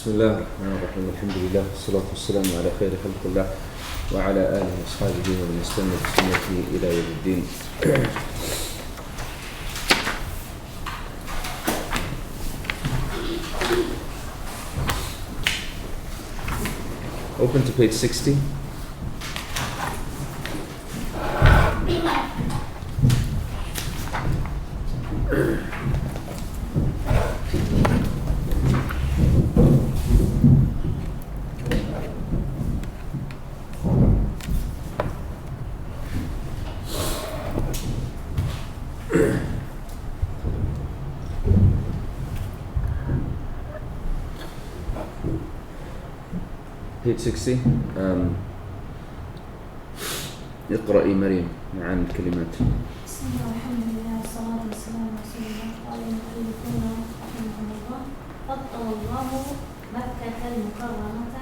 بسم الله الرحمن الرحيم. الحمد لله والصلاة والسلام على خير خلق الله وعلى آله وأصحابه ومن استنى بسنته إلى يوم الدين. Open to page 60. Page 60. اقرأي مريم معاني الكلمات. بسم الله والحمد لله والصلاة والسلام على رسول الله. قال المؤلفون رحمهم الله: فضل الله مكة المكرمة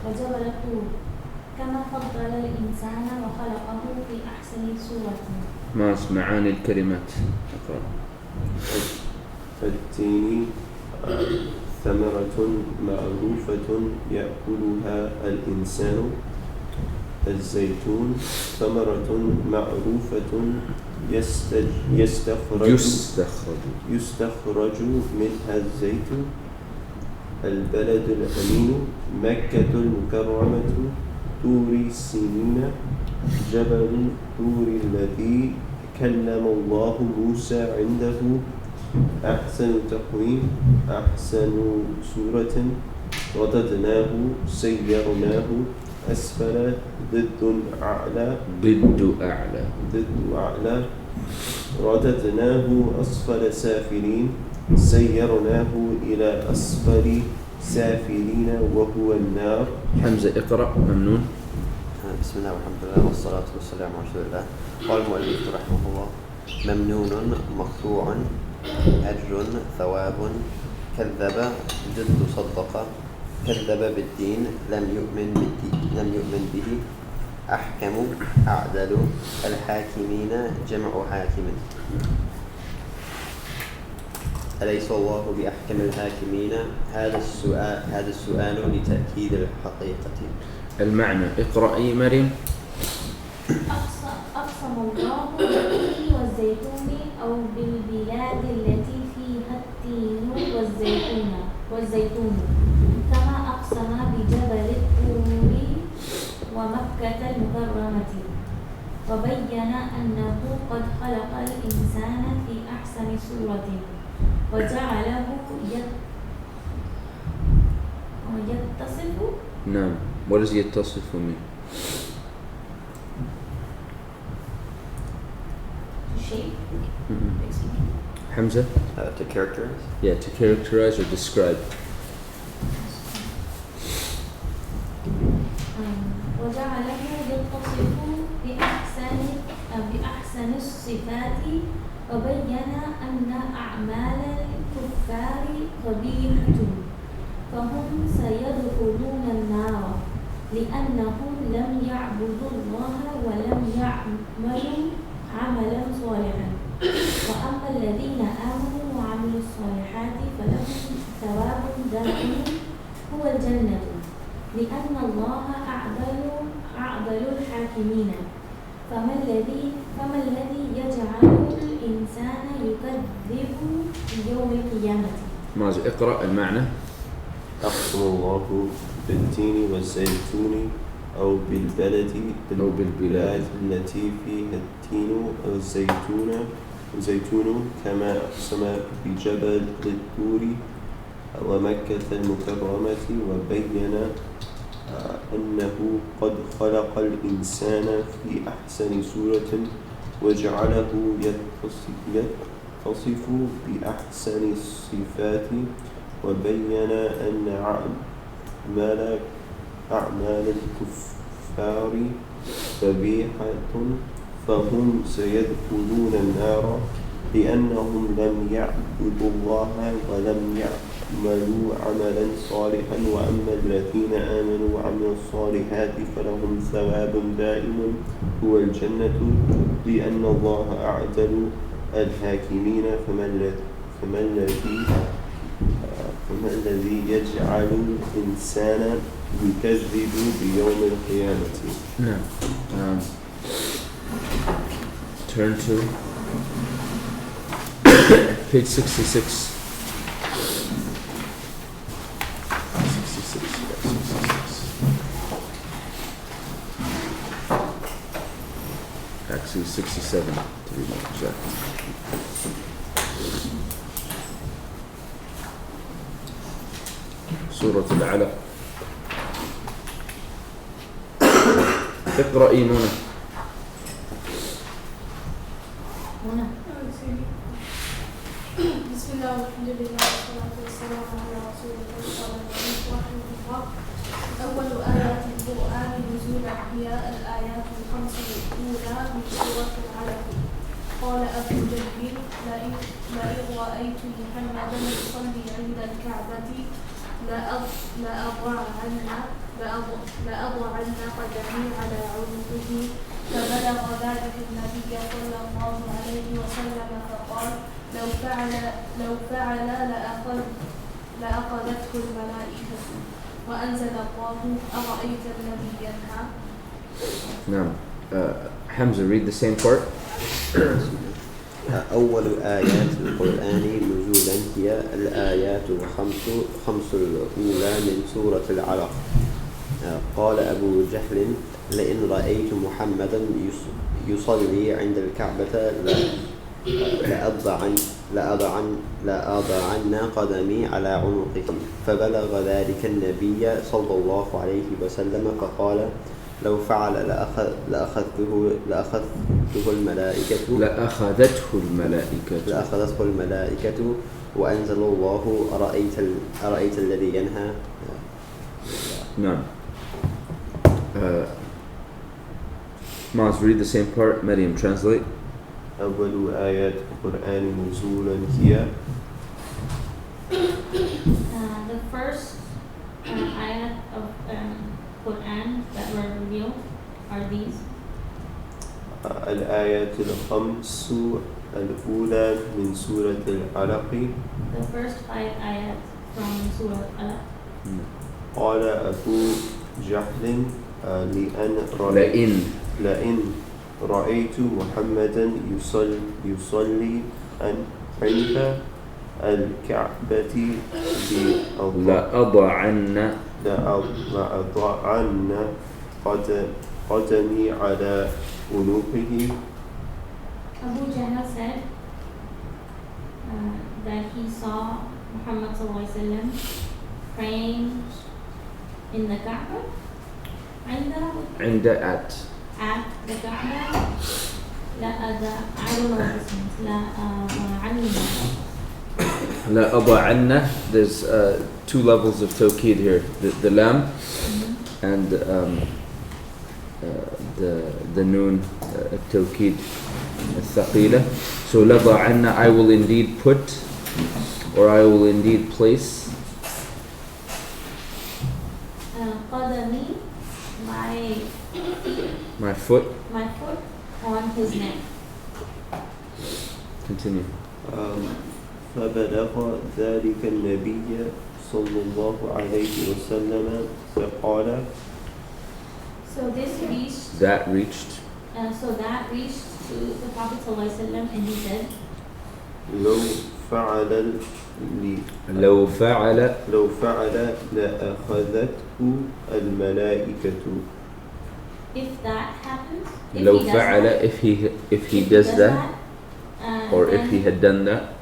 وجبل الطور كما فضل الإنسان وخلقه في أحسن صورة. ما معاني الكلمات؟ اقرأ. فالتين ثمرة معروفة يأكلها الإنسان. الزيتون ثمرة معروفة يستخرج منها الزيت. البلد الأمين مكة المكرمة. طور سينين جبل طور الذي كلم الله موسى عنده. أحسن تقويم أحسن سورة رددناه سيرناه أسفل ضد أعلى رددناه أسفل سافلين سيرناه إلى أسفل سافلين وهو النار. حمزة اقرأ. ممنون. بسم الله والحمد لله والصلاة والسلام على رسول الله. قال المؤلف رحمه الله: ممنون مقطوع أجر ثواب. كذب ضد صدق. كذب بالدين لم يؤمن به. أحكم أعدل. الحاكمين جمع حاكم. أليس الله بأحكم الحاكمين؟ هذا السؤال لتأكيد الحقيقة. المعنى اقرأي مريم. أقسم الله بالتين والزيتون أو بالبلاد التي فيها التين والزيتون كما أقسم بجبل الطور ومكة المكرمة وبين أنه قد خلق الإنسان في أحسن صورة وجعله يتصف. نعم. What does يتصف mean? Shape. Hamza? To characterize? Yeah, to characterize or describe. وجعله يتصف بأحسن الصفات وبين أن أعمال الكفار قبيحة فهم سيدخلون النار لأنهم لم يعبدوا الله ولم يعملوا عملا صالحا. وأما الذين آمنوا وعملوا الصالحات فلهم ثواب دائم هو الجنة لأن الله أعدل الحاكمين. فما الذي يجعل الإنسان يكذب يوم القيامة؟ ماذا اقرأ المعنى. أقسم الله بالتين والزيتون أو بالبلاد التي فيها التين والزيتون كما أقسم بجبل الطور ومكة المكرمة وبين أنه قد خلق الإنسان في أحسن صورة وجعله يتصف بأحسن الصفات وبين أن أعمال الكفار قبيحة فهم سيدخلون النار لأنهم لم يعبدوا الله ولم يعملوا عملا صالحا. وأما الذين آمنوا وعملوا الصالحات فلهم ثواب دائم هو الجنة لأن الله أعدل الحاكمين. فما الذي وما الذي يجعل الإنسان يكذب بيوم القيامة. نعم. Turn to page 66. 66. Actually 67 to be more exact. سورة العلق. اقرأي منى. هنا. بسم الله والحمد لله والصلاة والسلام على رسول الله صلى الله عليه وسلم. أول آيات القرآن نزولا هي الآيات الخمس الأولى من سورة العلق. قال أبو جهل لئن رأيت محمدا يصلي عند الكعبة لأضعن قدمي على عنقه. فبلغ ذلك النبي صلى الله عليه وسلم فقال لو فعل لأخذته الملائكة. وأنزل الله أرأيت الذي ينهى. نعم. Hamza, read the same part. أول آيات القرآن نزولا هي الآيات الخمس الأولى من سورة العلق. قال أبو جهل لئن رأيت محمدا يصلي عند الكعبة لأضعن قدمي على عنقه. فبلغ ذلك النبي صلى الله عليه وسلم فقال لو فعل لأخذته الملائكة. وأنزل الله أرأيت الذي ينهى. نعم. Maz, read the same part. Maryam, translate. أول آيات القرآن نزولا هي The first ayat of Quran that were revealed are these. الآيات الخمس الأولى من سورة العلق. The first 5 ayat from Surah Al-Alaq. قال أبو جهل لئن رأيت محمدا يصلي عند الكعبة لأضعن قدمي على عنقه. Abu Jahl said that he saw Muhammad ﷺ praying in the Kaaba. At the Kaaba. I don't know what this means. La ada'anna. There's 2 levels of tawqid here. The lam and the noon tawqid al-thaqila. So la ada'anna, I will indeed put, or I will indeed place. Qadami, my foot on his neck. Continue. فبلغ ذلك النبي صلى الله عليه وسلم فقال. So this reached. So that reached to the Prophet ﷺ, and he said, لو فعل لأخذته الملائكة. If that happens, if he does that, or if he had done that,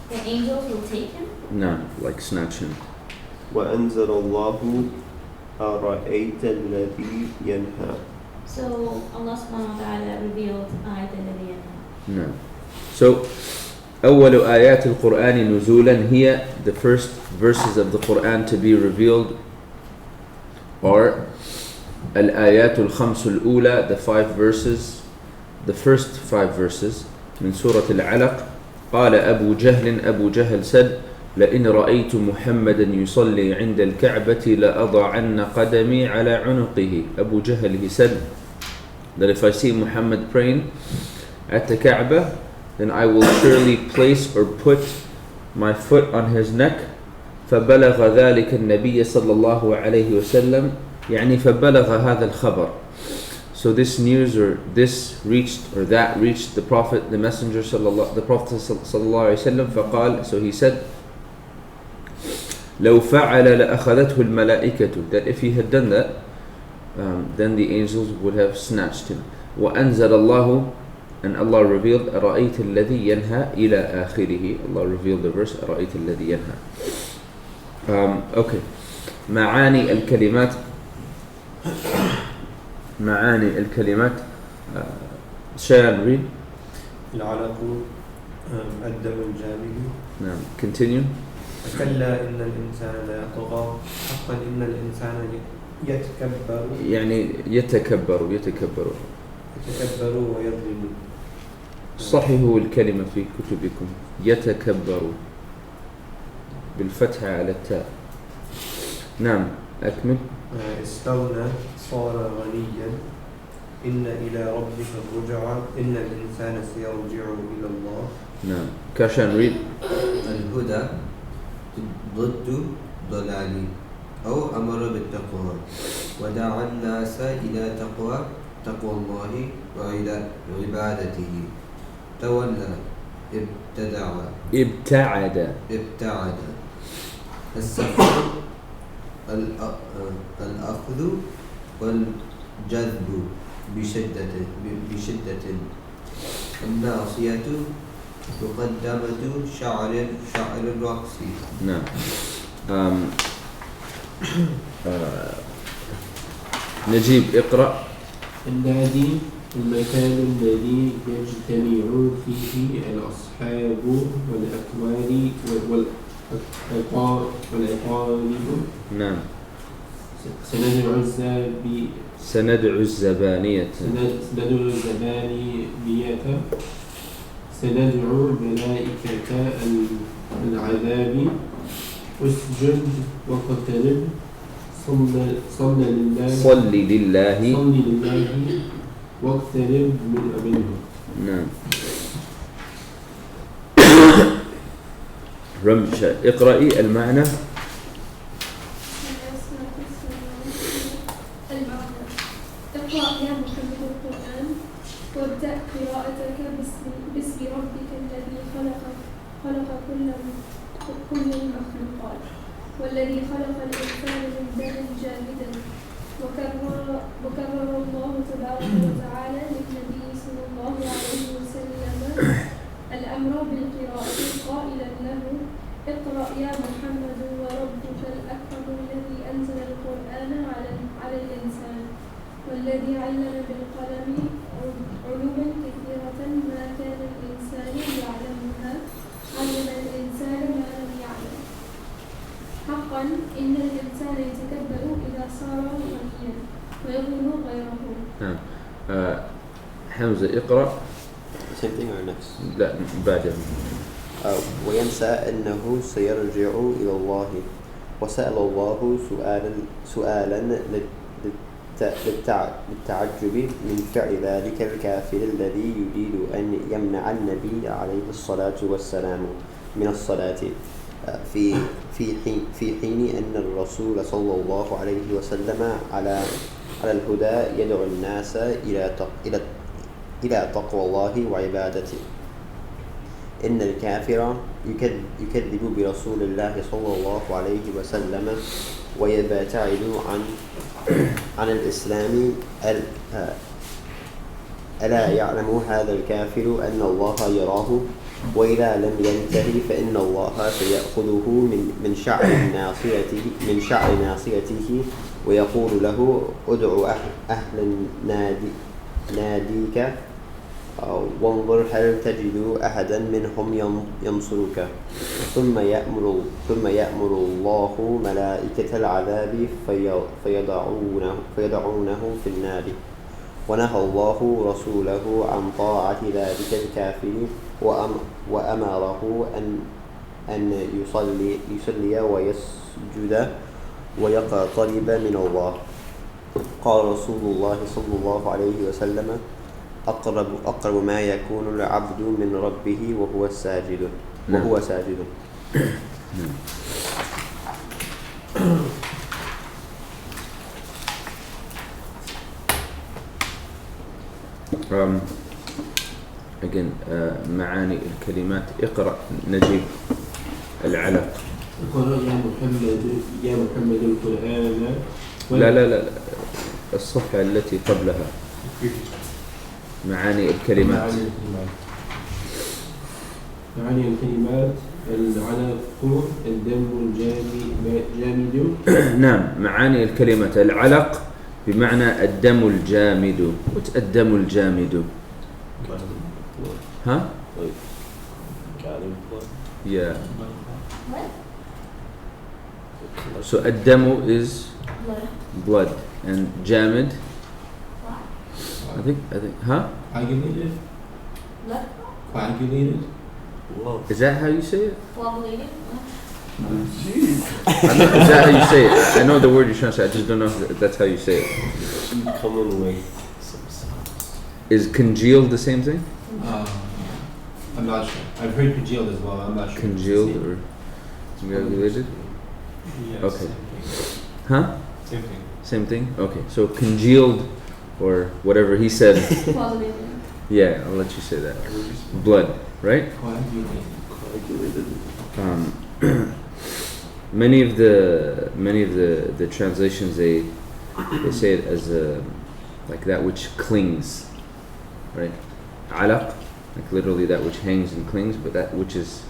the angels will take him. No, like snatch him. وأنزل الله أرأيت الذي ينهى. So Allah subhanahu wa ta'ala revealed ayat الذي ينهى. No. So أول آيات القرآن نزولا هي, the first verses of the Quran to be revealed are الآيات الخمس الأولى, the 5 verses, the first 5 verses من سورة العلق. قال أبو جهل said لئن رأيت محمدا يصلي عند الكعبة لأضعن قدمي على عنقه. Abu Jahl, he said that if I see Muhammad praying at the Kaaba, then I will surely place or put my foot on his neck. فبلغ ذلك النبي صلى الله عليه وسلم يعني فبلغ هذا الخبر. So this news or this reached or that reached the Prophet, the Messenger the Prophet sallallahu alaihi wasallam. فقال, so he said, لو فعل لأخذته الملائكة, that if he had done that, then the angels would have snatched him. وأنزل الله, and Allah revealed, أرأيت الذي ينهى إلى آخره. Allah revealed the verse أرأيت الذي ينهى. Okay. معاني الكلمات. معاني الكلمات. Shayan, read. العلق الدم الجامد. نعم. Continue. كلا إن الإنسان لا يطغى حقا إن الإنسان يتكبر. يعني يتكبر ويظلم. صححوا الكلمة في كتبكم. يتكبر بالفتح على التاء. نعم. أكمل. استغنى صار غنيا. إن إلى ربك الرجعى إن الإنسان سيرجع إلى الله. نعم. كاشان read. الهدى ضد ضلال أو أمر بالتقوى ودعا الناس إلى تقوى الله وعبادته. تولى ابتعد. السفر الأخذ والجذب بشدة. الناصية مقدمة شعر الرأس. نعم. نجيب اقرأ. النادي المكان الذي يجتمع فيه الأصحاب والأقارب. نعم. سندع الزبانية. سندعو ملائكة العذاب. اسجد واقترب. صل لله واقترب منه. نعم. رمشة اقرأي المعنى. اقرأ يا محمد القرآن وابدأ قراءتك باسم ربك الذي خلق كل المخلوقات والذي خلق الإنسان من دم جامد. وكرر الله تبارك وتعالى للنبي صلى الله عليه وسلم الأمر بالقراءة قائلا له اقرأ يا محمد وربك الأكرم الذي أنزل القرآن على الإنسان والذي علم بالقلم علوما كثيرة ما كان الإنسان يعلمها علم الإنسان ما لم يعلم. حقا إن الإنسان يتكبر إذا صار غنيا ويظلم غيره. نعم. حمزة اقرأ. Same thing or next? لا بعدها. وينسى أنه سيرجع إلى الله. وسأل الله سؤالا للتعجب من فعل ذلك الكافر الذي يريد أن يمنع النبي عليه الصلاة والسلام من الصلاة في حين أن الرسول صلى الله عليه وسلم على الهدى يدعو الناس إلى تقوى الله وعبادته. إن الكافر يكذب برسول الله صلى الله عليه وسلم ويبتعد عن الإسلام. ألا يعلم هذا الكافر أن الله يراه وإذا لم ينتهي فإن الله سيأخذه من شعر ناصيته ويقول له ادع أهل ناديك وانظر هل تجد أحدا منهم ينصرك. ثم يأمر الله ملائكة العذاب فيضعونه في النار. ونهى الله رسوله عن طاعة ذلك الكافر وأمره أن يصلي ويسجد ويقترب من الله. قال رسول الله صلى الله عليه وسلم أقرب ما يكون العبد من ربه وهو ساجد. um, again معاني الكلمات اقرأ نجيب العلق اقرأ يا محمد القرآن لا الصفحة التي قبلها معاني الكلمات معاني الكلمات العلق الدم الجامد نعم معاني الكلمات العلق بمعنى الدم الجامد. What's الدم الجامد؟ ها؟ Yeah. What? So الدم is Blood. blood and jamid What? I think huh? coagulated Blood? coagulated Is that how you say it? Coagulated? What? I know, is that how you say it? I know the word you're trying to say, I just don't know if that's how you say it. Common with some sounds. Is congealed the same thing? I'm not sure. I've heard congealed as well. I'm not sure. Congealed or coagulated? Yes. Okay. Huh? Same thing. Same thing? Okay. So congealed or whatever he said. Coagulated. Yeah, I'll let you say that. Blood, right? Coagulated. Many of the translations they say it as like that which clings, right? Alaq, like literally that which hangs and clings, but that which is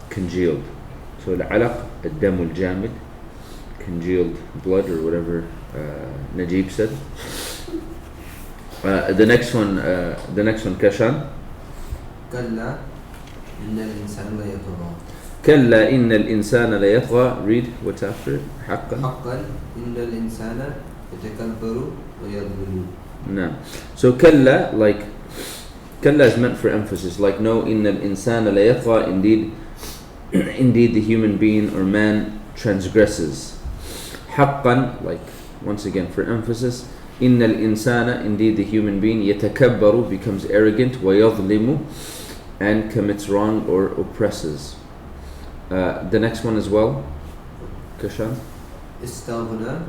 congealed. So al-alaq, ad-dam al-jamid, congealed blood or whatever Najib said. The next one Kashan. كلا إن الإنسان لا يطغى كلا إن الإنسان ليطغى. Read what's after it. حقا. حقا إن الإنسان يتكبر ويظلم. No. So كلا, like كلا is meant for emphasis. Like no, إن الإنسان ليطغى. Indeed the human being or man transgresses. حقا, like once again for emphasis. إن الإنسان, indeed the human being, يتكبر, becomes arrogant, ويظلم, and commits wrong or oppresses. The next one as well, Kashan. استغنى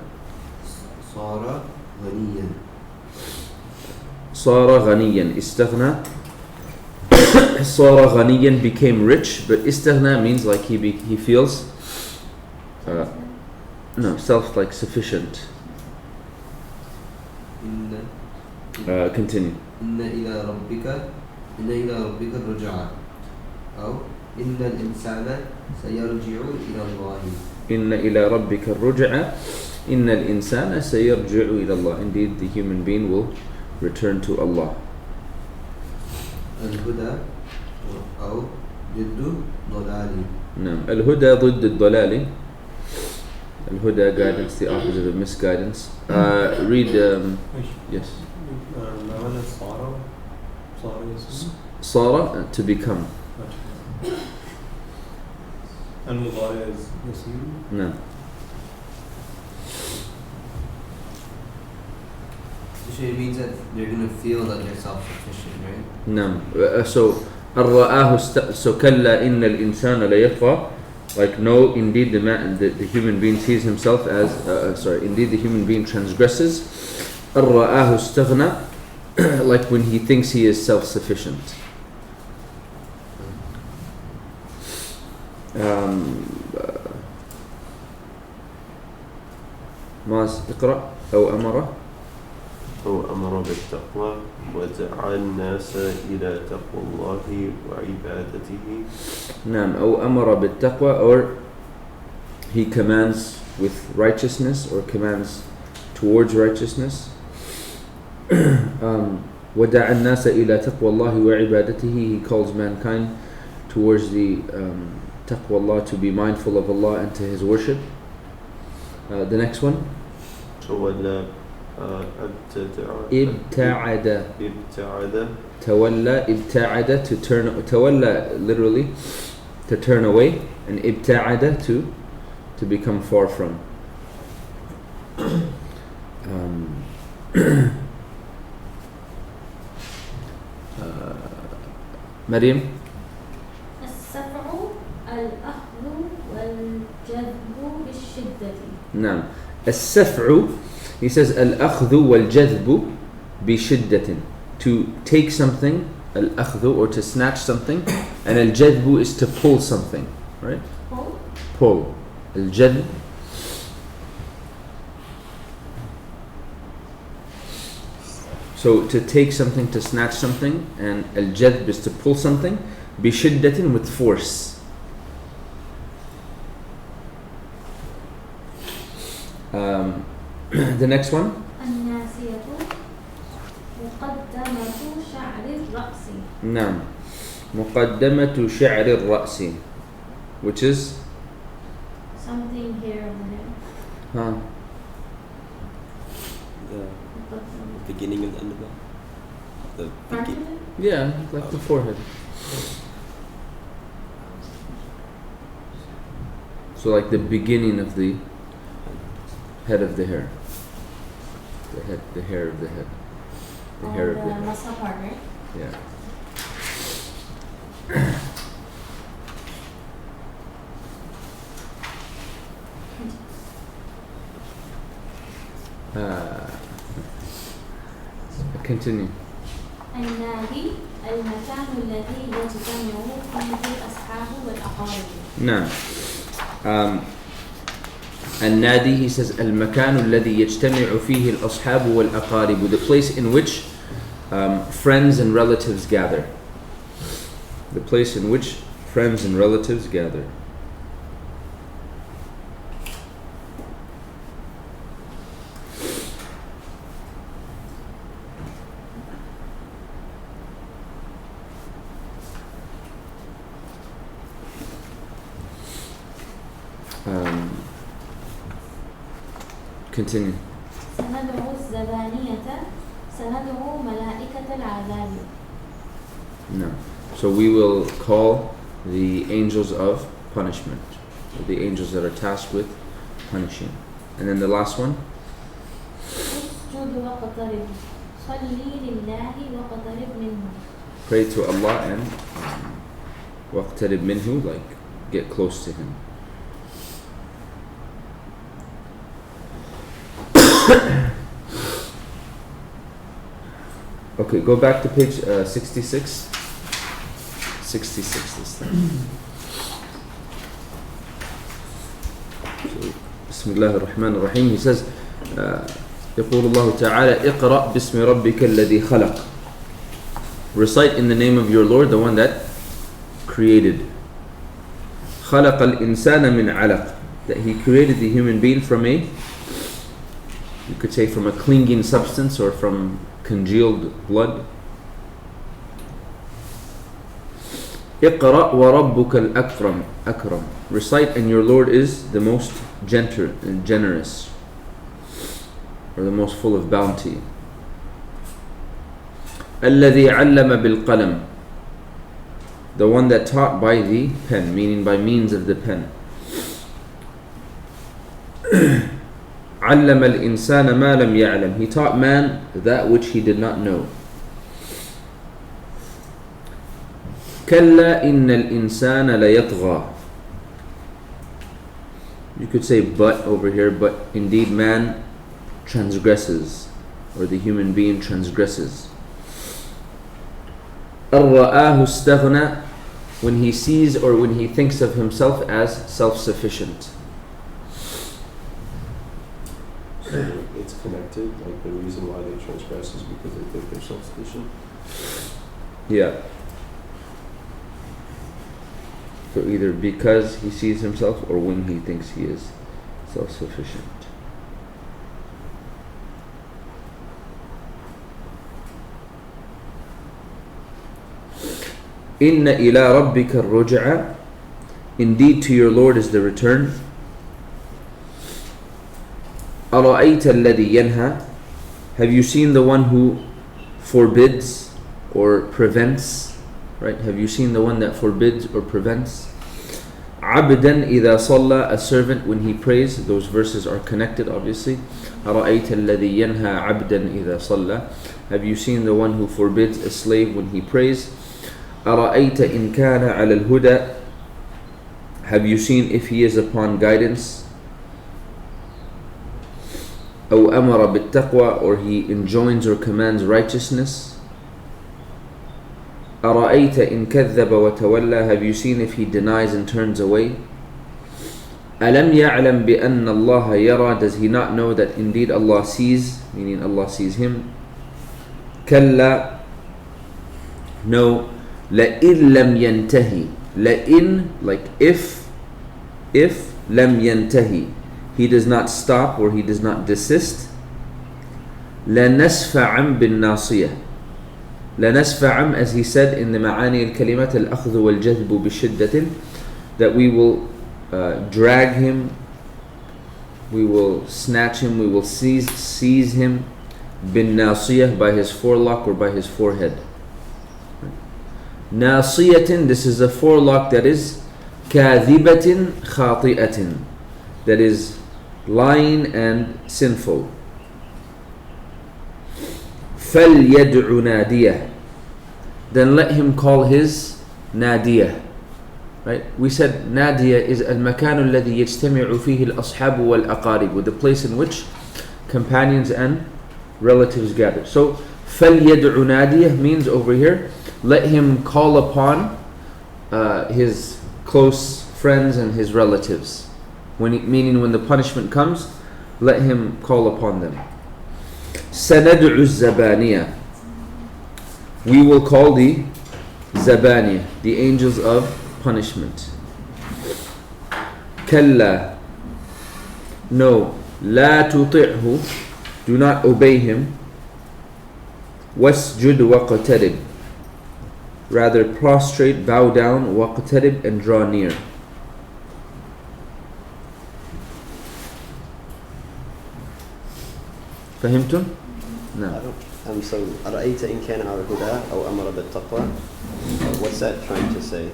صار غنيا. صار غنيا. استغنى. صار غنيا, became rich, but استغنى means like he feels self like sufficient. Continue. إن إلى ربك الرجعى أو إن الإنسان سيرجع إلى الله. إن إلى ربك الرجعى. إن الإنسان سيرجع إلى الله. Indeed, the human being will return to Allah. الهدى أو ضد ضلال. نعم. الهدى ضد الضلال. الهدى, guidance, the opposite of misguidance. Read. Yes. معنى صار يصير صار, to become. المضارع يصير. No. So it means that they're going to feel that they're self-sufficient, right? نعم. So الرآه so كلا إن الإنسان ليطغى. Like no, indeed the human being sees himself as indeed the human being transgresses. الرآه استغنى, like when he thinks he is self-sufficient. ماز اقرأ. أو أمر بالتقوى ودعا الناس إلى تقوى الله وعبادته. نعم. أو أمر بالتقوى, or he commands with righteousness or commands towards righteousness. ودعا الناس إلى تقوى الله وعبادته, he calls mankind towards the taqwa Allah, to be mindful of Allah and to his worship. The next one. ابتعد. تولى. ابتعد, to turn. تولى literally to turn away, and ابتعد to become far from. مريم. السفع الأخذ والجمع بشدة. نعم. السفع, he says الأخذ والجذب بشدة, to take something, الأخذ, or to snatch something, and الجذب is to pull something, right? Pull. Pull. الجذب. So to take something, to snatch something, and الجذب is to pull something, بشدة, with force. The next one. الناسية مقدمة شعر الرأس. نعم. مقدمة شعر الرأس, which is Something here over here. huh? The مقدمة. beginning and end of that. The Front begin- of it? Yeah, like the forehead. So like the beginning of the head of the hair. The hair of the head. The hair of the the head. muscle part, right? Yeah. Continue. النادي المكان الذي يجتمع فيه الأصحاب والأقارب. نعم. النادي, he says المكان الذي يجتمع فيه الأصحاب والأقارب, the place in which friends and relatives gather. The place in which friends and relatives gather. Continue. سندعو الزبانية سندعو ملائكة العذاب. No. So we will call the angels of punishment, or the angels that are tasked with punishing. And then the last one. اسجد واقترب صلي لله واقترب منه. Pray to Allah and waqtarib minhu, like get close to him. Okay, go back to page 66. 66 this time. So, بسم الله الرحمن الرحيم. He says, يقول الله تعالى اقرأ باسم ربك الذي خلق. Recite in the name of your Lord, the one that created. خلق الإنسان من علق. That he created the human being from a, you could say from a clinging substance or from congealed blood. اقرأ وربك الأكرم. أكرم. Recite, and your Lord is the most gentle and generous, or the most full of bounty. الذي علم بالقلم. The one that taught by the pen, meaning by means of the pen. علم الإنسان ما لم يعلم. He taught man that which he did not know. كلا إن الإنسان ليطغى. You could say but over here, but indeed man transgresses, or the human being transgresses. أَرَّآهُ اسْتَغْنَى. When he sees or when he thinks of himself as self-sufficient. So it's connected, like the reason why they transgress is because they think they're self-sufficient. Yeah. So either because he sees himself or when he thinks he is self-sufficient. إِنَّ إِلَىٰ رَبِّكَ الرُّجْعَى. Indeed to your Lord is the return. أَرَأَيْتَ الَّذِي يَنْهَى. Have you seen the one who forbids or prevents? Right? Have you seen the one that forbids or prevents? عَبْدًا إِذَا صَلَّى. A servant when he prays. Those verses are connected obviously. أَرَأَيْتَ الَّذِي يَنْهَى عَبْدًا إِذَا صَلَّى. Have you seen the one who forbids a slave when he prays? أَرَأَيْتَ إِنْ كَانَ عَلَى الْهُدَى. Have you seen if he is upon guidance? أو أمر بالتقوى, or he enjoins or commands righteousness. أرأيت إن كذب وتولى, have you seen if he denies and turns away? ألم يعلم بأن الله يرى, does he not know that indeed Allah sees, meaning Allah sees him? كلا, no. لئن لم ينتهي, لئن, like if لم ينتهي, he does not stop or he does not desist. لنسفعا بالناصية, لنسفعا, as he said in the معاني الكلمات الأخذ والجذب بشدة, that we will drag him, we will snatch him, we will seize him بالناصية, by his forelock or by his forehead. ناصية, this is a forelock that is كاذبة خاطئة, that is lying and sinful. فليدع ناديه, then let him call his نادية. Right? We said نادية is المكان الذي يجتمع فيه الأصحاب والأقارب, with the place in which companions and relatives gather. So فليدع ناديه means over here, let him call upon his close friends and his relatives. Meaning when the punishment comes, let him call upon them. سندع الزبانية, we will call the zabaniya, the angels of punishment. كلا, no. لا تطعه, do not obey him. واسجد واقترب, rather prostrate, bow down, واقترب, and draw near. فهمتم؟ نعم. So أرأيت إن كان على الهدى أو أمر بالتقوى, what's that trying to say?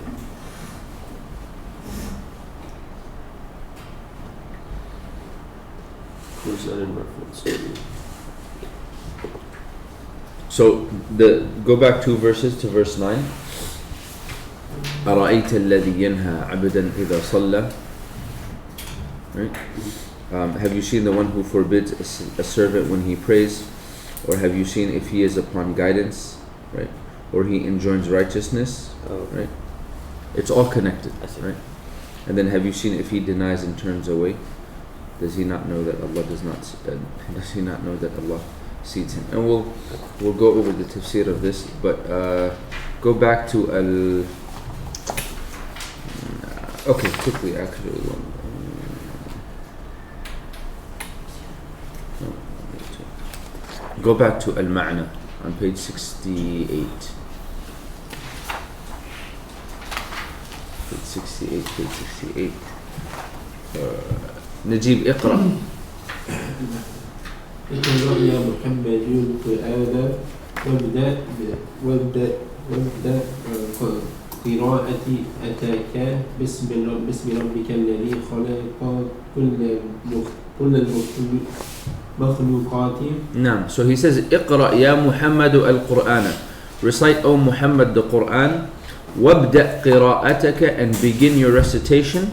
Who's that in reference to? So go back 2 verses to verse 9. أرأيت الذي ينهى عبدا إذا صلى, right? Have you seen the one who forbids a servant when he prays? Or have you seen if he is upon guidance, right? Or he enjoins righteousness, right? It's all connected, right? And then have you seen if he denies and turns away? Does he not know that Allah does not? Does he not know that Allah sees him? And we'll go over the tafsir of this, but go back to okay, quickly actually. Go back to Al-Ma'na on page 68. Page 68. Najib, اقرأ. اقرأ يا محمد القرآن وابدأ قراءة أتاك بسم ربك الذي خلق كل المخلوقات. نعم. So he says اقرأ يا محمد القرآن, recite O Muhammad the Quran, وابدأ قراءتك, and begin your recitation,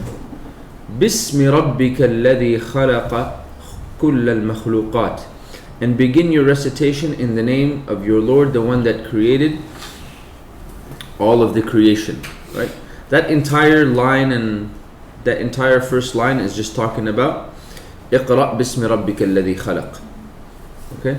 بسم ربك الذي خلق كل المخلوقات, and begin your recitation in the name of your Lord, the one that created all of the creation, right? That entire line and that entire first line is just talking about اقرأ بسم ربك الذي خلق. Okay?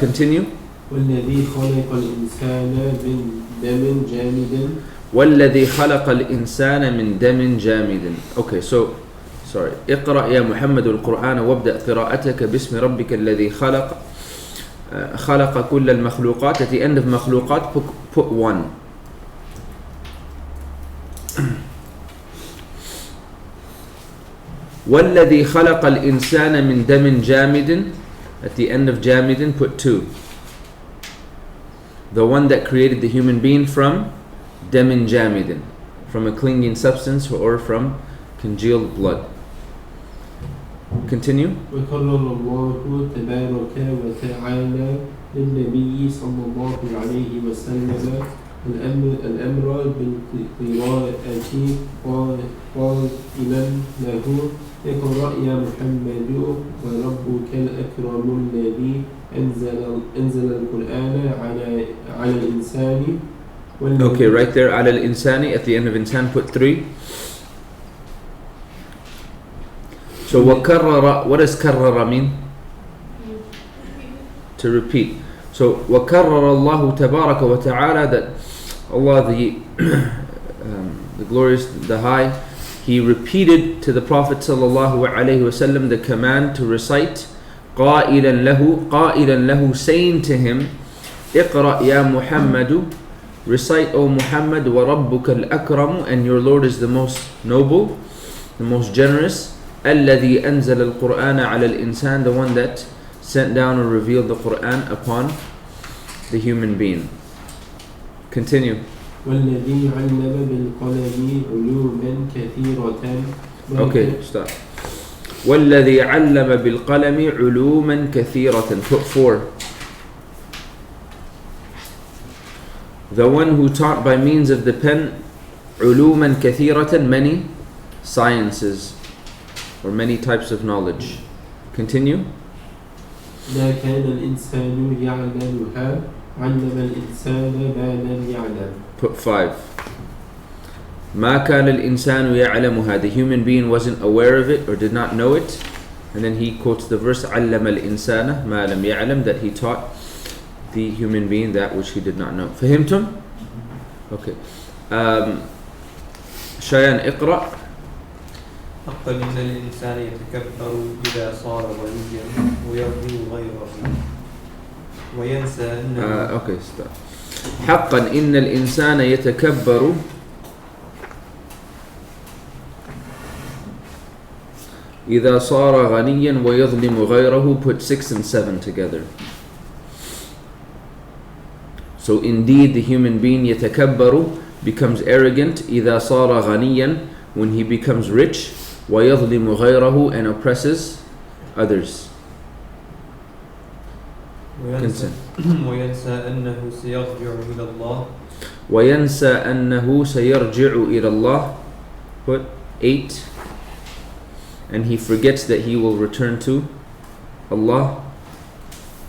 Continue. والذي خلق الإنسان من دم جامد. والذي خلق الإنسان من دم جامد. Okay, so sorry. اقرأ يا محمد القرآن وابدأ قراءتك باسم ربك الذي خلق خلق كل المخلوقات. At the end of مخلوقات put one. والذي خلق الإنسان من دم جامد. At the end of جامد put two. The one that created the human being from دم جامد, from a clinging substance or from congealed blood. Continue. وقرر الله تبارك وتعالى للنبي صلى الله عليه وسلم الأمر بالقراءة قائلا له اقرأ يا محمد وربك الأكرم الذي أنزل القرآن على الإنسان Okay, right there, على الإنسان, at the end of إنسان put 3. So وكرر, what does كرر mean? To repeat. So وكرر الله تبارك وتعالى, that Allah the glorious, the high, He repeated to the Prophet sallallahu alaihi wasallam the command to recite قائلا له, saying to him, اقرأ يا محمد, recite O Muhammad, وَرَبُّكَ الْأَكْرَمُ, and your Lord is the most noble, the most generous, الَّذِي أَنزَلَ الْقُرْآنَ عَلَى الْإِنسَانِ, the one that sent down or revealed the Qur'an upon the human being. Continue. والذي علم بالقلم علوما كثيرة. Okay, stop. وَالَّذِي عَلَّمَ بِالْقَلَمِ عُلُومًا كَثِيرَةً. Put 4. The one who taught by means of the pen عُلُومًا كَثِيرَةً, many sciences or many types of knowledge. Continue. ما كان الإنسان يعلمها علم الإنسان ما لم يعلم. Put 5. ما كان الإنسان يعلمها, the human being wasn't aware of it or did not know it. And then he quotes the verse علم الإنسان ما لم يعلم, that he taught the human being that which he did not know. فهمتم? Okay. شيئا اقرأ. حقا إن الإنسان يتكبر إذا صار غنيا ويرضي غيره وينسى أنه okay, stop. حقا إن الإنسان يتكبر إذا صار غنيا ويظلم غيره. Put 6 and 7 together. So indeed the human being يتكبر, becomes arrogant, إذا صار غنيا, when he becomes rich, ويظلم غيره, and oppresses others. وينسى أنه سيرجع إلى الله وينسى أنه سيرجع إلى الله. Put 8. And he forgets that he will return to Allah.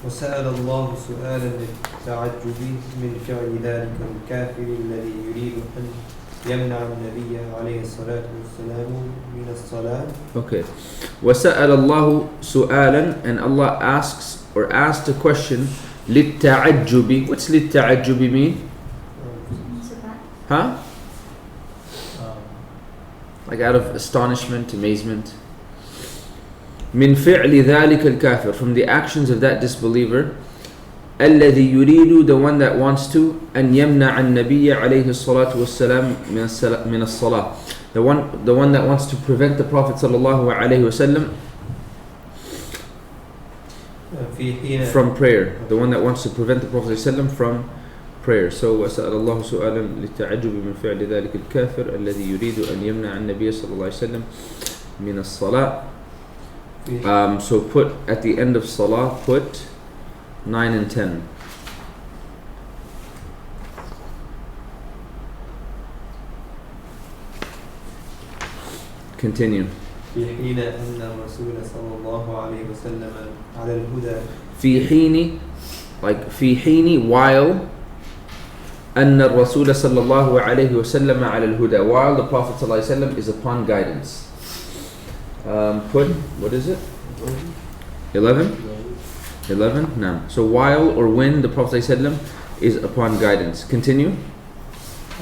وسأل الله سؤالا للتعجب من فعل ذلك الكافر الذي يريد أن يمنع النبي عليه الصلاة والسلام من الصلاة. Okay. وسأل الله سؤالا, and Allah asks or asked a question للتعجب. What's للتعجب mean? Huh? Like out of astonishment, amazement. من فعل ذلك الكافر, from the actions of that disbeliever. الذي يريد, the one that wants to, أن يمنع النبي عليه الصلاة والسلام من الصلاة, the one that wants to prevent the Prophet صلى الله عليه وسلم from prayer, the one that wants to prevent the Prophet صلى الله عليه وسلم from prayer. So وسأل الله سؤالا للتعجب من فعل ذلك الكافر الذي يريد أن يمنع النبي صلى الله عليه وسلم من الصلاة. So put at the end of Salah, put 9 and 10. Continue. في حين أن الرسول صلى الله عليه وسلم على الهدى. في حين, like في حين, while. أن الرسول صلى الله عليه وسلم على الهدى, while the Prophet صلى الله عليه وسلم is upon guidance. Put, what is it? 11? 11? No. So while or when the Prophet ﷺ is upon guidance. Continue.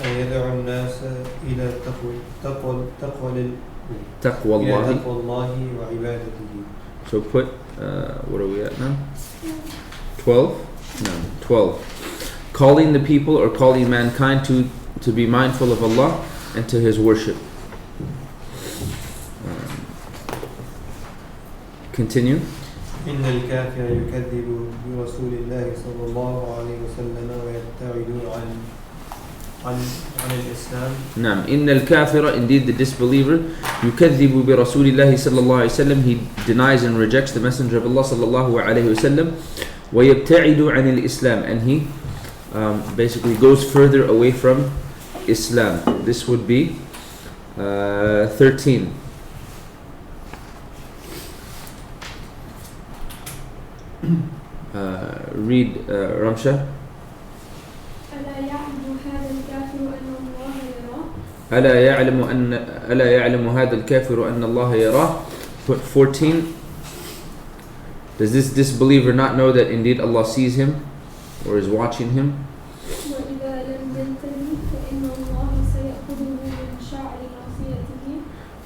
يدعو الناس إلى تقوى الله وعبادته. So put, what are we at now? 12? No, 12. Calling the people or calling mankind to be mindful of Allah and to His worship. Continue. إن الكافر يكذب برسول الله صلى الله عليه وسلم ويبتعد عن الإسلام. نعم. إن الكافر, indeed the disbeliever, يكذب برسول الله صلى الله عليه وسلم, he denies and rejects the Messenger of Allah صلى الله عليه وسلم, ويبتعد عن الإسلام, and he basically goes further away from Islam. This would be 13. Read Ramsha. ألا يعلم هذا الكافر أن الله يراه. 14. Does this disbeliever not know that indeed Allah sees him or is watching him?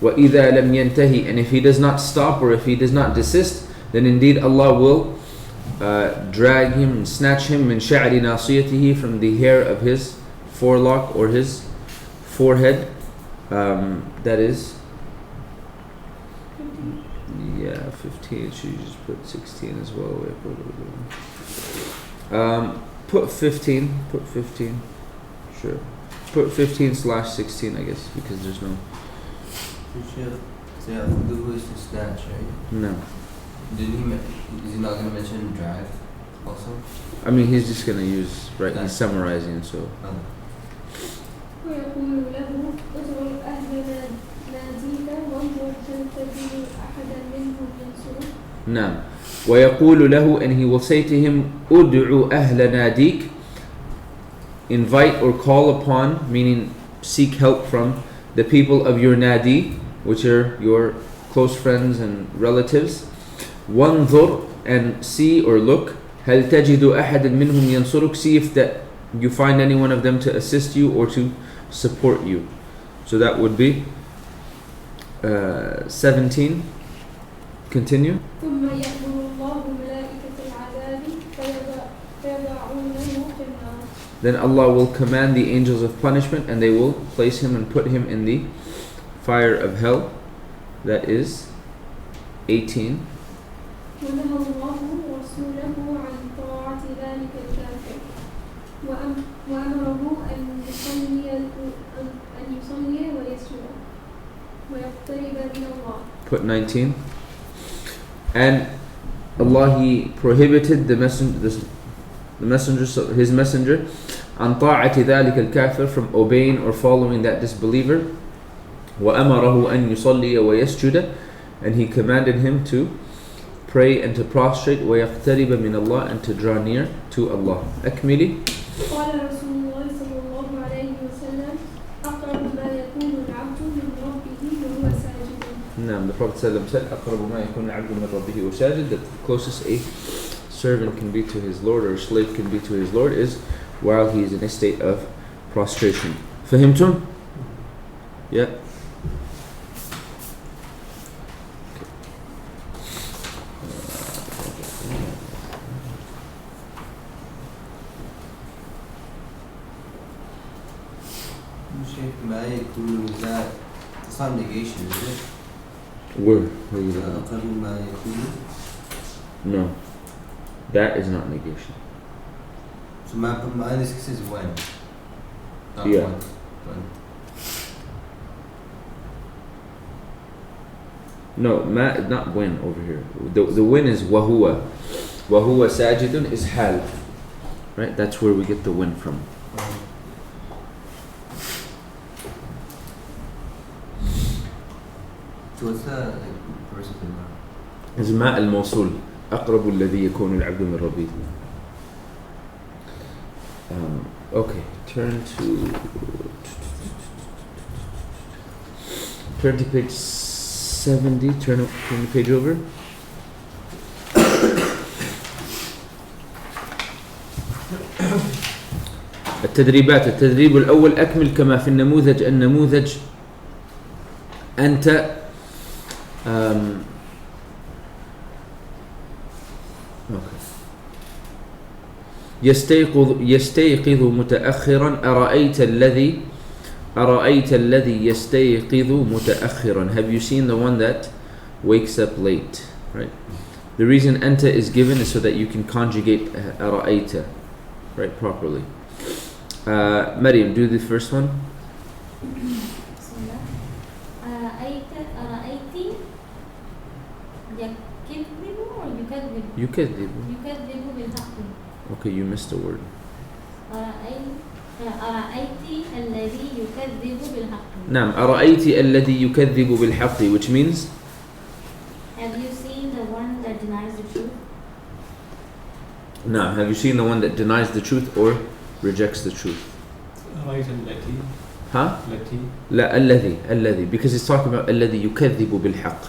وَإِذَا لَمْ يَنْتَهِ, and if he does not stop or if he does not desist, then indeed Allah will drag him and snatch him من شعر ناصيته, from the hair of his forelock or his forehead. That is 15. She just put 16 as well. Put 15. Sure. Put 15/16, I guess, because there's no. So who is to snatch, right? No. Is he not going to mention drag also? I mean, he's just gonna use, right? He's summarizing, so. ويقول له ادعو أهل ناديك وانظر هل تجد أحدا منهم ينصرك. نعم. ويقول له, and he will say to him, ادعو أهل ناديك, invite or call upon, meaning seek help from the people of your nadi, which are your close friends and relatives. وانظر, and see or look, هل تجد أحدا منهم ينصرك, see if that you find any one of them to assist you or to support you. So that would be 17. Continue. ثم يأمر الله ملائكة العذاب فيضعونه في النار. Then Allah will command the angels of punishment and they will place him and put him in the fire of hell. That is 18. ونهى الله رسوله عن طاعة ذلك الكافر وأمره أن يصلي ويسجد ويقترب من الله. Put 19. And Allah, He prohibited the messenger, His messenger, عن طاعة ذلك الكافر, from obeying or following that disbeliever. وأمره أن يصلي ويسجد, and He commanded him to pray and to prostrate, ويقترب من الله, and to draw near to Allah. أكملي. قال رسول الله صلى الله عليه وسلم أقرب ما يكون العبد من ربه وهو ساجد. نعم, the Prophet ﷺ said, أقرب ما يكون العبد من ربه وساجد, that the closest a servant can be to his Lord or a slave can be to his Lord is while he is in a state of prostration. فهمتم? Yeah. Is that, it's not negation, is it? Where are you looking? أقرب ما يكون. No, that is not negation. So my in this case is when. Not Yeah. When. No, not when over here. The when is وهو. وهو ساجد is hal. Right? That's where we get the when from. So what's the verse of the is ماء الموصول أقرب الذي يكون العبد من ربه. Okay, turn to page 70. Turn the page over. التدريب الأول أكمل كما في النموذج أنت يستيقظ متأخرا أرأيت الذي يستيقظ متأخرا. Have you seen the one that wakes up late? Right. The reason anta is given is so that you can conjugate أرأيت, right, properly. Maryam, do the first one. يكذب بالحق. Okay, you missed a word. أرأيت الذي يكذب بالحق. نعم أرأيت الذي يكذب بالحق, which means Have you seen the one that denies the truth? نعم, have you seen the one that denies the truth or rejects the truth? رأيت التي Huh? التي لا الذي because it's talking about الذي يكذب بالحق,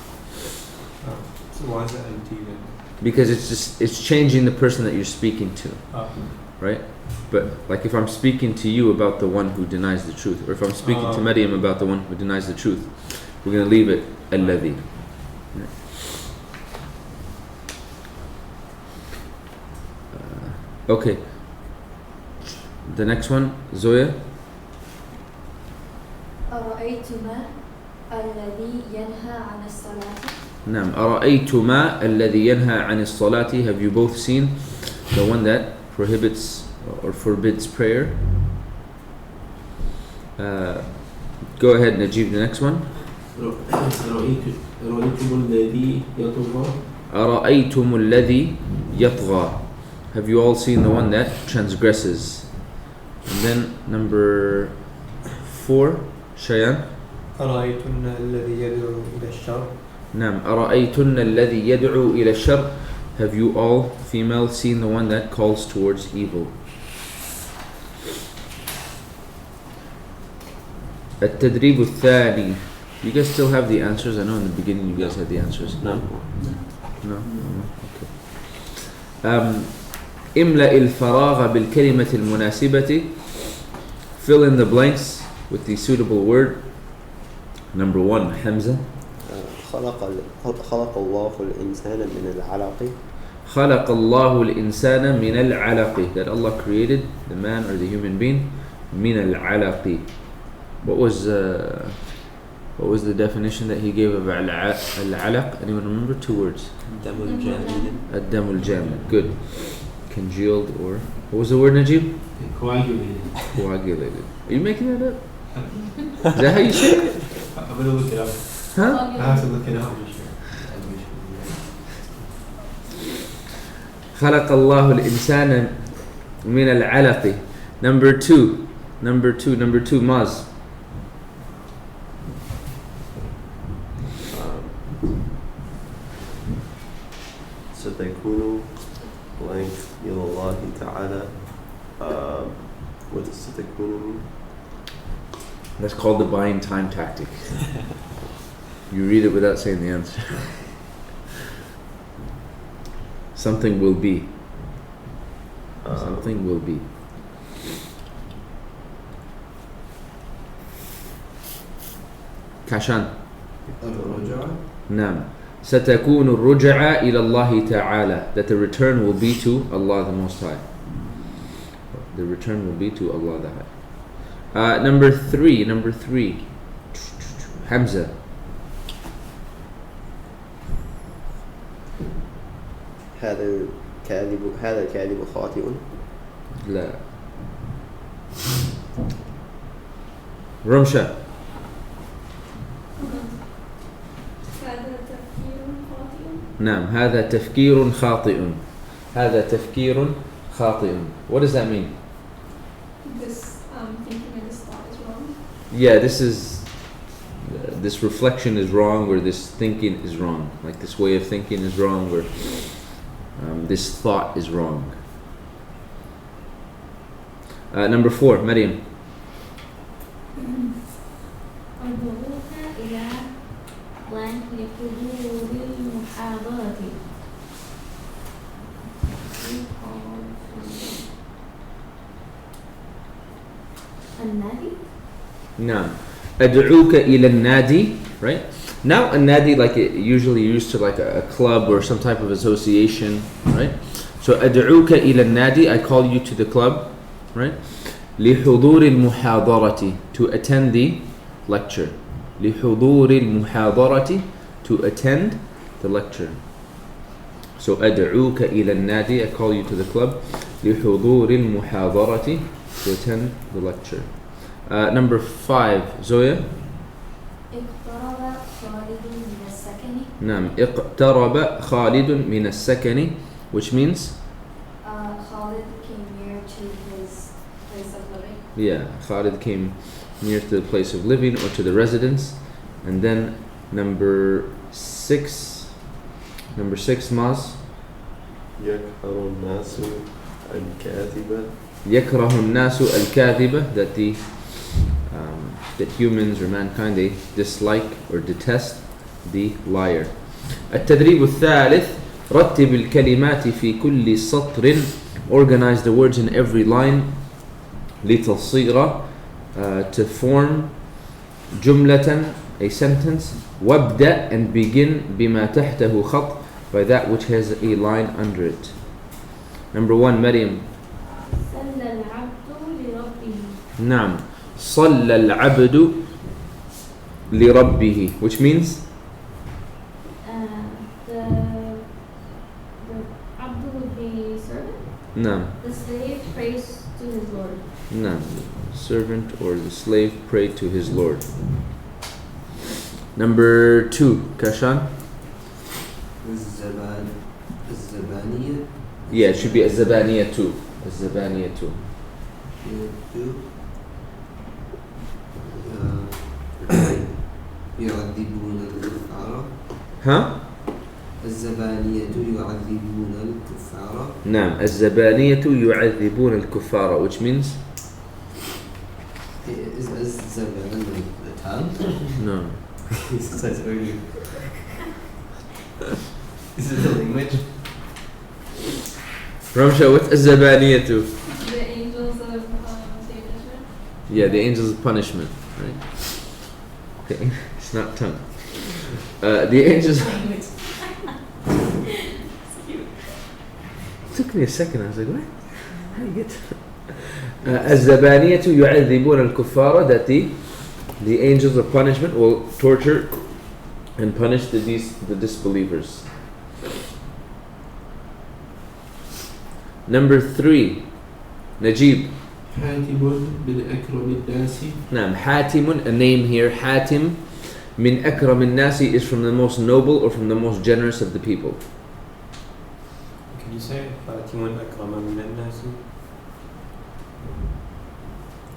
So why is it anti then? because it's changing the person that you're speaking to, right? But like if I'm speaking to you about the one who denies the truth, or if I'm speaking to Maryam about the one who denies the truth, we're going to leave it الذي. Okay, the next one, Zoya. أرأيتما الذي ينهى عن الصلاة. نعم أرأيتما الذي ينهى عن الصلاة. Have you both seen the one that prohibits or forbids prayer? Go ahead, Najib, the next one. رأيتم الذي يطغى. أرأيتم الذي يطغى. Have you all seen the one that transgresses? And then number 4, Shayan. أرأيتن الذي يدعو إلى الشر. نعم أرأيتن الذي يدعو إلى الشر. Have you all, female, seen the one that calls towards evil? التدريب الثاني. You guys still have the answers? I know in the beginning you guys had the answers. No? No? Okay. املأ الفراغ بالكلمة المناسبة. Fill in the blanks with the suitable word. Number 1, Hamza. خلق الله الإنسان من العلق. خلق الله الإنسان من العلق. That Allah created the man or the human being من العلق. What was the definition that he gave of العلق? Anyone remember? 2 words. الدم الجامد. Good. Congealed or what was the word, Najib? Coagulated. Coagulated. Are you making that up? Is that how you say it? I'm gonna look it up. Huh? I have to look it up. خلق الله الإنسان من العلق. Number 2, Maz. ستكون blank إلى الله تعالى. What does ستكون mean? That's called the buying time tactic. You read it without saying the answer. Something will be. Something will be. Kashan. نعم. ستكون الرجعة إلى الله تعالى. That the return will be to Allah the Most High. The return will be to Allah the High. Number 3. Hamza. هذا الكاذب خاطئ. لا. رمشة. هذا تفكير خاطئ. نعم هذا تفكير خاطئ. هذا تفكير خاطئ. What does that mean? This thinking and this thought is wrong. Yeah, this reflection is wrong, or this thinking is wrong. Like this way of thinking is wrong, or this thought is wrong. Number 4, Maryam. أدعوك إلى blank لحضور المحاضرة. النادي. نعم. أدعوك إلى النادي, right? Now a nadi, like it usually used to like a club or some type of association, right? So أدعوك إلى النادي, I call you to the club, right? لحضور المحاضرة, to attend the lecture. لحضور المحاضرة, to attend the lecture. So أدعوك إلى النادي, I call you to the club. لحضور المحاضرة, to attend the lecture. Number 5, Zoya. اقترب خالد من السكن. نعم اقترب خالد من السكن, which means Khalid came near to his Yeah, Khalid came near to the place of living or to the residence. And then number 6, Maz. يكره الناس الكاذبة. يكره الناس الكاذبة, that humans or mankind, they dislike or detest the liar. التدريب الثالث رتب الكلمات في كل سطر, organize the words in every line, لتصير, to form جملة, a sentence, وابدأ, and begin بما تحته خط, by that which has a line under it. Number 1, Maryam. صلى العبد لربه. نعم. صلى العبد لربه, which means The abdu would be servant. نعم. The slave prays to his lord. نعم. Servant or the slave prayed to his lord. Number 2, Kashan. الزبانية. Yeah, it should be الزبانية too. الزبانية too. يعذبون الكفار. Huh? الزبانية يعذبون الكفار. نعم. الزبانية يعذبون الكفار, which means Is الزبان the tongue? no. He says earlier. Is it the language? Ramsha, what's الزبانية too? The angels of punishment. Yeah, the angels of punishment, right? Okay, it's not tongue. The angels. It took me a second. I was like, what? How do you get? الزبانية يعذبون الكفار, that the angels of punishment will torture and punish the disbelievers. Number 3, Najib. حاتم من أكرم الناس. نعم. حاتم, a name here. حاتم من أكرم الناس is from the most noble or from the most generous of the people. Can you say Fatimun Akrama min al-Nasi?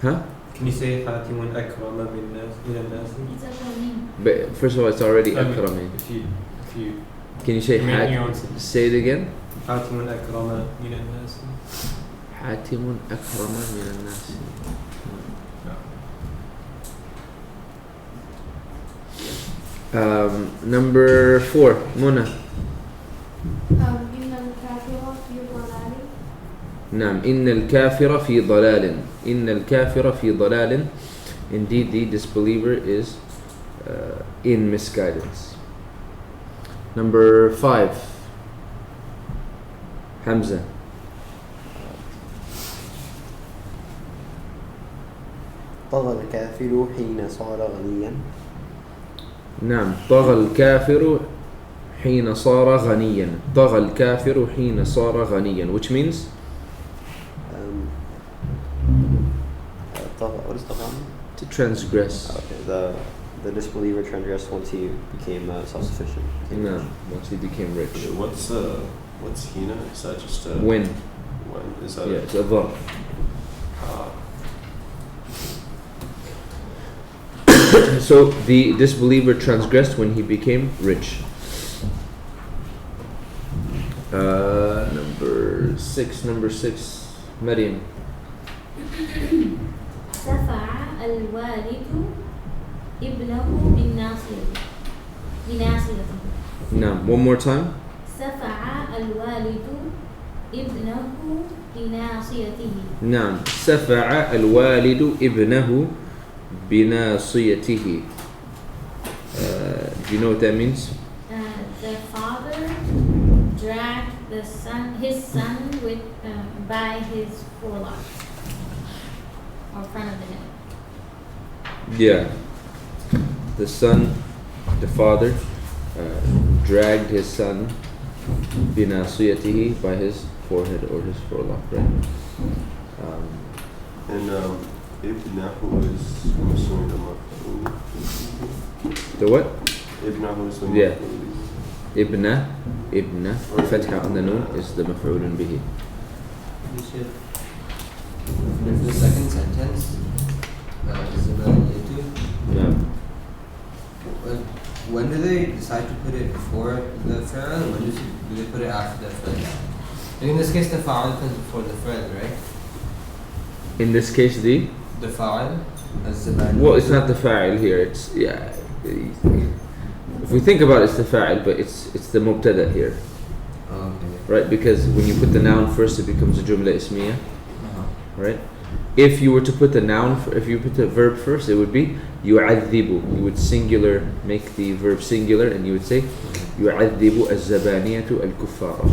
Huh? Can you say Fatimun Akrama min al-Nasi? It's a name. But first of all, it's already I mean, أكرم. If you Can you say make your own sentence. say it again? Fatimun Akrama min al-Nasi. حاتم أكرم من الناس. Number 4, Muna. إن الكافر في ضلال. نعم. إن الكافر في ضلال. إن الكافر في ضلال. Indeed, the disbeliever is in misguidance. Number 5, Hamza. طغى الكافر حين صار غنيا. نعم. طغى الكافر حين صار غنيا. طغى الكافر حين صار غنيا, which means طغى, what is طغى? to transgress. Okay, the disbeliever transgressed once he became self-sufficient. No, once he became rich. What's hina? Is that just a When? When is that? Yeah, it's a verb. So the disbeliever transgressed when he became rich. Number 6, Maryam. سفع الوالد ابنه بناصيته. Now, one more time. سفع الوالد ابنه بناصيته. نعم. سفع الوالد ابنه بناصيته. Do you know what that means? The father dragged his son with by his forelock or front of the neck. Yeah. The father dragged his son بناصيته, by his forehead or his forelock, right? And Ibnahu is, I'm assuming, the maf'ul. The what? Ibnahu is the Yeah. maf'ul. Ibna, Fatha on the noon is the maf'ulun bihi. And for the second sentence, الزبانية. نعم. When do they decide to put it before the fi'l? When do they put it after the fi'l? In this case, the fa'al comes before the fi'l, right? In this case, the fa'al, الزبانية. well, it's not the fa'il here. It's if we think about it, it's the fa'il, but it's the mubtada here, right? Because when you put the noun first, it becomes a jumla ismiya, right? If you were to put the noun, if you put the verb first, it would be yu'adhibu. You would singular, make the verb singular, and you would say yu'adhibu az-zabaniyatu al-kuffara.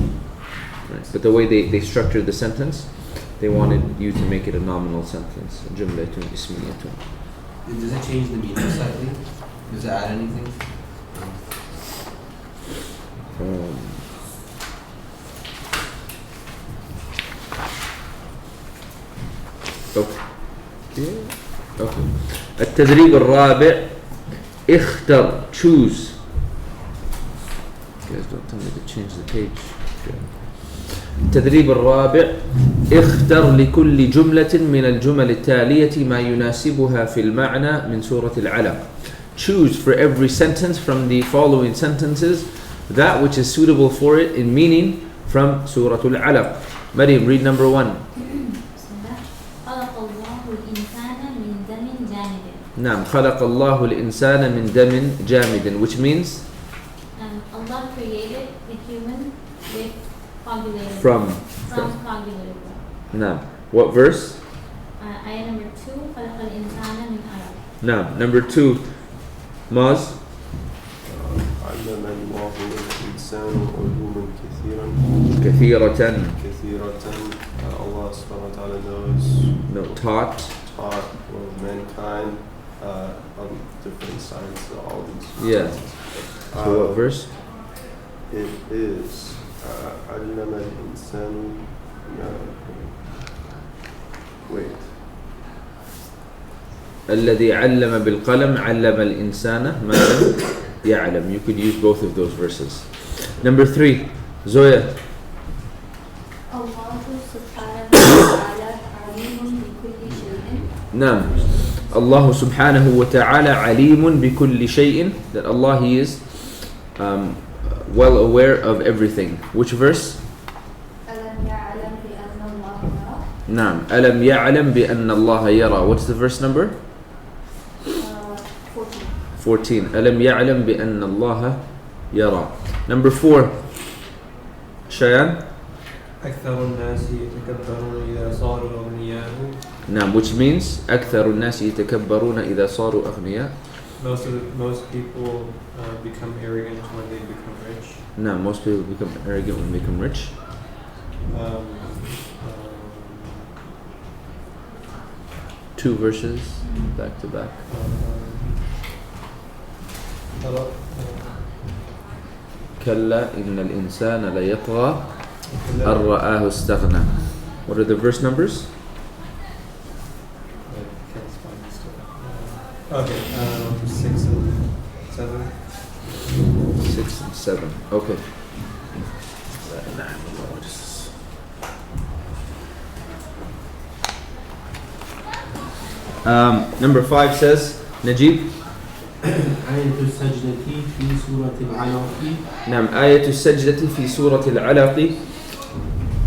Right? But the way they structured the sentence, they wanted you to make it a nominal sentence, jumlatun ismiyatun. Does it change the meaning slightly? Does it add anything? Okay. التدريب الرابع اختر choose. Guys, don't tell me to change the page. التدريب الرابع اختر لكل جملة من الجمل التالية ما يناسبها في المعنى من سورة العلق. Choose for every sentence from the following sentences that which is suitable for it in meaning from Surah Al-Alaq. Maryam, read number 1. نعم خلق الله الإنسان من دم جامد, which means Allah created the human with coagulated from coagulated blood. نعم. What verse? Ayah number 2 خلق الإنسان من علق. نعم. Number 2, Maz. علم الله الإنسان علوما كثيرة. Allah subhanahu wa ta'ala knows, No, taught. mankind on different sides, all these. Yeah. So what verse? It is علم الإنسان wait. الذي علم بالقلم علم الإنسان ما لم يعلم. You could use both of those verses. Number 3, Zoya. نعم. Allah subhanahu wa ta'ala alimun bi kulli shay'in, that Allah, He is well aware of everything. Which verse? نعم. ألم يعلم بأن الله يرى. What's the verse number? 14. ألم يعلم بأن الله يرى. Number 4, Shayan. أكثر الناس يتكبرون إذا صاروا أغنياء. نعم, which means أكثر الناس يتكبرون إذا صاروا أغنياء. Most people become arrogant when they become rich. نعم, most people become arrogant when they become rich. Two verses back to back. كلا إن الإنسان ليطغى أن رآه استغنى. What are the verse numbers? Okay, 6 and 7. 6 and 7. Okay. Number 5 says, Najib. آية السجدة في سورة العلق. نعم, آية السجدة في سورة العلق.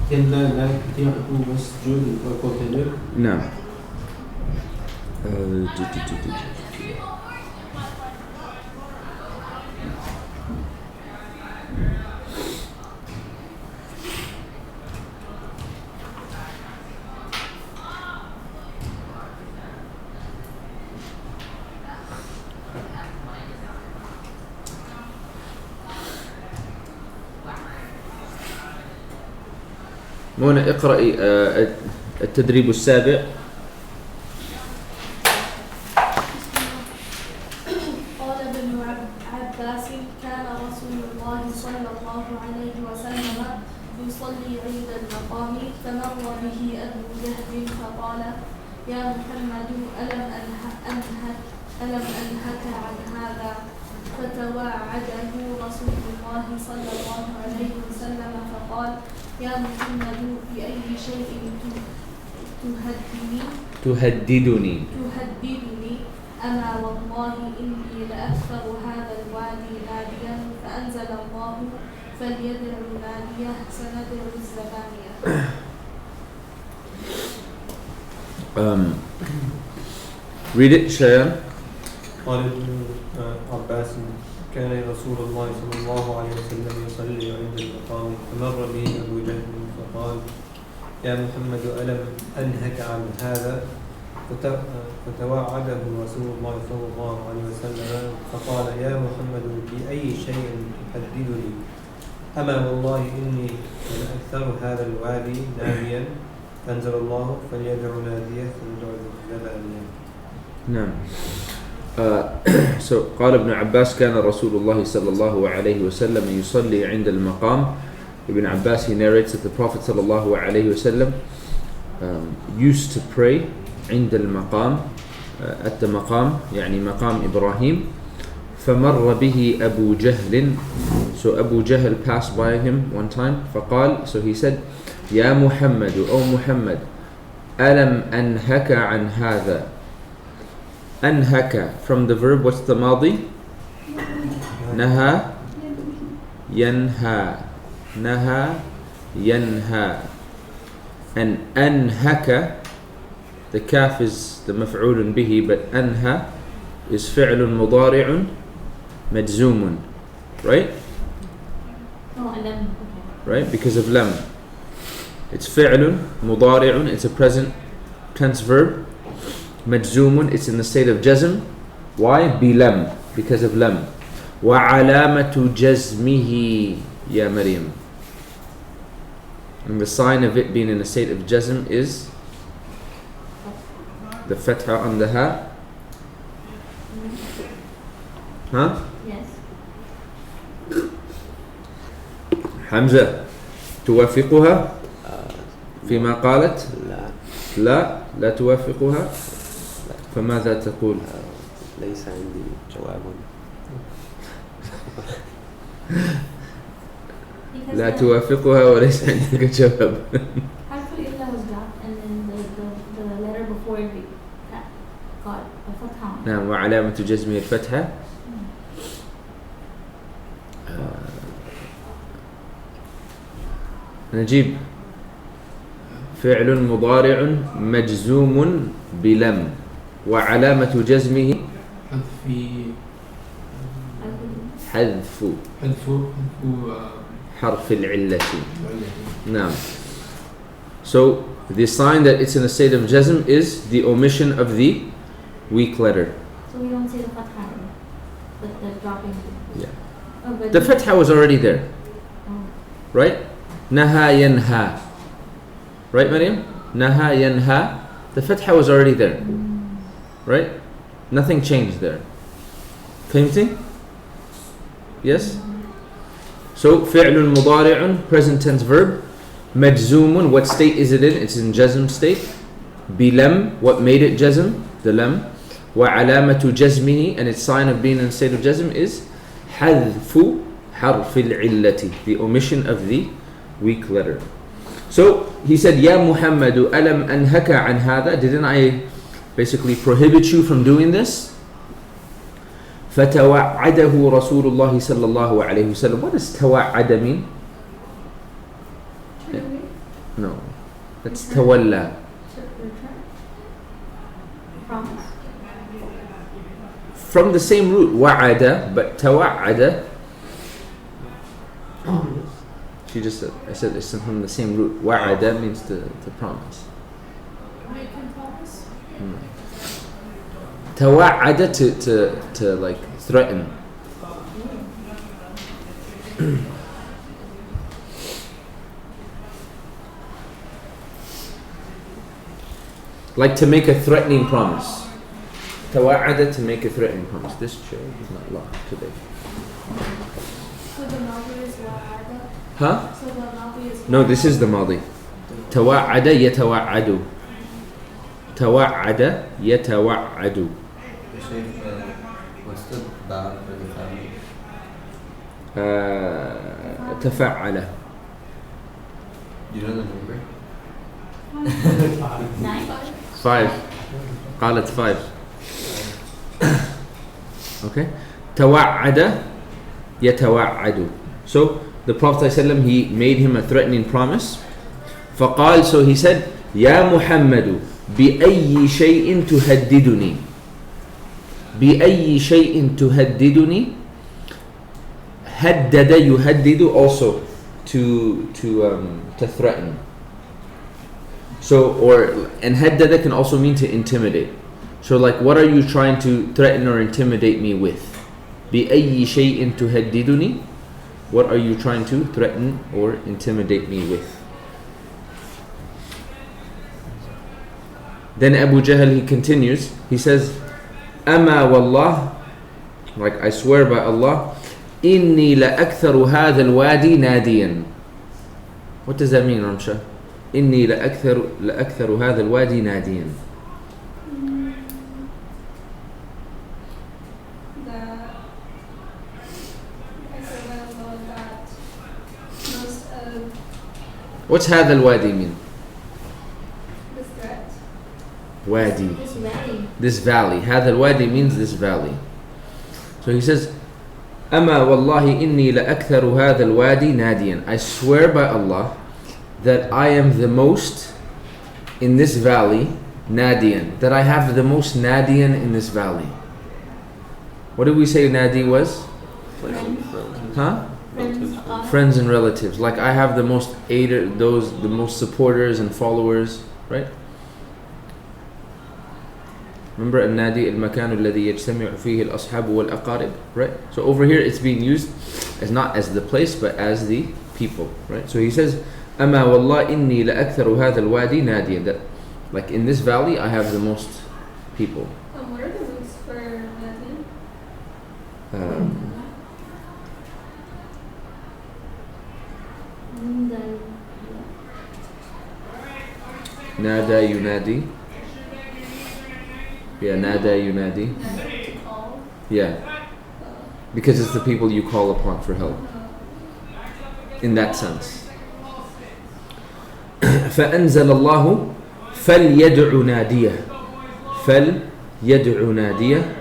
كلا لا تطيعه واسجد واقترب. نعم. منى اقرأي التدريب السابع. قال ابن عباس كان رسول الله صلى الله عليه وسلم يصلي عند المقام فمر به أبو جهل فقال يا محمد ألم أنهك عن هذا فتواعده رسول الله صلى الله عليه وسلم فقال يا محمد بأي شيء تهددني أما والله إني لأكثر هذا الوادي ناديا فأنزل الله فليدع ناديه سندع الزبانية. Read it, Shayan. قال ابن عباس كان رسول الله صلى الله عليه وسلم يصلي عند المقام فمر به أبو جهل فقال يا محمد ألم أنهك عن هذا فتوعده رسول الله صلى الله عليه وسلم فقال يا محمد بأي شيء تحددني أما والله إني لأكثر هذا الوادي ناديا فأنزل الله فليدع ناديه فليدع الزبانية. نعم. So قال ابن عباس كان رسول الله صلى الله عليه وسلم يصلي عند المقام. Ibn Abbas, he narrates that the Prophet صلى الله عليه وسلم used to pray عند المقام, at the مقام, يعني مقام إبراهيم. فمر به أبو جهل, so Abu Jahl passed by him one time. فقال, so he said, يا محمد, O Muhammad, ألم أنهك عن هذا. أنهك, from the verb, what's the ماضي? نهى ينهى, نهى ينهى. And أنهك, the kaf is the مفعول به, but أنهى is فعل مضارع مجزوم, right? Right, because of lam. It's فعل مضارع, it's a present tense verb. مجزوم, it's in the state of jazm. Why? بلم, because of lam. وعلامة جزمه يا مريم. And the sign of it being in a state of jazm is the fatha on the ha. Huh? Yes. حمزة, توافقها فيما قالت؟ لا توافقها. فماذا تقول؟ ليس عندي جواب. لا توافقها وليس عندك جواب. حرف الإلا was dropped and then the letter before it got a fatha. نعم. وعلامة جزمه الفتحة. نجيب فعل مضارع مجزوم بلم وعلامة جزمه حذف حرف العلة. نعم. So the sign that it's in a state of jazm is the omission of the weak letter. So we don't say the fatha, but the dropping. Yeah. Oh, but The fatha was already there, oh. right? Naha yanha. Right, Maryam? Naha yanha. The fatha was already there, right? Nothing changed there. فهمتي? Yes? So فعل مضارع, present tense verb. مجزوم, what state is it in? It's in jazm state. بلم, what made it jazm? The lam. وعلامة جزمه, and its sign of being in a state of jazm is حذف حرف العلة, the omission of the weak letter. So he said, يا محمد ألم أنهك عن هذا, didn't I basically prohibit you from doing this? فتوعده رسول الله صلى الله عليه وسلم. What does توعد mean? No, that's تولى. Promise. From the same root, وعد, but توعد. She just said, I said it's from the same root. وعد means to promise. Making promise. توعد to like threaten. Like to make a threatening promise. توعد, to make a threatening promise. This chair is not locked today. So the mother is wa'ada. Huh? So the mother is No, this is the ماضي. توعد يتوعد. توعد يتوعد. What's the bad for the family? تفعل. You know the number? Nine? 5. قالت 5. Okay. توعد يتوعد. So the Prophet ﷺ, he made him a threatening promise. فقال, so he said, يا محمد بأي شيء تهددني. بأي شيء تهددني. هدد يهدد, also to threaten. So, and haddada can also mean to intimidate. So like, what are you trying to threaten or intimidate me with? بأي شيء تهددني. What are you trying to threaten or intimidate me with? Then Abu Jahl, he continues, he says, أما والله, like I swear by Allah, إني لأكثر هذا الوادي ناديا. What does that mean, Ramsha? إني لأكثر هذا الوادي ناديا. What's هذا الوادي mean? This threat. Wadi. This valley. This valley. هذا الوادي means this valley. So he says, أما والله إني لأكثر هذا الوادي ناديا. I swear by Allah that I am the most in this valley, nadiyan, that I have the most nadiyan in this valley. What did we say nadi was? Huh? Friends and relatives. Like I have the most the most supporters and followers, right? Remember النادي المكان الذي يجتمع فيه الأصحاب والأقارب, right? So over here it's being used as not as the place but as the people, right? So he says أما والله إني لأكثر هذا الوادي ناديا, that like in this valley I have the most people. What are the roots for Nadi? نادى ينادي. Yeah, nada yunadi. To call. Yeah, because it's the people you call upon for help. In that sense. فأنزل الله فليدع ناديه. فليدع ناديه.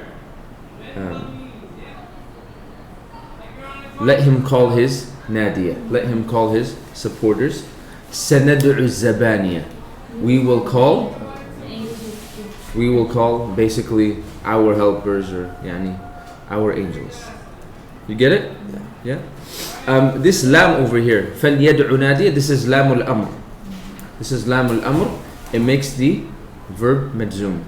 Let him call his nadia. Let him call his supporters. سندع الزبانية. We will call basically our helpers, or yani our angels. You get it? Yeah. This lam over here, فَلْيَدْعُ نَادِيَ, this is lam al-amr. This is lam al-amr. It makes the verb majzoom.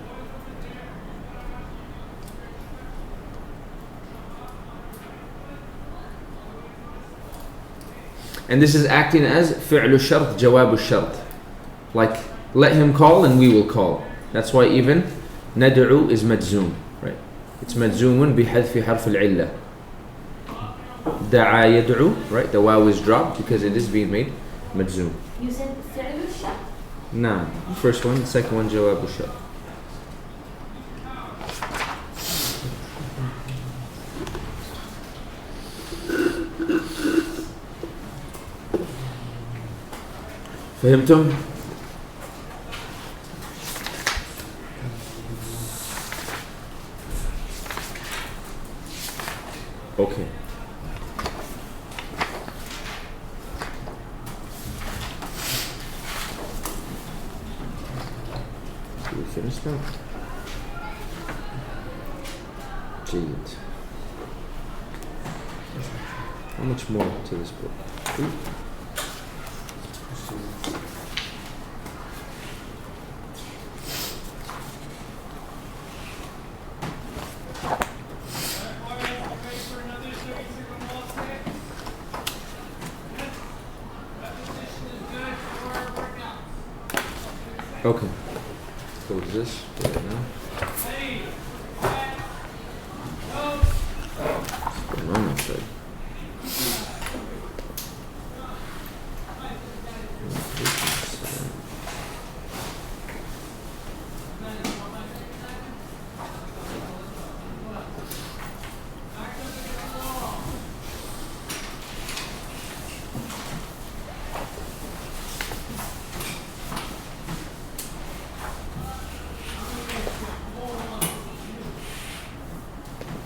And this is acting as فعل الشرط جواب الشرط. Like, let him call and we will call. That's why even ندعو is مجزوم, right? It's مجزوم بحذف حرف العلة. دعا يدعو, right? The waw is dropped because it is being made مجزوم. You said فعل الشرط? Nah, the first one, the second one جواب الشرط. فهمتم؟ Okay. Did we finish that? جيد. How much more to this book? Okay. Close this right now. What's going on outside?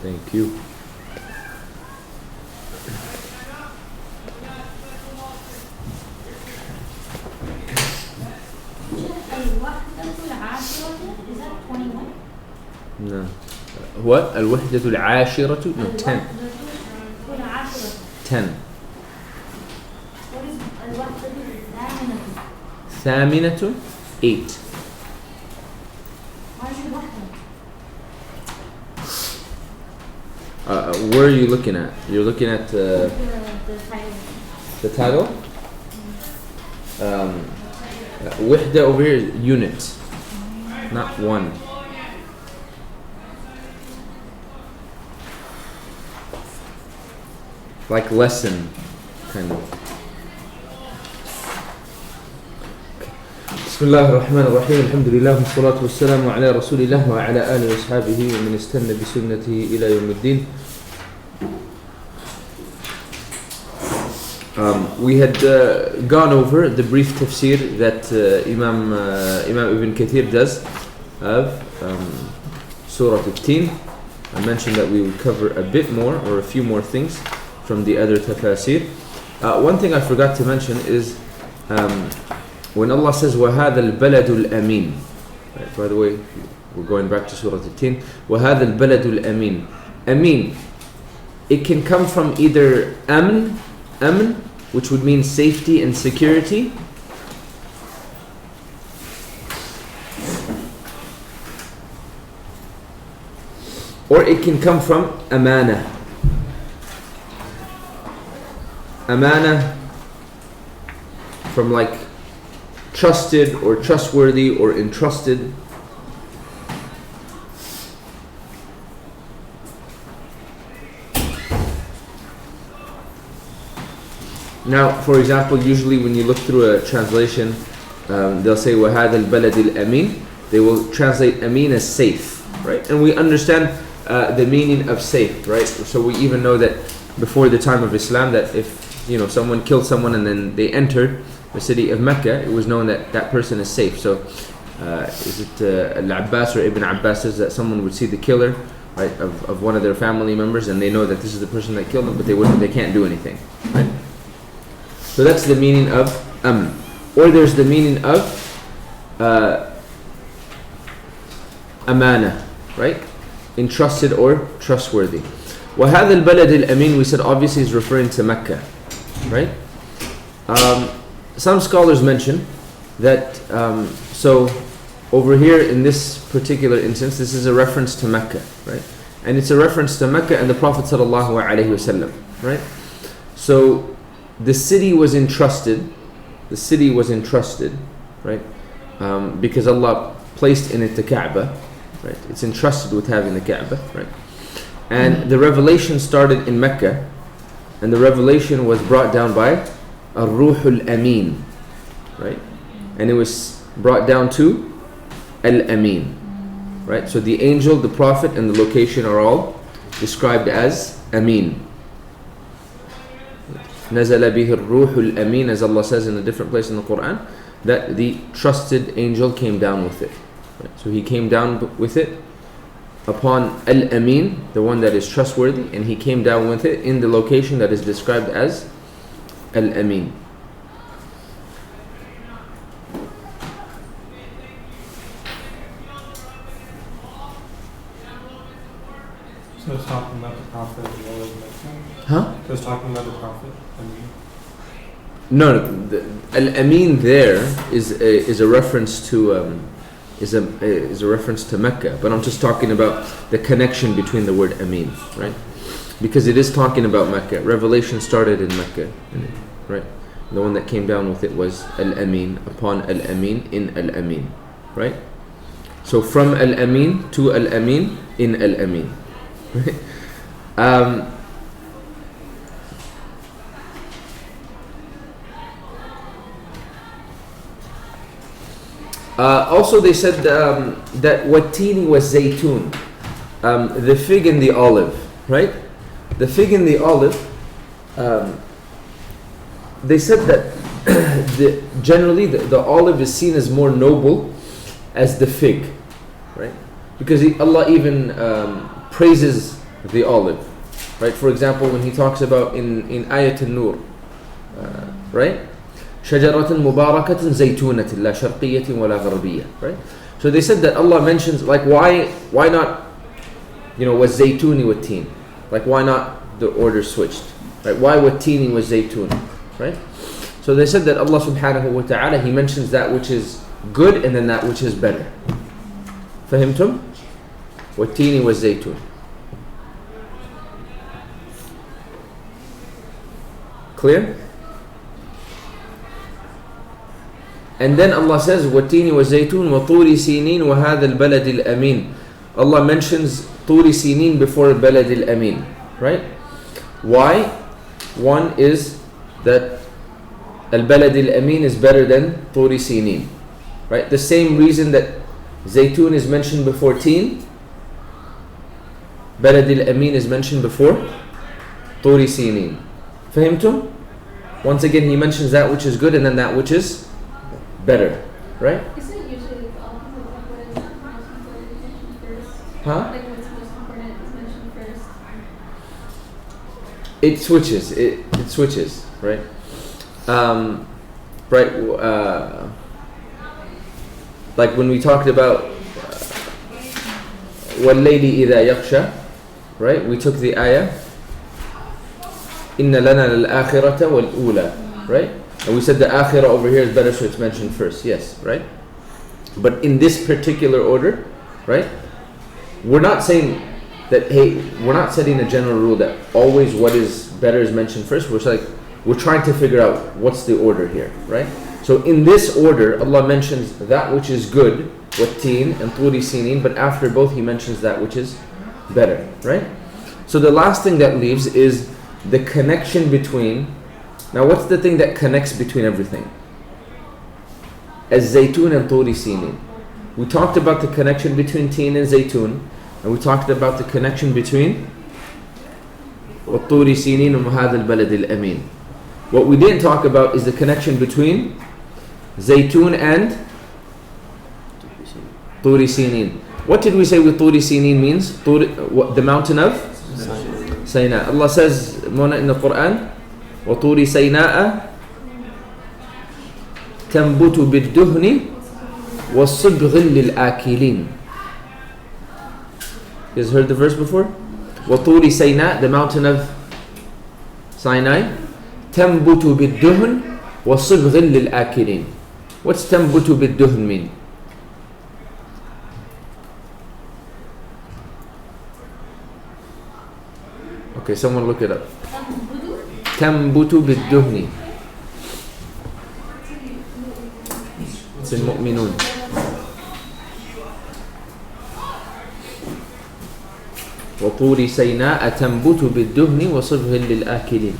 Thank you. الوحدة العاشرة is that 21? No. What? الوحدة العاشرة? No, 10. الوحدة العاشرة. 10. What is الوحدة الثامنة? ثامنة 8. Why is it وحدة? Where are you looking at? You're looking at The title. the title? وحدة over here is unit, not one. Like lesson, kind of. بسم الله الرحمن الرحيم الحمد لله والصلاة والسلام على رسول الله وعلى آله وأصحابه ومن استنى بسنته إلى يوم الدين. We had gone over the brief tafsir that Imam Ibn Kathir does of Surah Al-Tin. I mentioned that we would cover a bit more or a few more things from the other tafsir. One thing I forgot to mention is when Allah says وَهَذَا الْبَلَدُ الْأَمِينَ, right, by the way, we're going back to Surah Al-Tin. وَهَذَا الْبَلَدُ الْأَمِينَ. Amin, it can come from either amn, which would mean safety and security, or it can come from amana. Amana from like trusted or trustworthy or entrusted. Now, for example, usually when you look through a translation, they'll say وَهَذَا الْبَلَدِ الْأَمِينَ. They will translate amin as safe, right? And we understand the meaning of safe, right? So we even know that before the time of Islam, that if someone killed someone and then they entered the city of Mecca, it was known that that person is safe. So is it Al-Abbas or Ibn Abbas says that someone would see the killer, right, of one of their family members, and they know that this is the person that killed them, but they can't do anything, right? So that's the meaning of or there's the meaning of amana, right? Entrusted or trustworthy. وَهَذَا الْبَلَدِ الْأَمِينَ, we said obviously is referring to Mecca, right? Some scholars mention that so over here in this particular instance, this is a reference to Mecca, right? And it's a reference to Mecca and the Prophet sallallahu alaihi wasallam, right? So the city was entrusted, right? Because Allah placed in it the Kaaba, right? It's entrusted with having the Kaaba, right? And the revelation started in Mecca, and the revelation was brought down by Ar-Ruhul Amin, right? And it was brought down to Al-Amin, right? So the angel, the prophet, and the location are all described as Amin. نَزَلَ بِهِ الرُّوحُ الْأَمِينَ, as Allah says in a different place in the Quran, that the trusted angel came down with it. Right? So he came down with it upon Al-Amin, the one that is trustworthy, and he came down with it in the location that is described as Al-Amin. So it's talking about the Prophet as well as Mecca? Huh? So it's talking about the Prophet? No, Al-Amin there is a reference to is a reference to Mecca, but I'm just talking about the connection between the word Amin, right? Because it is talking about Mecca. Revelation started in Mecca, right? The one that came down with it was Al-Amin, upon Al-Amin, in Al-Amin, right? So from Al-Amin to Al-Amin, in Al-Amin, right? Also they said that watini was zaytun, the fig and the olive, right? The fig and the olive, they said that generally the olive is seen as more noble as the fig, right? Because Allah even praises the olive. Right? For example, when he talks about in Ayat al-Nur, right? شجرة مباركة زيتونة لا شرقية ولا غربية. Right? So they said that Allah mentions, like, why not, was zaytuni with teen? Like, why not the order switched? Right? Why watini was zaytun? Right? So they said that Allah subhanahu wa ta'ala, He mentions that which is good and then that which is better. فهمتم? والتين والزيتون. Clear? And then Allah says والتين والزيتون وطور سينين وهذا البلد الأمين. Allah mentions طور سينين before البلد الأمين. Right? Why? One is that البلد الأمين is better than طور سينين. Right? The same reason that Zaytun is mentioned before teen, Balad al-Amin is mentioned before Turi Sinin. Fahimtum? Once again, he mentions that which is good and then that which is better. Right? Isn't it usually the opposite, like what is most important is mentioned first? Huh? Like what's most important is mentioned first? It switches. It switches. Right? Right. Like when we talked about وَاللَّيْلِ إِذَا يَغْشَى, right? We took the ayah إِنَّ لَنَا لَلْآخِرَةَ وَالْأُولَى, right? And we said the akhirah over here is better, so it's mentioned first. Yes, right? But in this particular order, right? We're not saying that, hey, we're not setting a general rule that always what is better is mentioned first. We're trying to figure out what's the order here, right? So in this order, Allah mentions that which is good, watteen and turi sinin, but after both He mentions that which is better, right? So the last thing that leaves is the connection between. Now what's the thing that connects between everything? As zaytun and turi sinin. We talked about the connection between teen and zaytun, and we talked about the connection between turi sinin and hadha al-balad al-amin. What we didn't talk about is the connection between Zaytun and Turi Sinin. What did we say with Turi Sinin means? The mountain of Sinai. Allah says, Mona, in the Quran, وَطُورِ سَيْنَاءَ تَنْبُتُ بِالدُّهْنِ وَالصِّبْغٍ لِلْآكِلِينَ. You guys heard the verse before? وَطُورِ سَيْنَاء, the mountain of Sinai. تَنْبُتُ بِالدُّهْنِ وَالصِّبْغٍ لِلْآكِلِينَ. What's تَنْبُتُ بِالدُّهْنِ mean? Okay, someone look it up. تَنْبُتُ بِالدُّهْنِ. It's in Mu'minun. وَطُورِ سَيْنَاءَ تَنْبُتُ بِالدُّهْنِ وَصِبْغٍ لِلْآكِلِينَ.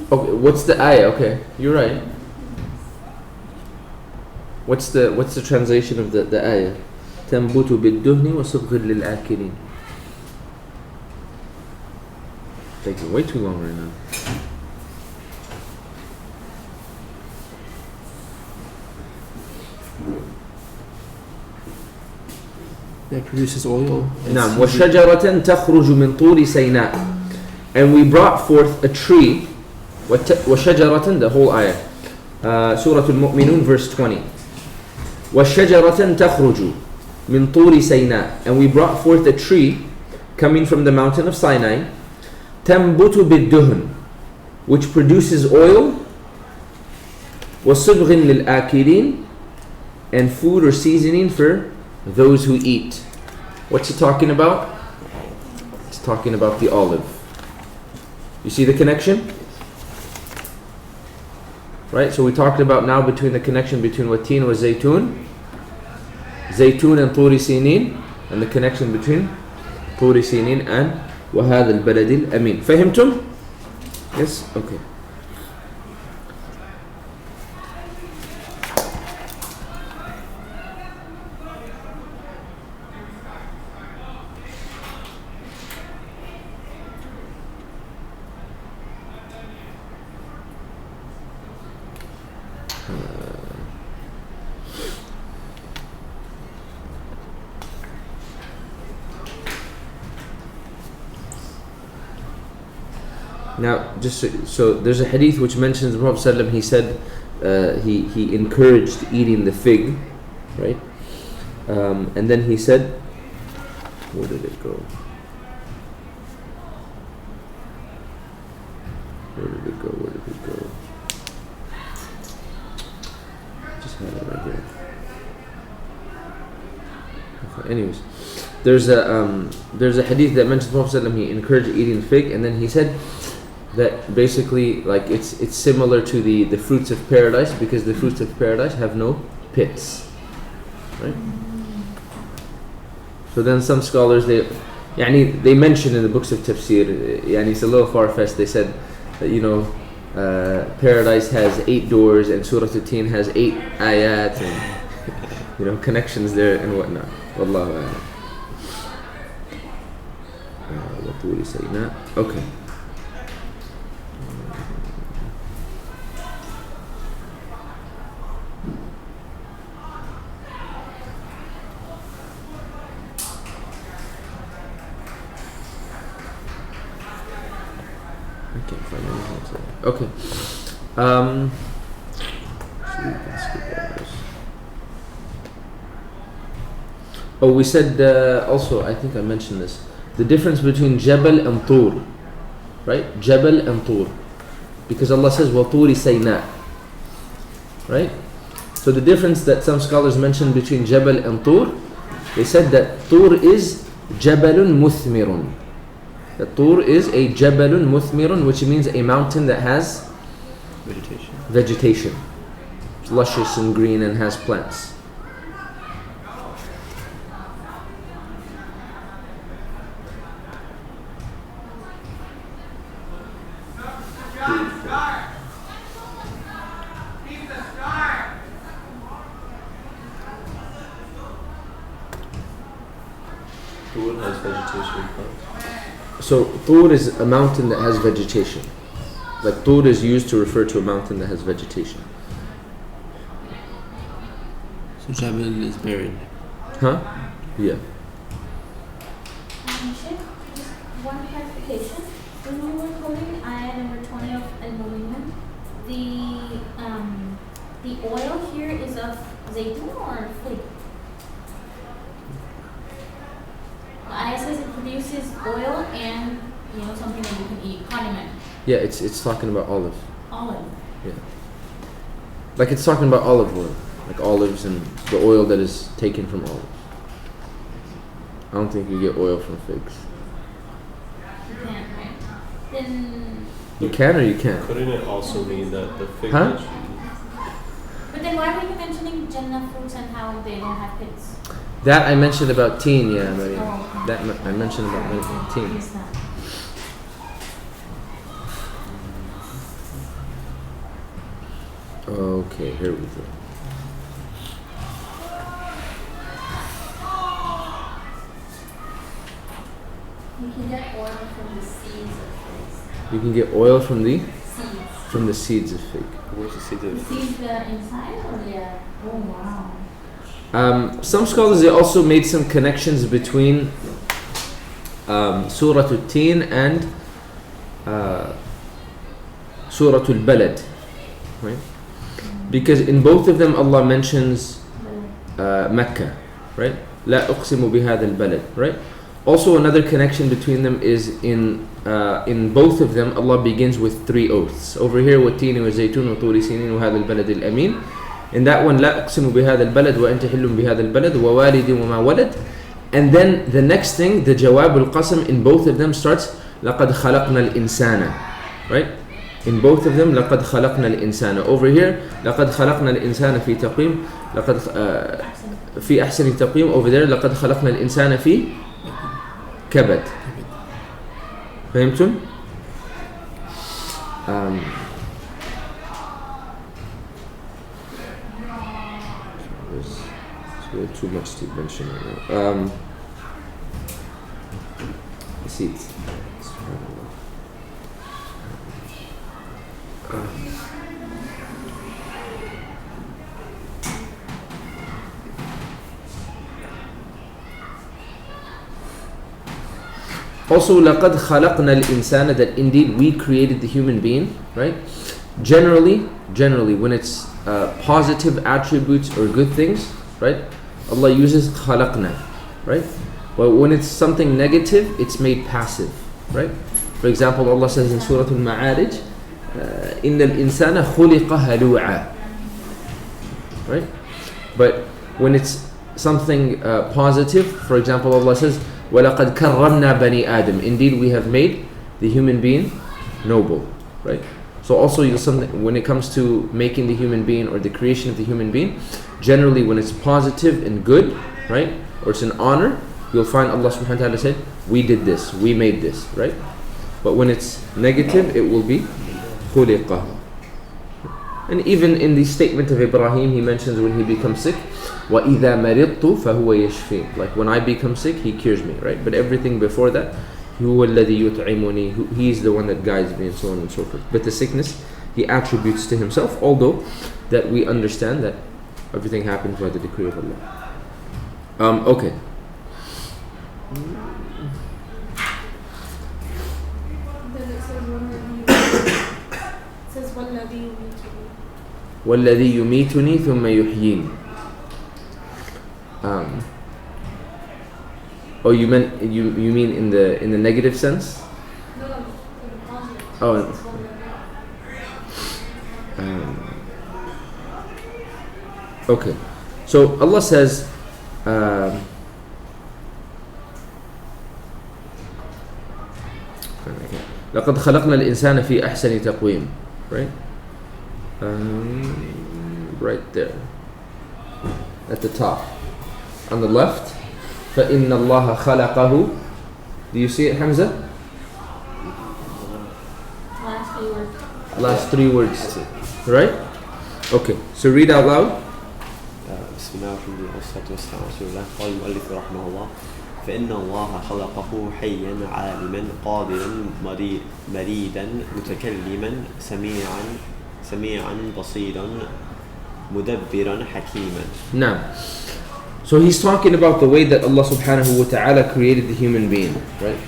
Okay, what's the ayah? Okay, you're right. What's the translation of the ayah? تنبت بالدهن وصبغ للآكلين. Taking way too long right now. That produces oil. نعم. وشجرة تخرج من طور سيناء. And we brought forth a tree. وشجرة, the whole ayah. Surah Al-Mu'minun, verse 20. وشجرة تخرج من طور سيناء. And we brought forth a tree coming from the mountain of Sinai. تنبت بالدهن, which produces oil. وصبغ للآكلين, and food or seasoning for those who eat. What's he talking about? It's talking about the olive. You see the connection? Right? So we talked about now between the connection between watin wa zaytun, zaytun and turi sinin, and the connection between turi sinin and وهذا البلد الأمين. فهمتم? Yes? Okay. Now, just so there's a hadith which mentions the Prophet ﷺ, he said he encouraged eating the fig, right? And then he said, where did it go? Where did it go? Just had it right here. Okay, anyways, there's a hadith that mentions the Prophet ﷺ, he encouraged eating fig, and then he said that basically like it's similar to the fruits of paradise, because the fruits of paradise have no pits, right? So then some scholars they mention in the books of tafsir, it's a little far-fetched, they said that paradise has 8 doors and Surah Al-Tin has 8 ayat and connections there and whatnot. Wallahu a'lam. What do we say now? Okay. I can't find anything. Okay. So we can skip all this. Oh, we said also, I think I mentioned this, the difference between Jabal and Tur, right? Jabal and Tur, because Allah says وَطُورِ سَيْنَاء, right? So the difference that some scholars mentioned between Jabal and Tur, they said that Tur is Jabalun Muthmirun. That Tur is a Jabalun Muthmirun, which means a mountain that has vegetation. It's luscious and green and has plants. Tur has vegetation plants. So Tur is a mountain that has vegetation. Like Tur is used to refer to a mountain that has vegetation. So Jabal is buried. Huh? Yeah. Sheikh, just one clarification. When we were quoting ayah number 20 of Al-Mu'minun, the oil here is of zaytun or fig? The ayah says it produces oil and something that you can eat, condiment. Yeah, it's talking about olive. Olive. Yeah. Like it's talking about olive oil. Like olives and the oil that is taken from olives. I don't think you get oil from figs. You can't, right? Then. You can or you can't? Couldn't it also mean that the fig Huh? that you But then why were you mentioning Jannah fruits and how they don't have pits? That I mentioned about teen, yeah, Maria. Oh, okay. That I mentioned about teen. Is that? Okay, here we go. You can get oil from the seeds of figs. You can get oil from the Seeds. seeds of fig. where's the seed The of seeds that are inside or the? Oh wow. Some scholars they also made some connections between Surah Al-Tin and Surah Al-Balad, right? Because in both of them Allah mentions Mecca, right? لا أقسم بهذا البلد, right? Also another connection between them is in both of them Allah begins with 3 oaths. Over here والتين والزيتون وطور سينين وهذا البلد الأمين. In that one لا أقسم بهذا البلد وأنت حل بهذا البلد ووالد وما ولد. And then the next thing, the جواب القسم in both of them starts لقد خلقنا الإنسان, right? In both of them لقد خلقنا الإنسان. Over here لقد خلقنا الإنسان في تقويم لقد في أحسن تقويم. Over there لقد خلقنا الإنسان في كبد. فهمتم؟ It's too much to mention right now. The seeds. Also, لَقَدْ خَلَقْنَا الْإِنسَانَ, that indeed we created the human being, right? Generally, when it's positive attributes or good things, right? Allah uses خَلَقْنَا, right? But when it's something negative, it's made passive, right? For example, Allah says in Surah Al-Ma'arij, إِنَّ الْإِنسَانَ خُلِقَ هَلُوعًا, right? But when it's something positive, for example, Allah says, وَلَقَدْ كَرَّمْنَا بَنِي آدَمَ, indeed we have made the human being noble, right? So also when it comes to making the human being or the creation of the human being, generally when it's positive and good, right, or it's an honor, you'll find Allah subhanahu wa ta'ala said, we did this, we made this, right? But when it's negative, it will be خُلِقَ. And even in the statement of Ibrahim, he mentions when he becomes sick, وَإِذَا مَرِضْتُ فَهُوَ يَشْفِينِ, like when I become sick, he cures me, right? But everything before that, هُوَ الَّذِي يُطْعِمُنِي, he is the one that guides me, and so on and so forth. But the sickness, he attributes to himself, although that we understand that everything happens by the decree of Allah. Okay. Then it says وَالَّذِي يُمِيتُنِي. وَالَّذِي يُمِيتُنِي ثُمَّ يُحْيِينِ. Oh, you mean in the negative sense? No, in the positive. Oh. Okay. So Allah says, لَقَدْ خَلَقْنَا الْإِنسَانَ فِي أَحْسَنِ تَقْوِيمٍ, right? Right there. At the top. On the left. فَإِنَّ اللَّهَ خَلَقَهُ. Do you see it, Hamza? Last three words. Right? Okay. So read out loud. بسم الله الرحمن الرحيم والصلاة والسلام على رسول الله. قال المؤلف رحمه الله: فإن الله خلقه حيا عالما قادرا مريدا متكلما سميعا بصيرا مدبرا حكيما. Now, so he's talking about the way that Allah subhanahu wa ta'ala created the human being, right?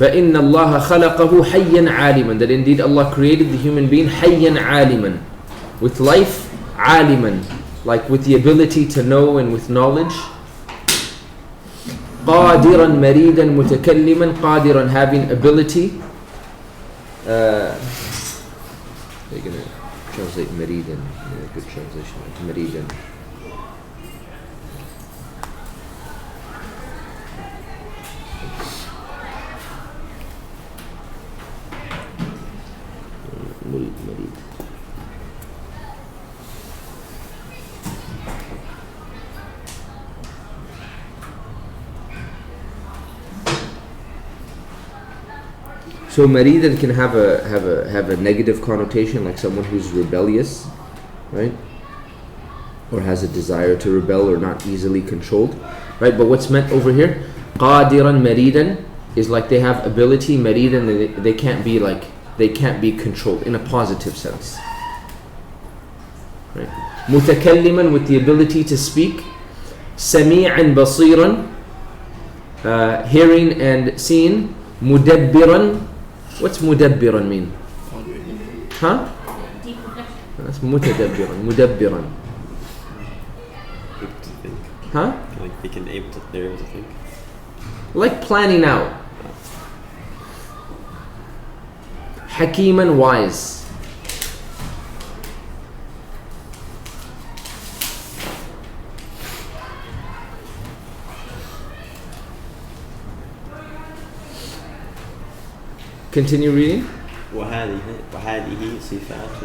فَإِنَّ اللَّهَ خَلَقَهُ حَيًّا عَالِمًا, that indeed Allah created the human being حَيًّا عَالِمًا, with life, عَالِمًا, like with the ability to know and with knowledge. قَادِرًا مَرِيدًا مُتَكَلِّمًا, قَادِرًا, having ability. They're going to translate مَرِيدًا, yeah, good translation, مَرِيدًا. مريد. So maridan can have a negative connotation, like someone who's rebellious, right? Or has a desire to rebel or not easily controlled, right? But what's meant over here, qadiran maridan, is like they have ability, maridan, they can't be controlled in a positive sense, right? Mutakalliman, with the ability to speak. Sami'an basiran, hearing and seeing. Mudabbiran, what's mudabbiran mean? Huh? That's mutadabbiran, mudabbiran. Able to think. Huh? Like they're able to think. Like planning out. Hakiman, wise. Continue reading. وهذه صفات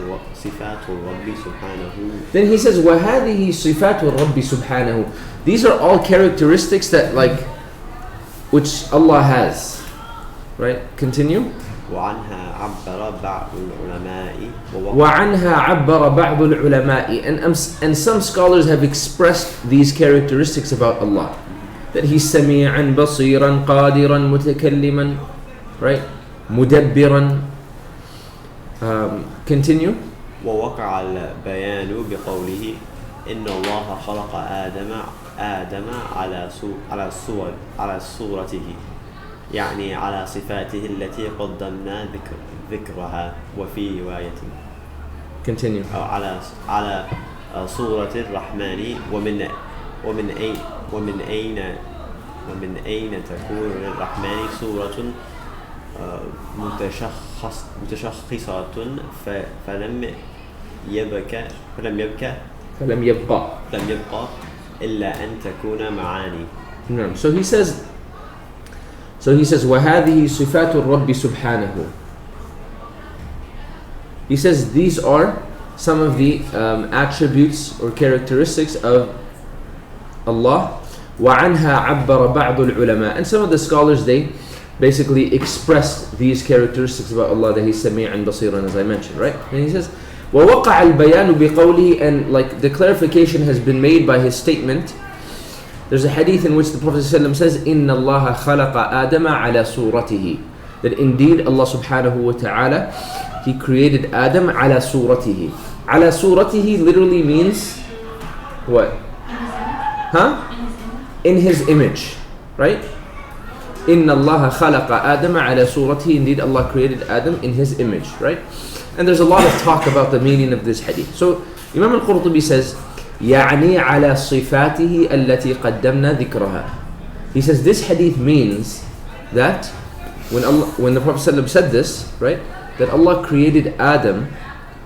الرب سبحانه. Then he says, وَهَذِهِ صِفَاتُ الرَّبِّ سُبْحَانَهُ. These are all characteristics that which Allah has. Right? Continue. وعنها عبر بعض العلماء وعنها عبر بعض العلماء. And some scholars have expressed these characteristics about Allah. That He's سميعا بصيرا قادرا متكلما. Right? مدبرا. Continue. ووقع البيان بقوله إن الله خلق آدم على صورته يعني على صفاته التي قدمنا ذكرها وفي رواية Continue. على صورة الرحمن ومن أين تكون للرحمن صورة متشخصة فلم يبقى إلا أن تكون معاني. No. So he says وهذه صفات الرب سبحانه. He says these are some of the attributes or characteristics of Allah. وعنها عبر بعض العلماء, and some of the scholars, they basically expressed these characteristics about Allah, that He's Sami'an Basiran, as I mentioned, right? And he says ووقع البيان بقوله, and like the clarification has been made by his statement. There's a hadith in which the Prophet ﷺ says إن الله خلق آدم على صورته, that indeed Allah subhanahu wa ta'ala, He created Adam على صورته. على صورته literally means what? Huh? In his image, right? إن الله خلق آدم على صورته, indeed Allah created Adam in his image, right? And there's a lot of talk about the meaning of this hadith. So Imam al-Qurtubi says يعني على صفاته التي قدمنا ذكرها. He says this hadith means that when the Prophet ﷺ said this, right, that Allah created Adam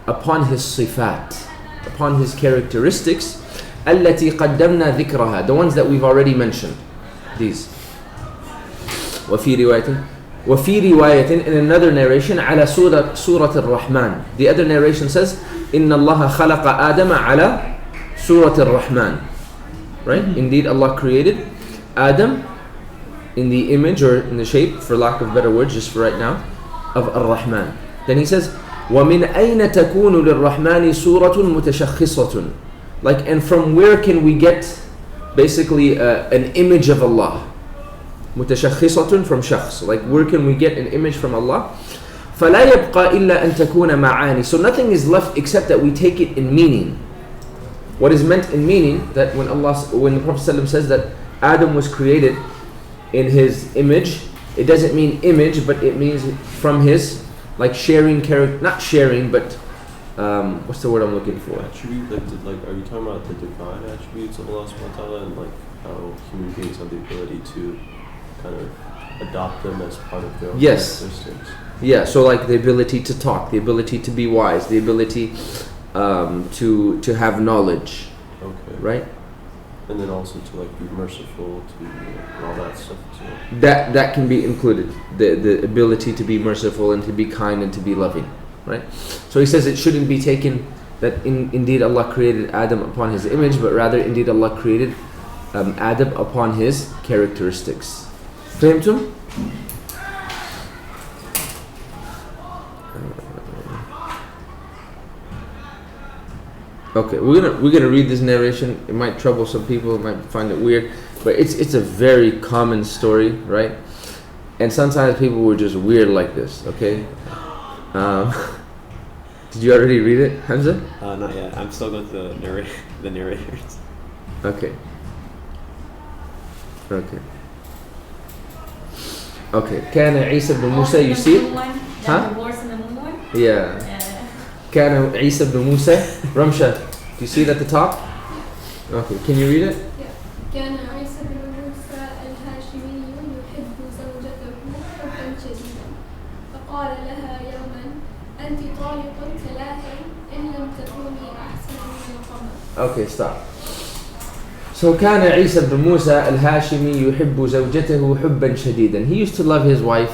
upon his sifat, upon his characteristics, التي قدمنا ذكرها, the ones that we've already mentioned, these. وفي رواية, in another narration, على سورة الرحمن. The other narration says إن الله خلق آدم على سورة الرحمن, right? Indeed Allah created Adam in the image or in the shape, for lack of better words, just for right now, of Ar-Rahman. Then he says ومن أين تكون للرحمن سورة متشخصة, like, and from where can we get basically an image of Allah? متشخصة, from shakhs, like where can we get an image from Allah? فلا يبقى إلا أن تكون معاني, so nothing is left except that we take it in meaning. What is meant in meaning, that when the Prophet ﷺ says that Adam was created in his image, it doesn't mean image, but it means from his, like, sharing character, not sharing, but what's the word I'm looking for? Attribute, like are you talking about the divine attributes of Allah subhanahu wa ta'ala, and like how human beings have the ability to kind of adopt them as part of their own characteristics? Yeah, so like the ability to talk, the ability to be wise, the ability to have knowledge. Okay. Right? And then also to like be merciful, to all that stuff too. That can be included. The ability to be merciful and to be kind and to be loving. Right? So he says it shouldn't be taken that indeed Allah created Adam upon his image, but rather indeed Allah created Adam upon his characteristics. فهمتم? Okay, we're gonna read this narration. It might trouble some people, it might find it weird, but it's a very common story, right? And sometimes people were just weird like this, okay? Did you already read it, Hamza? Not yet. I'm still going to the narrators. Okay. كان عيسى بن موسى, you see it? Huh? Yeah. كان عيسى بن موسى. Ramsha, do you see it at the top? Okay, can you read it? كان عيسى بن موسى الهاشمي يحب زوجته حبا شديدا فقال لها يوما أنت طالق ثلاثا إن لم تكوني أحسن من القمر. Okay, stop. So كان عيسى بن موسى الهاشمي يحب زوجته حبا شديدا. He used to love his wife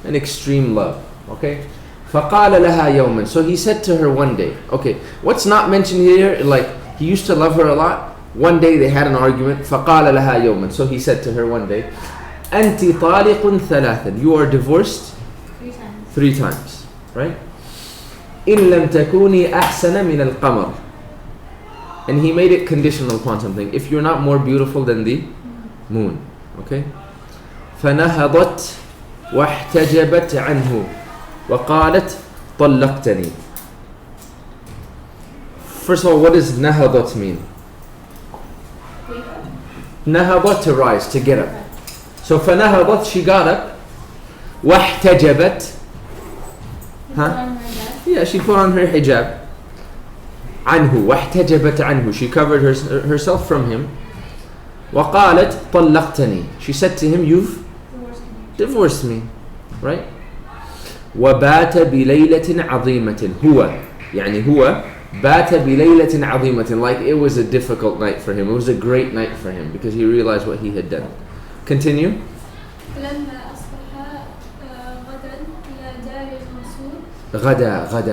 an extreme love. Okay. فقال لها يوما. So he said to her one day. Okay, what's not mentioned here, like he used to love her a lot. One day they had an argument. فقال لها يوما. So he said to her one day, أنت طالق ثلاثا. You are divorced 3 times. Right? إن لم تكوني أحسن من القمر. And he made it conditional upon something. If you're not more beautiful than the moon. Okay? فنهضت واحتجبت عنه وقالت طلقتني. First of all, what does نهضت mean? نهضت to rise, to get up. So فنهضت, she got up. واحتجبت. Huh? Yeah, she put on her hijab. عنه, واحتجبت عنه. She covered herself from him. وقالت طلقتني. She said to him, you've divorced me. Right? وبات بليلة عظيمة. هو, يعني هو بات بليلة عظيمة. Like it was a difficult night for him. It was a great night for him because he realized what he had done. Continue. فلما أصبح غدا إلى دار المنصور غدا إلى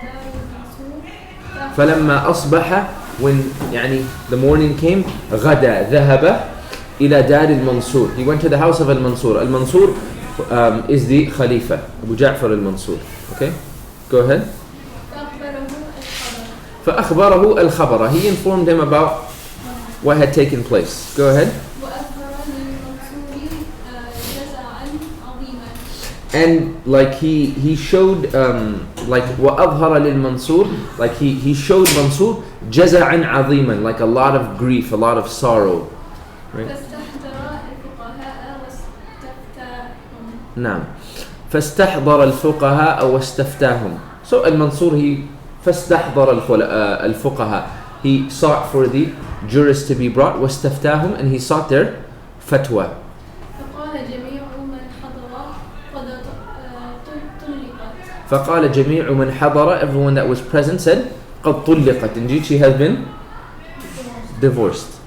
دار المنصور فلما أصبح, when يعني the morning came, غدا, ذهب إلى دار المنصور. He went to the house of al-Mansur. Al-Mansur is the Khalifa, Abu Ja'far al-Mansur. Okay? Go ahead. فأخبره الخبر. He informed him about what had taken place. Go ahead. And like he showed like وأظهر للمنصور, like he showed Mansur جزعا عظيما, like a lot of grief, a lot of sorrow. Right? نعم. فاستحضر الفقهاء واستفتاهم. So al-Mansur, he فاستحضر الفقهاء. He sought for the jurists to be brought. واستفتاهم, and he sought their fatwa. فقال جميع من حضر, everyone that was present said قد طلقت. Indeed, she has been divorced.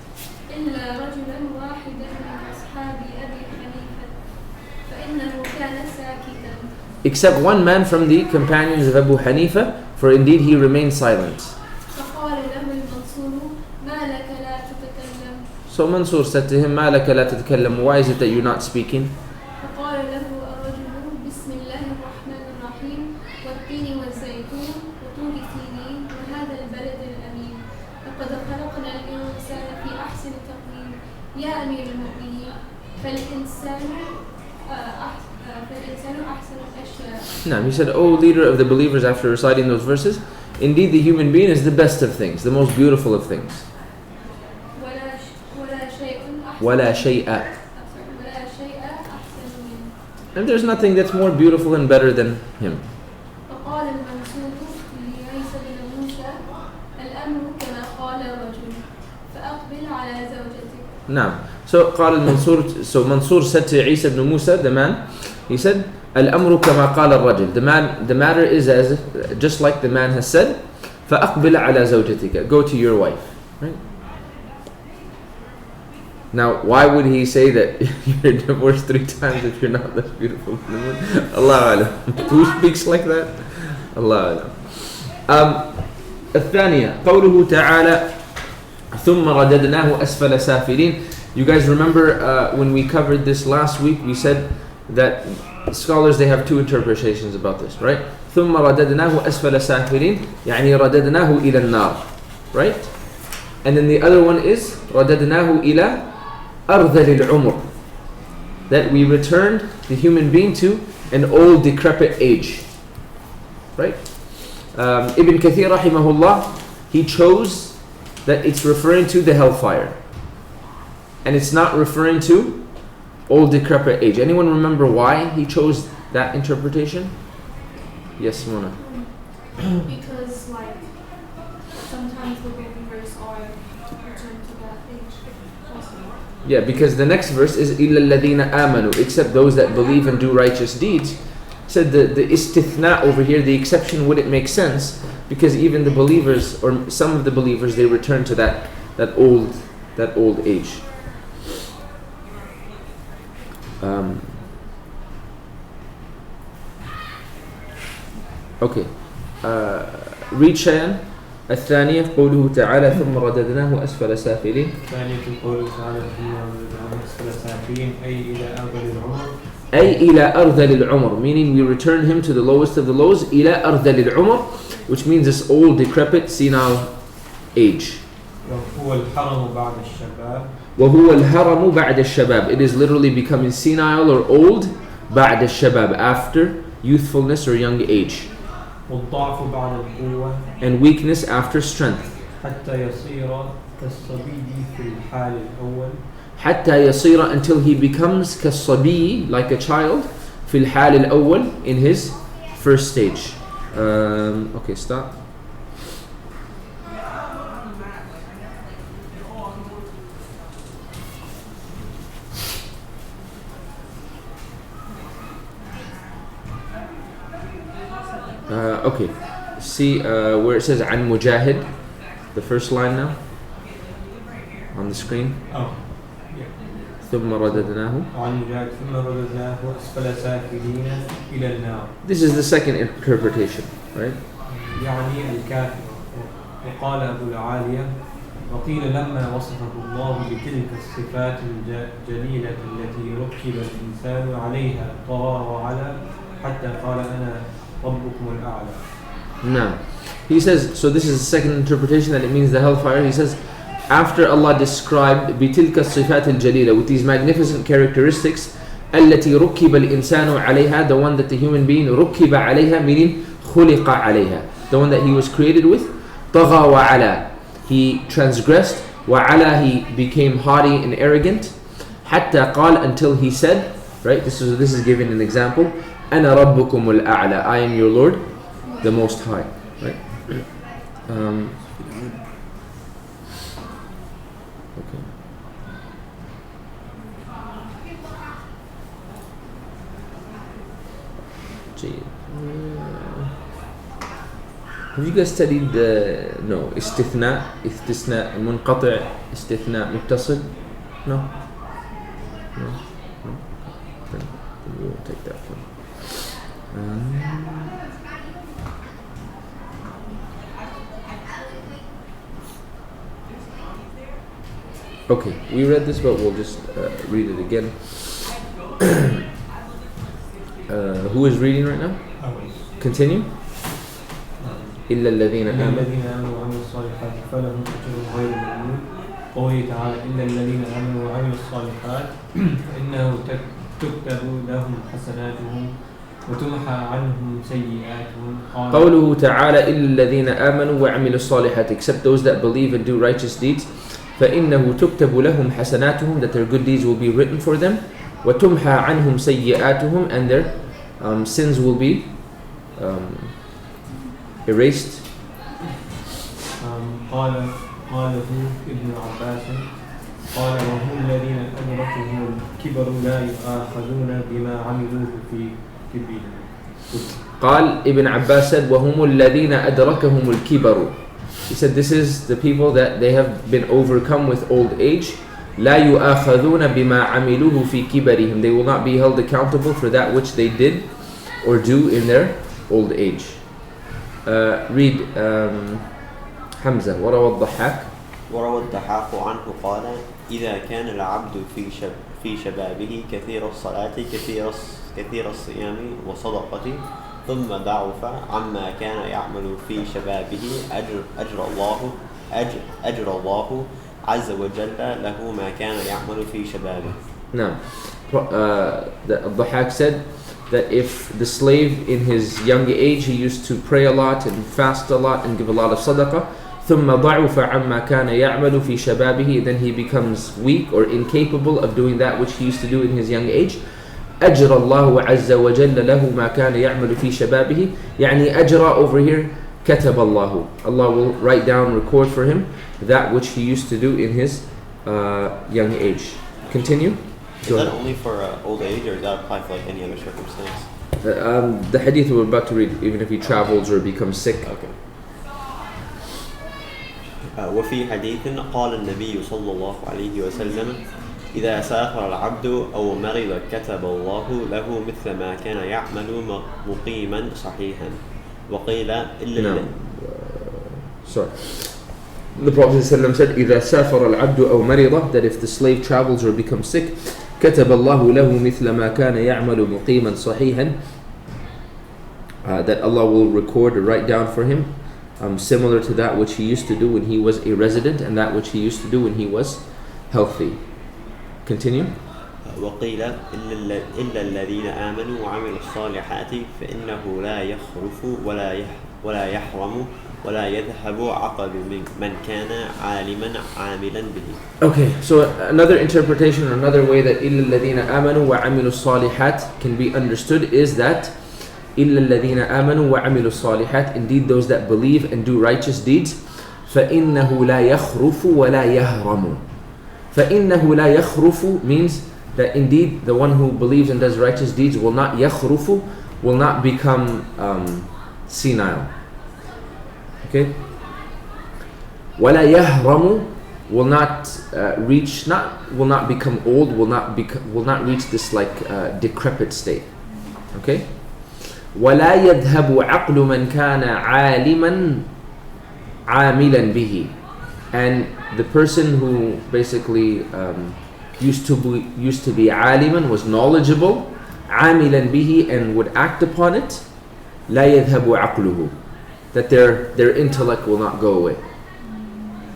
إلا رجلا واحدا من أصحاب أبي حنيفة فإنه كان ساكتا. Except one man from the companions of Abu Hanifa, for indeed he remained silent. فقال له المنصور ما لك لا تتكلم. So Mansur said to him, ما لك لا تتكلم, why is it that you're not speaking? فقال له الرجل بسم الله الرحمن الرحيم والتين والزيتون وطور سينين وهذا البلد الأمين لقد خلقنا الإنسان في أحسن تقويم يا أمير المؤمنين فالإنسان أحسن الأشياء. No, he said, O leader of the believers, after reciting those verses, indeed the human being is the best of things, the most beautiful of things. ولا شيء. And there's nothing that's more beautiful and better than him. فقال المنصور لعيسى بن موسى الأمر كما قال الرجل فأقبل على زوجتك. Now, so قال المنصور, so Mansur said to Isa ibn Musa, the man, he said, الأمر كما قال الرجل. The matter is as just like the man has said. فأقبل على زوجتك. Go to your wife. Right? Now, why would he say that you're divorced 3 times if you're not that beautiful? Allah alam. Who speaks like that? Allah alam. الثانية قوله تعالى ثم رددناه أسفل سافلين. You guys remember when we covered this last week, we said that scholars, they have 2 interpretations about this, right? ثم رددناه أسفل سافلين يعني رددناه إلى النار, right? And then the other one is رددناه إلى أرذل العمر, that we returned the human being to an old decrepit age, right? Ibn Kathir rahimahullah, he chose that it's referring to the hellfire and it's not referring to old decrepit age. Anyone remember why he chose that interpretation? Yes, Mona. Because like sometimes the believers are returned to that age also. Yeah, because the next verse is إِلَّا الَّذِينَ آمَنُوا, except those that believe and do righteous deeds. Said the istithna over here, the exception wouldn't make sense because even the believers, or some of the believers, they return to that old age. Okay. Read Shayan. الثانية قوله تعالى ثم رددناه أسفل سافلين. ثانية قوله تعالى ثم رددناه أسفل سافلين أي إلى أرذل العمر. أي إلى أرذل العمر, meaning we return him to the lowest of the lows. إلى أرذل العمر, which means this old, decrepit, senile age. وهو الحرم بعد الشباب. وهو الهرم بعد الشباب. It is literally becoming senile or old بعد الشباب, after youthfulness or young age. والضعف بعد القوة. And weakness after strength. حتى يصير كالصبي في الحال الأول حتى يصير until he becomes كالصبي like a child في الحال الأول in his first stage. Okay, stop. Okay, see where it says عن مجاهد, the first line now on the screen. Oh, ثم رددناه. عن مجاهد ثم رددناه أسفل سافلين إلى النار. This is the second interpretation, right? يعني الكافر. وقال أبو العالية وقيل لما وصفه الله بتلك الصفات الجليلة التي ركب الإنسان عليها طغى وعلا حتى قال أنا ربكم الأعلى. No. He says, so this is the second interpretation that it means the hellfire. He says, after Allah described بتلك الصفات الجليلة, with these magnificent characteristics, التي ركب الإنسان عليها, the one that the human being ركب عليها, meaning خلق عليها, the one that he was created with, طغى وعلا, he transgressed, وعلا, he became haughty and arrogant, حتى قال, until he said, right, this is given an example, أنا ربكم الأعلى, I am your Lord, the Most High, right? Okay. Have you guys studied no, استثناء منقطع, استثناء متصل? No? No? No? Then we won't take that one. Okay, we read this, but we'll just read it again. Who is reading right now? Continue. إلا الذين آمنوا وعملوا الصالحات فلهم أجر غير ممنون. قوله تعالى إلا الذين آمنوا وعملوا الصالحات فإنه تكتب لهم حسناتهم وتمحى عنهم سيئاتهم. قوله تعالى إلا الذين آمنوا وعملوا الصالحات, except those that believe and do righteous deeds, فإنه تكتب لهم حسناتهم, that their good deeds will be written for them, وتمحى عنهم سيئاتهم, and their sins will be erased. قاله ابن عباس قال وهم الذين أدركهم الكبر لا يؤاخذون بما عملوه في كبرهم. قال Ibn Abbas said وهم الذين أدركهم الكبر. He said this is the people that they have been overcome with old age. لا يؤاخذون بما عملوه في كبرهم. They will not be held accountable for that which they did or do in their old age. Read حمزة. وروى الضحاك عنه قال إذا كان العبد في شبابه كثير الصلاة كثير الصيام والصدقة ثم ضعف عما كان يعمل في شبابه أجر الله عز وجل له ما كان يعمل في شبابه. No. Al-Dhahak said that if the slave in his young age, he used to pray a lot and fast a lot and give a lot of sadaqah, ثم ضعف عما كان يعمل في شبابه, then he becomes weak or incapable of doing that which he used to do in his young age. أجر الله عز وجل له ما كان يعمل في شبابه, يعني أجر over here كتب الله. Allah will write down, record for him that which he used to do in his young age. Continue. Is that only for old age, or does that apply for like any other circumstance? The hadith we're about to read, even if he travels or becomes sick. Okay. وفي حديث قال النبي صلى الله عليه وسلم إذا سافر العبد أو مرض كتب الله له مثل ما كان يعمل مقيما صحيحا. وقيل إلا sorry. The Prophet ﷺ said إذا سافر العبد أو مرض, that if the slave travels or becomes sick, كتب الله له مثل ما كان يعمل مقيما صحيحا, that Allah will record or write down for him similar to that which he used to do when he was a resident and that which he used to do when he was healthy. Continue. وقيل إلا الذين آمنوا وعملوا الصالحات فإنه لا يخرف ولا يحرم ولا يذهب عقل من كان عالما عاملا به. Okay, so another interpretation or another way that إِلَّا الَّذِينَ آمَنُوا وَعَمِلُوا الصَّالِحَات can be understood is that إِلَّا الَّذِينَ آمَنُوا وَعَمِلُوا الصَّالِحَات, indeed those that believe and do righteous deeds, فَإِنَّهُ لَا يَخْرُفُ وَلَا يَهْرَمُ. فَإِنَّهُ لَا يَخْرُفُ means that indeed the one who believes and does righteous deeds will not يَخْرُفُ, will not become senile. Okay? وَلَا يَهْرَمُ will not will not become old, will not reach this like decrepit state. Okay? وَلَا يَذْهَبُ عَقْلُ مَنْ كَانَ عَالِمًا عَامِلًا بِهِ. And the person who basically used to be عالما, was knowledgeable, عاملا به, and would act upon it, لا يذهب عقله, that their intellect will not go away.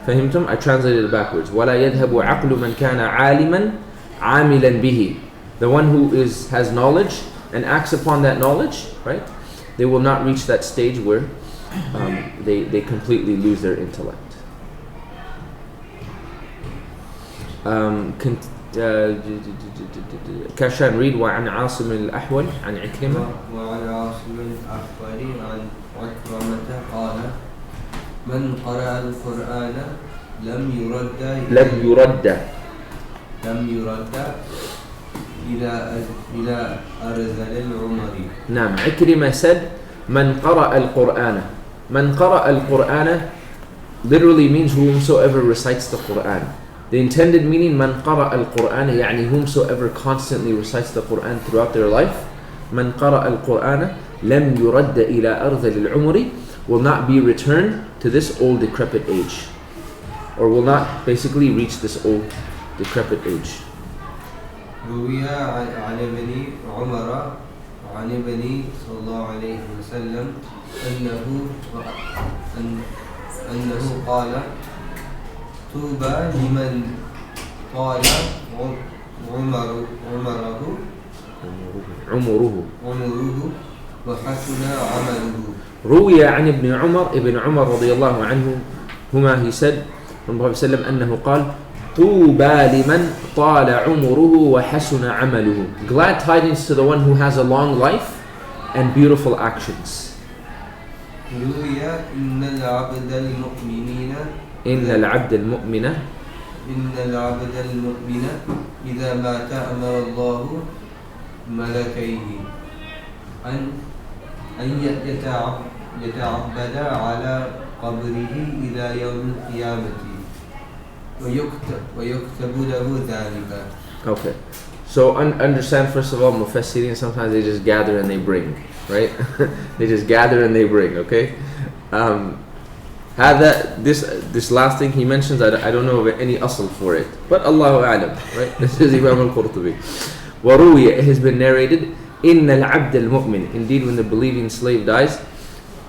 فهمتم? I translated it backwards. ولا يذهب عقل من كان عالما عاملا به. The one who has knowledge and acts upon that knowledge, right? They will not reach that stage where they completely lose their intellect. كاشان read وعن عاصم الأحول عن عكرمة. وعن عاصم الأحول عن عكرمة قال من قرأ القرآن لم يرد إلى أرذل العمر. نعم, عكرمة said من قرأ القرآن. من قرأ القرآن literally means whomsoever recites the Quran. The intended meaning من قرأ القرآن يعني whomsoever constantly recites the Quran throughout their life. من قرأ القرآن لم يرد إلى أرذل العمر, will not be returned to this old decrepit age, or will not basically reach this old decrepit age. روي عن ابن عمر عن ابن صلى الله عليه وسلم أنه قال طوبى لمن طال عمره وحسن عمله. روي عن ابن عمر رضي الله عنه هما, he said from Prophet ﷺ أنه قال طوبى لمن طال عمره وحسن عمله. Glad tidings to the one who has a long life and beautiful actions. روي إن العبد المؤمن إذا مات أمر الله ملكيه أن يتعبد على قبره إلى يوم القيامة ويكتب له ذلك. Okay, so understand first of all, Mufassirin sometimes they just gather and they bring, right? They just gather and they bring, okay? This last thing he mentions, I don't know of any asl for it, but Allahu A'lam, right? This is Imam al-Qurtubi. وَرُوِيَ, it has been narrated, إِنَّ الْعَبْدَ الْمُؤْمِنِ, indeed when the believing slave dies,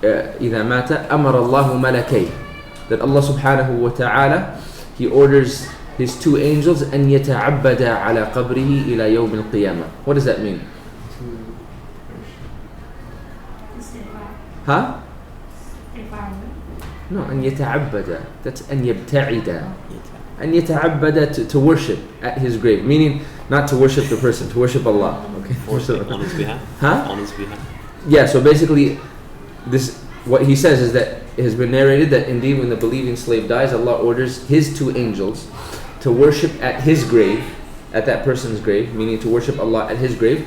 إِذَا مَاتَ أَمَرَ اللَّهُ مَلَكَيْهِ, that Allah subhanahu wa ta'ala, He orders His two angels أن يتعبد على قبره إلى يوم القيامة. What does that mean? Huh? No, أن يتعبد. That's أن يبتعد. أن يتعبد to worship at His grave, meaning not to worship the person, to worship Allah. Okay. On His behalf. Huh? On His behalf. Yeah. So basically, what he says is that it has been narrated that indeed when the believing slave dies, Allah orders His two angels to worship at his grave, at that person's grave, meaning to worship Allah at his grave,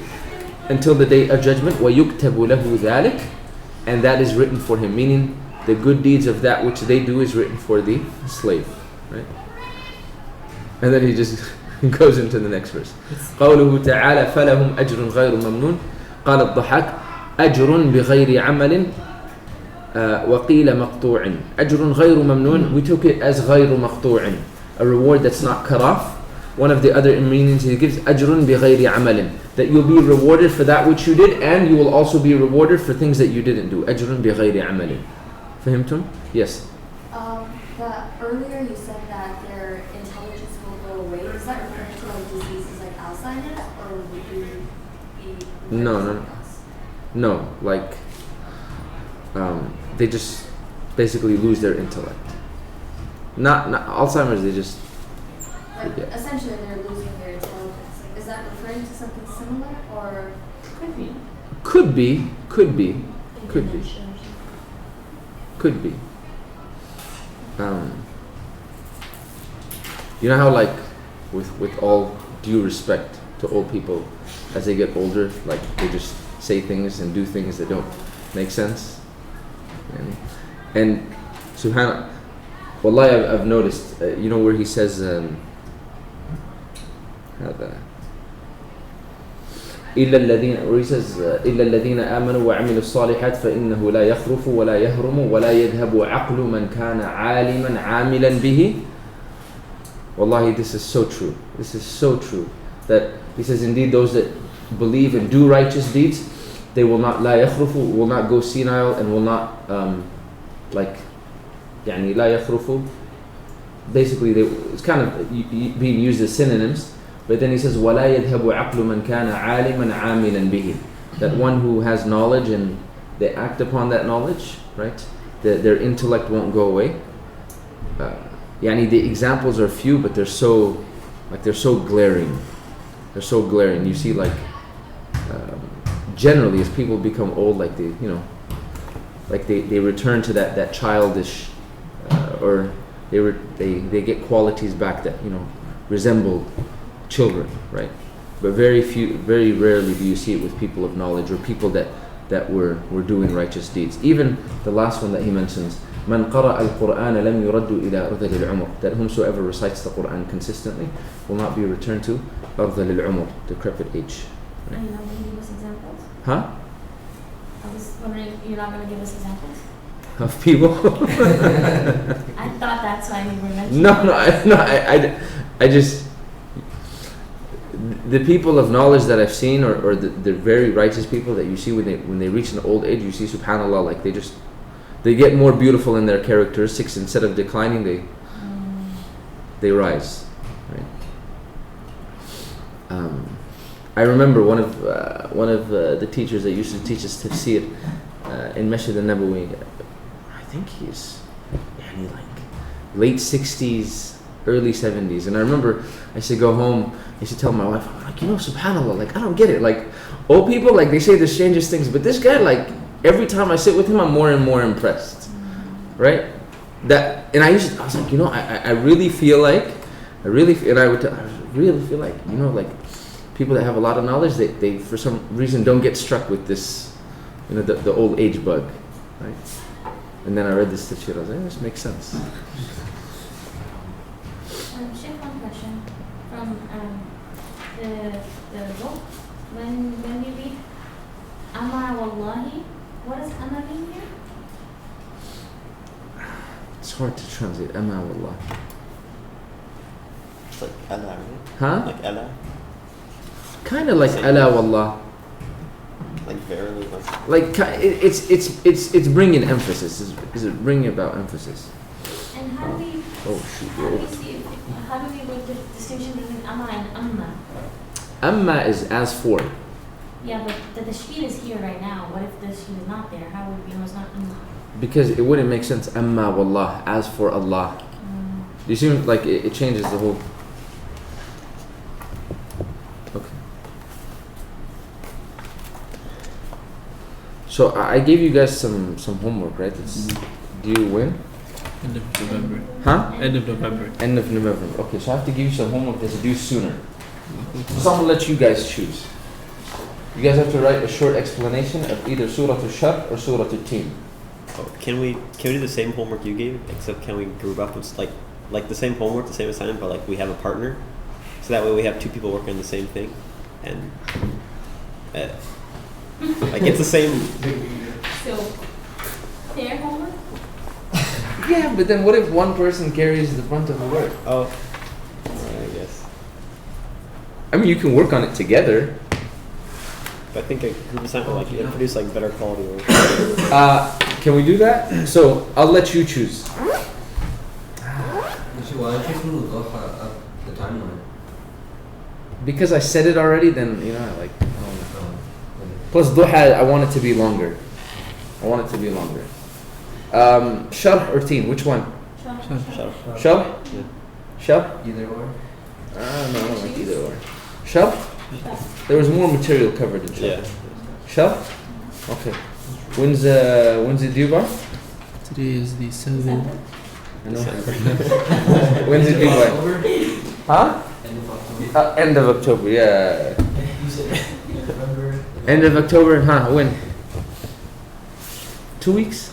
until the day of judgment. وَيُكْتَبُ لَهُ ذَلِكَ, and that is written for him, meaning the good deeds of that which they do is written for the slave, right? And then he just goes into the next verse. قوله تعالى فَلَهُمْ أَجْرٌ غَيْرُ مَمْنُونَ قال الضحاك أجر بغير عمل وقيل مقطوع. أجر غير ممنون, we took it as غير مقطوع, a reward that's not cut off. One of the other meanings he gives, أجر بغير عمل, that you'll be rewarded for that which you did, and you will also be rewarded for things that you didn't do. أجر بغير عمل. فهمتم? Yes. Earlier you said that their intelligence will go away. Is that referring to like diseases like Alzheimer's, or would you be No, like they just basically lose their intellect. Not Alzheimer's. They just Like, essentially, they're losing their intelligence. Like, is that referring to something similar, or Could be. could be. You know how, like, with all due respect to old people, as they get older, like, they just say things and do things that don't make sense. And subhanAllah, wallahi, I've noticed, you know where he says, إلا الذين, where he says, إلا الذين آمنوا وعملوا الصالحات فإنه لا يخرف ولا يهرم ولا يذهب عقل من كان عالما عاملا به. Wallahi, this is so true. This is so true. That he says, indeed, those that believe and do righteous deeds, they will not, لا يخرفوا, will not go senile, and will not, like, يعني لا يخرفوا. Basically, it's kind of being used as synonyms. But then he says, وَلَا يَذْهَبُ عَقْلُ مَنْ كَانَ عَالِمًا عَامِلًا بِهِ. That one who has knowledge and they act upon that knowledge, right? Their intellect won't go away. The examples are few, but they're so glaring. They're so glaring. You see, like, generally, as people become old, like they return to that childish, or they get qualities back that resemble children, right? But very rarely do you see it with people of knowledge or people that were doing righteous deeds. Even the last one that he mentions, من قرأ القرآن لم يرد إلى أرذل العمر, that whomsoever recites the Quran consistently will not be returned to أرذل العمر, decrepit age. Are you not going to give us examples? Huh? I was wondering, you're not going to give us examples? Of people? I thought that's why you were mentioning. I just, the people of knowledge that I've seen, or the very righteous people that you see when they reach an old age, you see, subhanAllah, like they get more beautiful in their characteristics. Instead of declining, they rise, right? I remember one of the teachers that used to teach us tafsir in Masjid al-Nabawi. I think he's like late 60s, early 70s. And I remember I used to go home, I used to tell my wife, I'm like, subhanAllah, like, I don't get it. Like, old people, like, they say the strangest things, but this guy, like, every time I sit with him, I'm more and more impressed, right? And I was like, I really feel like, I really feel like, like, people that have a lot of knowledge, they for some reason don't get struck with this, the old age bug, right? And then I read this tafsir, I was like, this makes sense. Sheikh, one question from the book. When we read Ama Wallahi, what does Ama mean here? It's hard to translate, Ama Wallah. It's like Allah, right? Huh? Like Allah? Kind of like Ala Wallah. Like verily, like it's bringing emphasis. Is it bringing about emphasis? And how do we make the distinction between Amma and Amma? Amma is as for. Yeah, but the tashbih is here right now. What if the tashbih is not there? How would we know it's not Amma? Because it wouldn't make sense. Amma wallah, as for Allah. You see, like it changes the whole. Okay. So I gave you guys some homework, right? Do you win? End of November. Huh? End of November. End of November. Okay, so I have to give you some homework that's due sooner. So I'm gonna let you guys choose. You guys have to write a short explanation of either Surah Al-Shar or Surah Al-Teen. Oh, can we do the same homework you gave? Except can we group up with like the same homework, the same assignment, but like we have a partner, so that way we have two people working on the same thing, and like it's the same. So, their homework? Yeah, but then what if one person carries the brunt of the work? Oh, I guess. I mean, you can work on it together. But I think a group assignment like it produce like better quality work. Can we do that? So I'll let you choose. Why don't you do the timeline? Because I said it already, then like. Plus duha, I want it to be longer. Sharh or teen? Which one? Sharh? Yeah. Sharh? Either or. No, I don't like either or. Sharh? There was more material covered in Sharh. Yeah. Sharh? Okay. When's the due by? Today is the 7th. I know. When's it due by? Huh? End of October, yeah. End of October, huh? When? 2 weeks?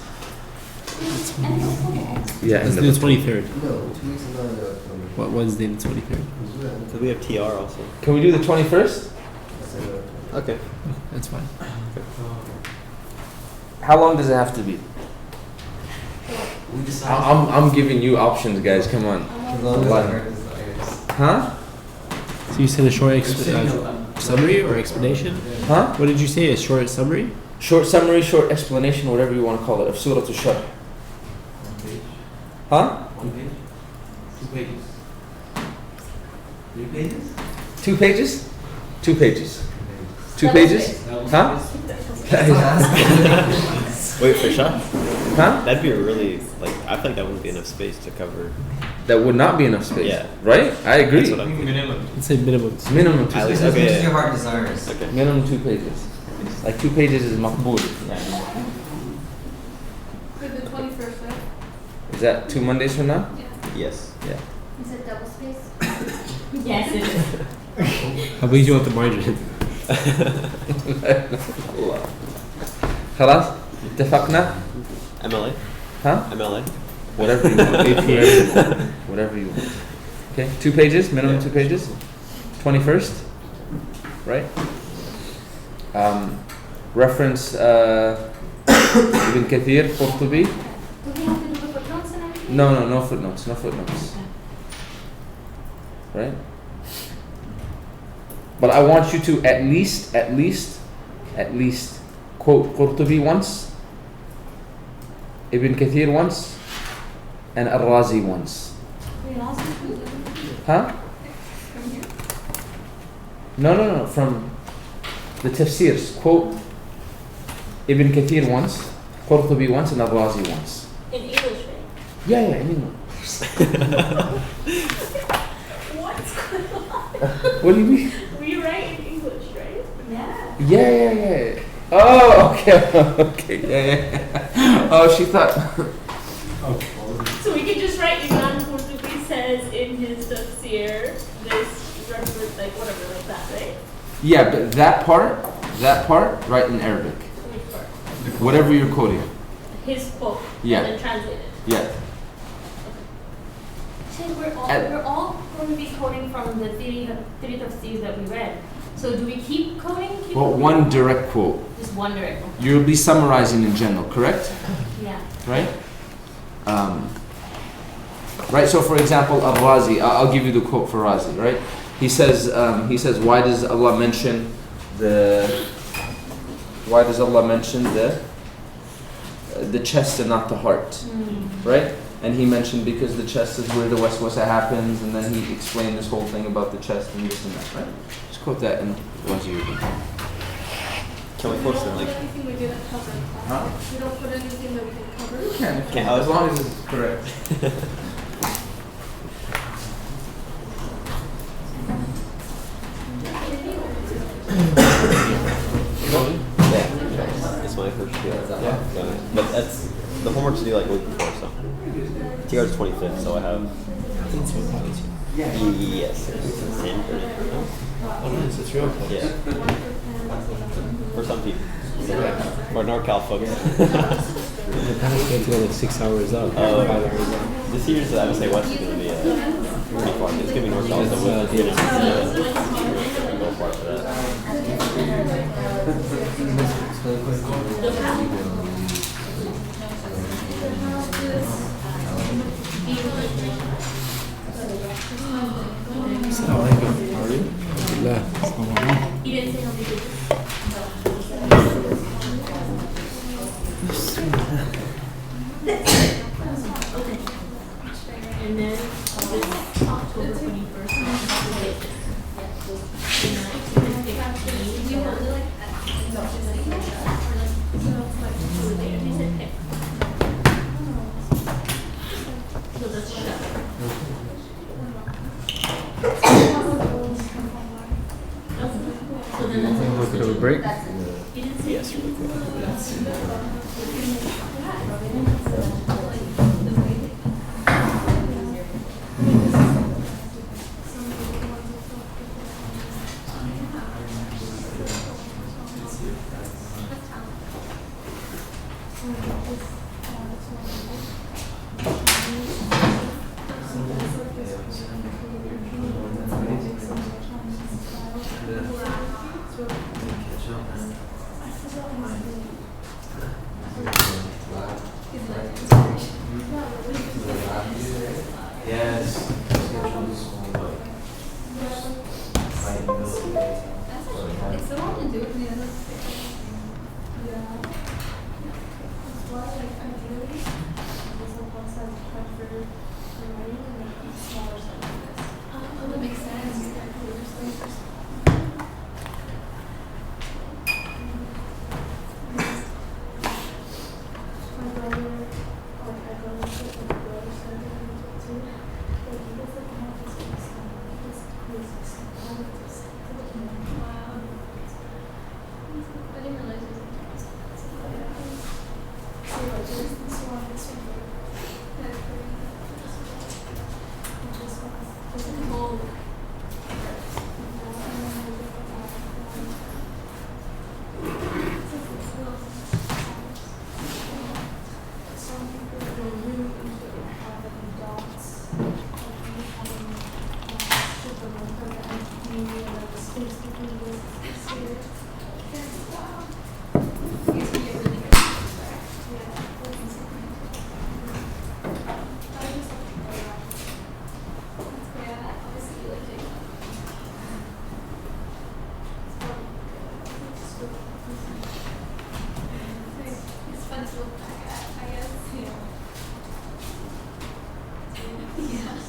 Yeah, Let's end do of the October. 23rd. No, 2 weeks is not October. What Wednesday the 23rd? Because we have TR also. Can we do the 21st? Okay. That's fine. How long does it have to be? We decide. I'm giving you options, guys. Come on. As long as Line. our desires. Huh? So you said a short summary or explanation? Huh? What did you say? A short summary? Short summary, short explanation, whatever you want to call it, of Surah Al-Sharh. Huh? 1 page? 2 pages? 3 pages? 2 pages? 2 pages. 2 pages? Huh? Wait, for sure? Huh? That'd be a really, like, I feel like that wouldn't be enough space to cover. That would not be enough space. Yeah. Right? I agree. That's what I'm thinking. Minimum. Let's say minimum. Minimum 2 At least, pages. As much okay. as your heart desires. Okay. Minimum 2 pages. Like 2 pages is maqbool. Yeah. For the 21st, right? Is that 2 Mondays from now? Yes. Yeah. Is it double space? Yes, it is. How big do you want the margin? خلاص اتفقنا MLA? huh MLA? whatever you want whatever you want okay 2 pages minimum Yeah. 2 pages 21st right reference Ibn Kathir Qurtubi Do we have to do the footnotes and everything? no footnotes right but I want you to at least quote Qurtubi once, Ibn Kathir once, and Al-Razi once. We lost it. Huh? No, from the tafsirs. Quote Ibn Kathir once, Qurtubi once, and Al-Razi once. In English, right? Yeah, in English. What's going on? What do you mean? We write in English, right? Yeah. Yeah. Oh, okay, yeah. Oh, she thought. So we can just write Imam Qurtubi says in his tafsir this reference, like whatever, like that, right? Yeah, but that part, write in Arabic. Which part? Whatever you're quoting. His quote. Yeah. And then translate it. Yeah. So we're all going to be coding from the three tafsirs that we read. So do we keep coding? Well, one direct quote. Just one direct quote. You'll be summarizing in general, correct? Yeah. Right? Right. So, for example, Al-Razi. I'll give you the quote for Razi. Right? He says, why does Allah mention the chest and not the heart? Right? And he mentioned because the chest is where the waswasa happens, and then he explained this whole thing about the chest and this and that. Right? Just quote that in Razi. Can we post it Put like? anything we didn't cover in class. Huh? We don't put anything that we can cover. Can, as long as it's correct. It's my first year. Yeah. But that's the homework's due like a week before, so. TR's 25th, so I have. Yes. Same for me. Oh, nice. It's real close. Yeah. For some people. Or NorCal folks. The past we had to go like 6 hours up. 5 hours up. This year's, I would say, West is going to be pretty far. It's going to be NorCal, so we'll go far for that. Assalamu alaikum. How are you? Alhamdulillah. He didn't say how many pages. Okay. And then this October 21st. break? Yes, really quick. Yes. It's the one to do with me. Yeah. That's why, like, ideally, this one wants to prefer the writing and like smaller stuff like this. Oh, that makes sense. My brother, like, I go to like my brother started in it too. Like, he gets like half his face and he gets crazy stuff. All of this stuff. Wow. I didn't realize it was like so like this one, this one. That's pretty. This one. This one. Whole. Some people go really into it, having dots, having super like the space between this here. Wow. You guys can get really good at this, right? Yeah. I just have to play around. That's great. Obviously, you like it. It's fun to look back at, I guess. Yeah. Yes.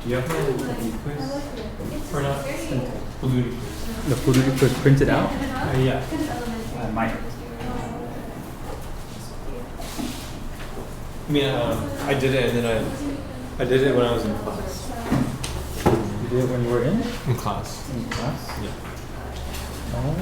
Do you have any quiz? Or not? Balloon quiz. The photo was printed out? Yeah. I might. I mean, I did it and then I did it when I was in class. You did it when you were in? In class. In class? Yeah. Oh.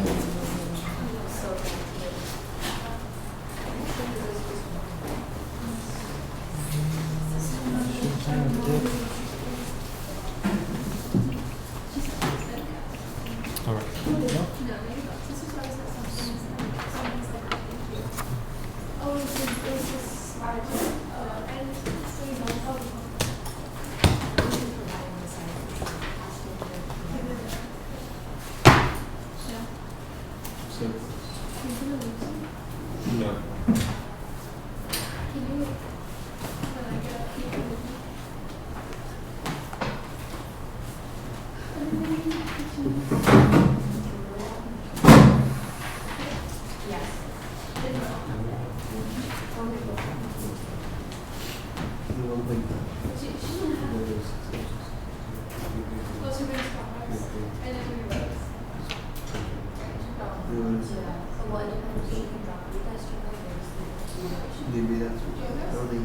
All right. Oh, it's just smart. And so you know how So, no. Can you Maybe that's what I don't think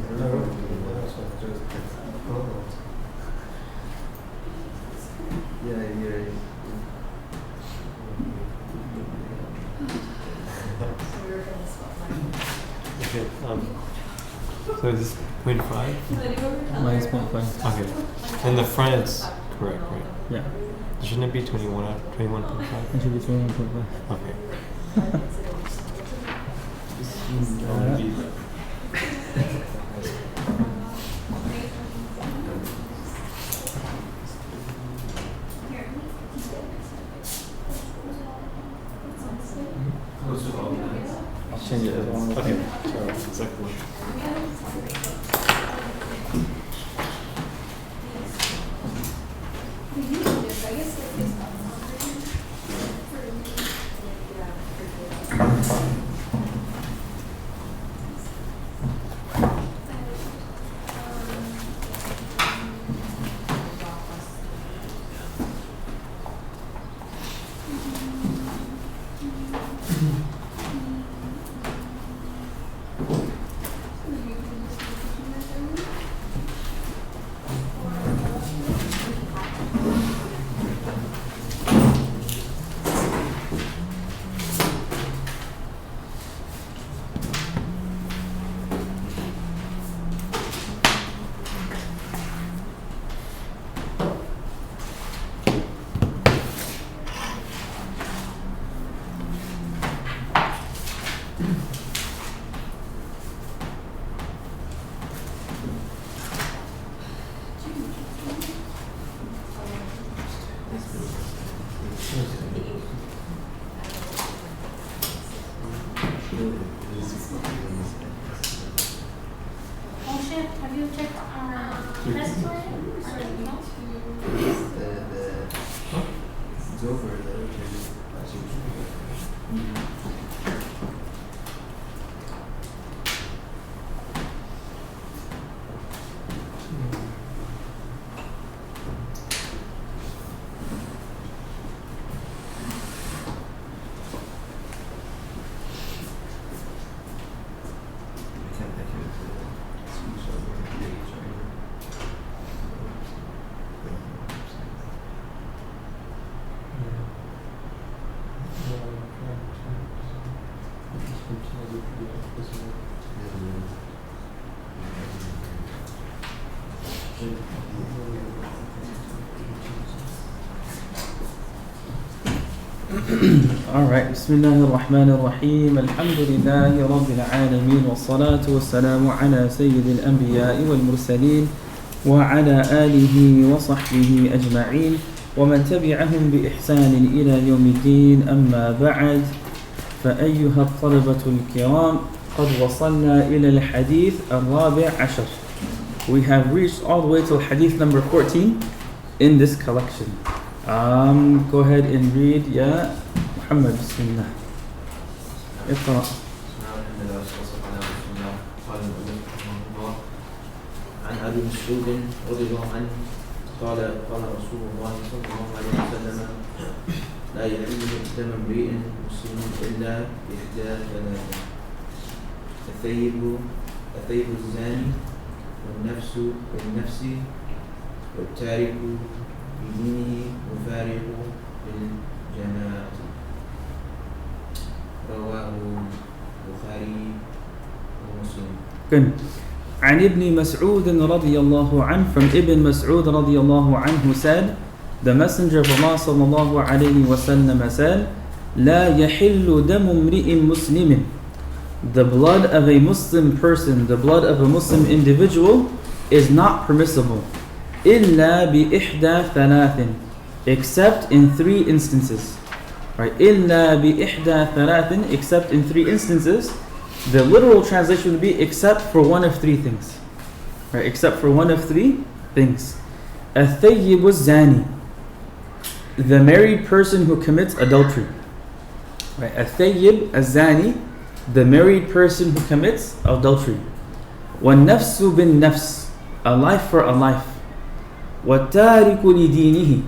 yeah, you're right. Okay. So is this 0.5? Minus 0.5. Okay. And the front is correct, right? Yeah. Shouldn't it be 21 out 21.5? It should be 21.5. Okay. I'll change it as well. Okay. So exactly. Have you checked our test for it? No? It's over. Alright, Bismillahirrahmanirrahim. Alhamdulillahi Rabbil Alameen. Wa salatu wa salamu ala Sayyidil Anbiya'i wal Mursaleen. Wa ala alihi wa sahbihi ajma'in. Wa man tabi'ahum bi ihsanin ila yawmiddin. Amma ba'd. فأيها الطلبة الكرام قد وصلنا إلى الحديث الرابع عشر. We have reached all the way to hadith number 14 in this collection. Go ahead and read, ya Muhammad, bismillah. اقرأ. عن أبي مسعود رضي الله عنه قال قال رسول الله صلى الله عليه وسلم لا يحل دم امرئ مسلم إلا بإحدى ثلاث الثيب الزاني والنفس بالنفس والتارك بدينه مفارق للجماعة رواه البخاري ومسلم. Good. عن ابن مسعود رضي الله عنه, from Ibn Mas'ud رضي الله عنه said, the Messenger of Allah صلى الله عليه وسلم said, لا يحل دم امرئ مسلم, the blood of a Muslim person, the blood of a Muslim individual is not permissible. إلا بإحدى ثلاث, except in three instances. Right? إلا بإحدى ثلاث, except in three instances. The literal translation would be except for one of three things. Right? Except for one of three things. الثيب الزاني, the married person who commits adultery. Right? الثيب الزاني, the married person who commits adultery. والنفس بالنفس, a life for a life. وَالتَّارِكُ لِدِينِهِ,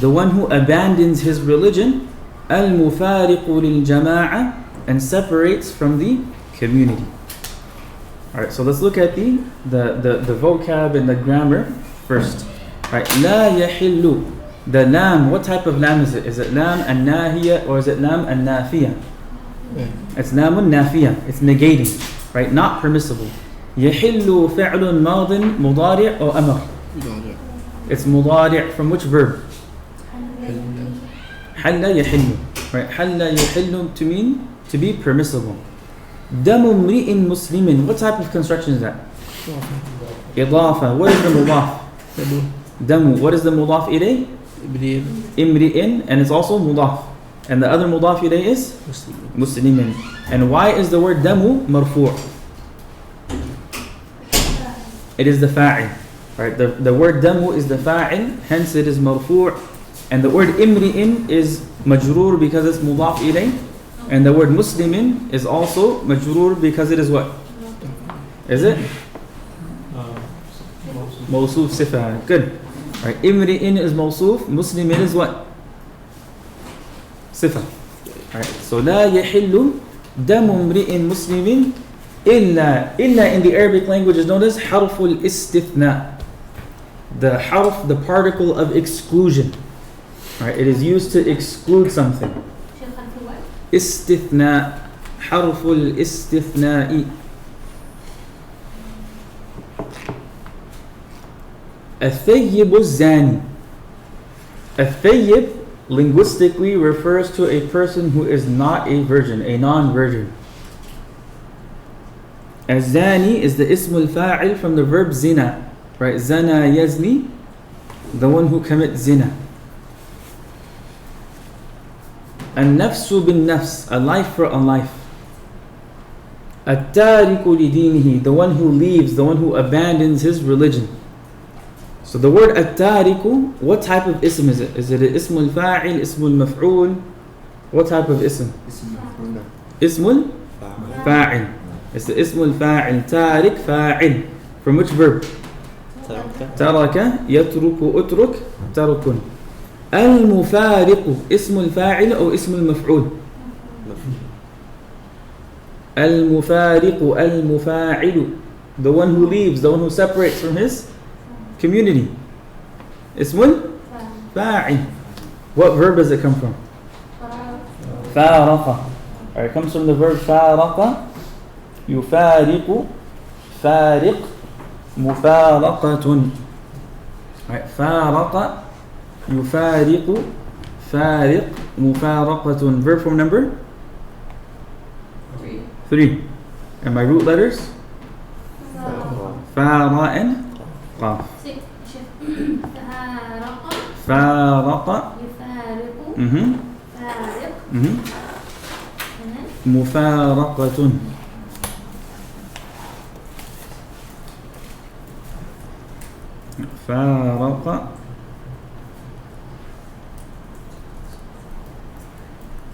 the one who abandons his religion. الْمُفَارِقُ لِلْجَمَاعَةِ, and separates from the community. Alright, so let's look at the vocab and the grammar first. Right, لَا يَحِلُّ, the lam, what type of lam is it? Is it lam an-nahiyya or is it lam an-nafiyya? It's lam an-nafiyya, it's negating, right? Not permissible. يَحِلُّ فِعْلٌ مَاضٍ مُضَارِعْ or أمر? It's mudari' from which verb? حَلَّ يَحِلُّ, right? حَلَّ يَحِلُّ to mean to be permissible. دَمُ امْرِئٍ مُسْلِمٍ, what type of construction is that? إضافة. What is the mudaf? Damu. What is the mudaf ilayh? Imri'in, and it's also mudaf. And the other mudaf ilayh is? Muslimin. And why is the word damu marfu'? It is the fa'il. Right, the word damu is the fa'il, hence it is marfu', and the word imri'in is majroor because it's mudaf ilayh, and the word muslimin is also majroor because it is what? Is it? Mawsuf sifa. Good. Right, imri'in is mawsuf, muslimin is what? Sifa. Right, so la yahillu damu imri'in muslimin illa in the Arabic language is known as harful istithna. The harf, the particle of exclusion. Right, it is used to exclude something. Istithna, harful istithna'i. الثيب الزاني. الثيب linguistically refers to a person who is not a virgin, a non-virgin. الزاني is the ismul fa'il from the verb zina. Right, zana yazni, the one who commits zina. An-nafsu bin-nafs, a life for a life. التارك لدينه, the one who leaves, the one who abandons his religion. So the word التارك, what type of ism is it? Is it اسم الفاعل, اسم المفعول? What type of ism? اسم الفاعل. It's the اسم الفاعل. تارك فاعل. From which verb? ترك يترك أترك ترك. المفارق اسم الفاعل أو اسم المفعول؟ المفارق المفاعل, the one who leaves, the one who separates from his community. اسم الفاعل. What verb does it come from? فارق. It comes from the verb فارق يفارق فارق مفارقة. فارق يفارق فارق مفارقة. Verb form number 3. And my root letters? Fa, ra, and qaf. فارق مفارقة. فارق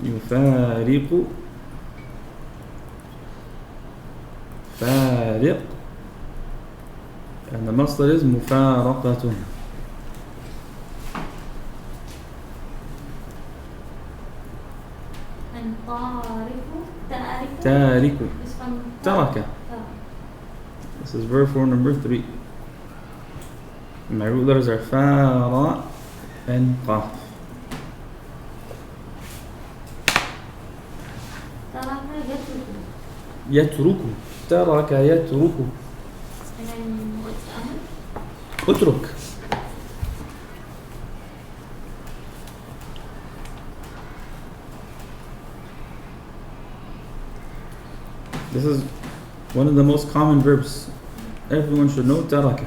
يفارق فارق, and the masdar is مفارقة. And تارك is from ترك. This is verb form number 3. My root letters are fa, ra, and qaf. يترك. ترك يترك. And then what's the other? اترك. This is one of the most common verbs. Everyone should know ترك.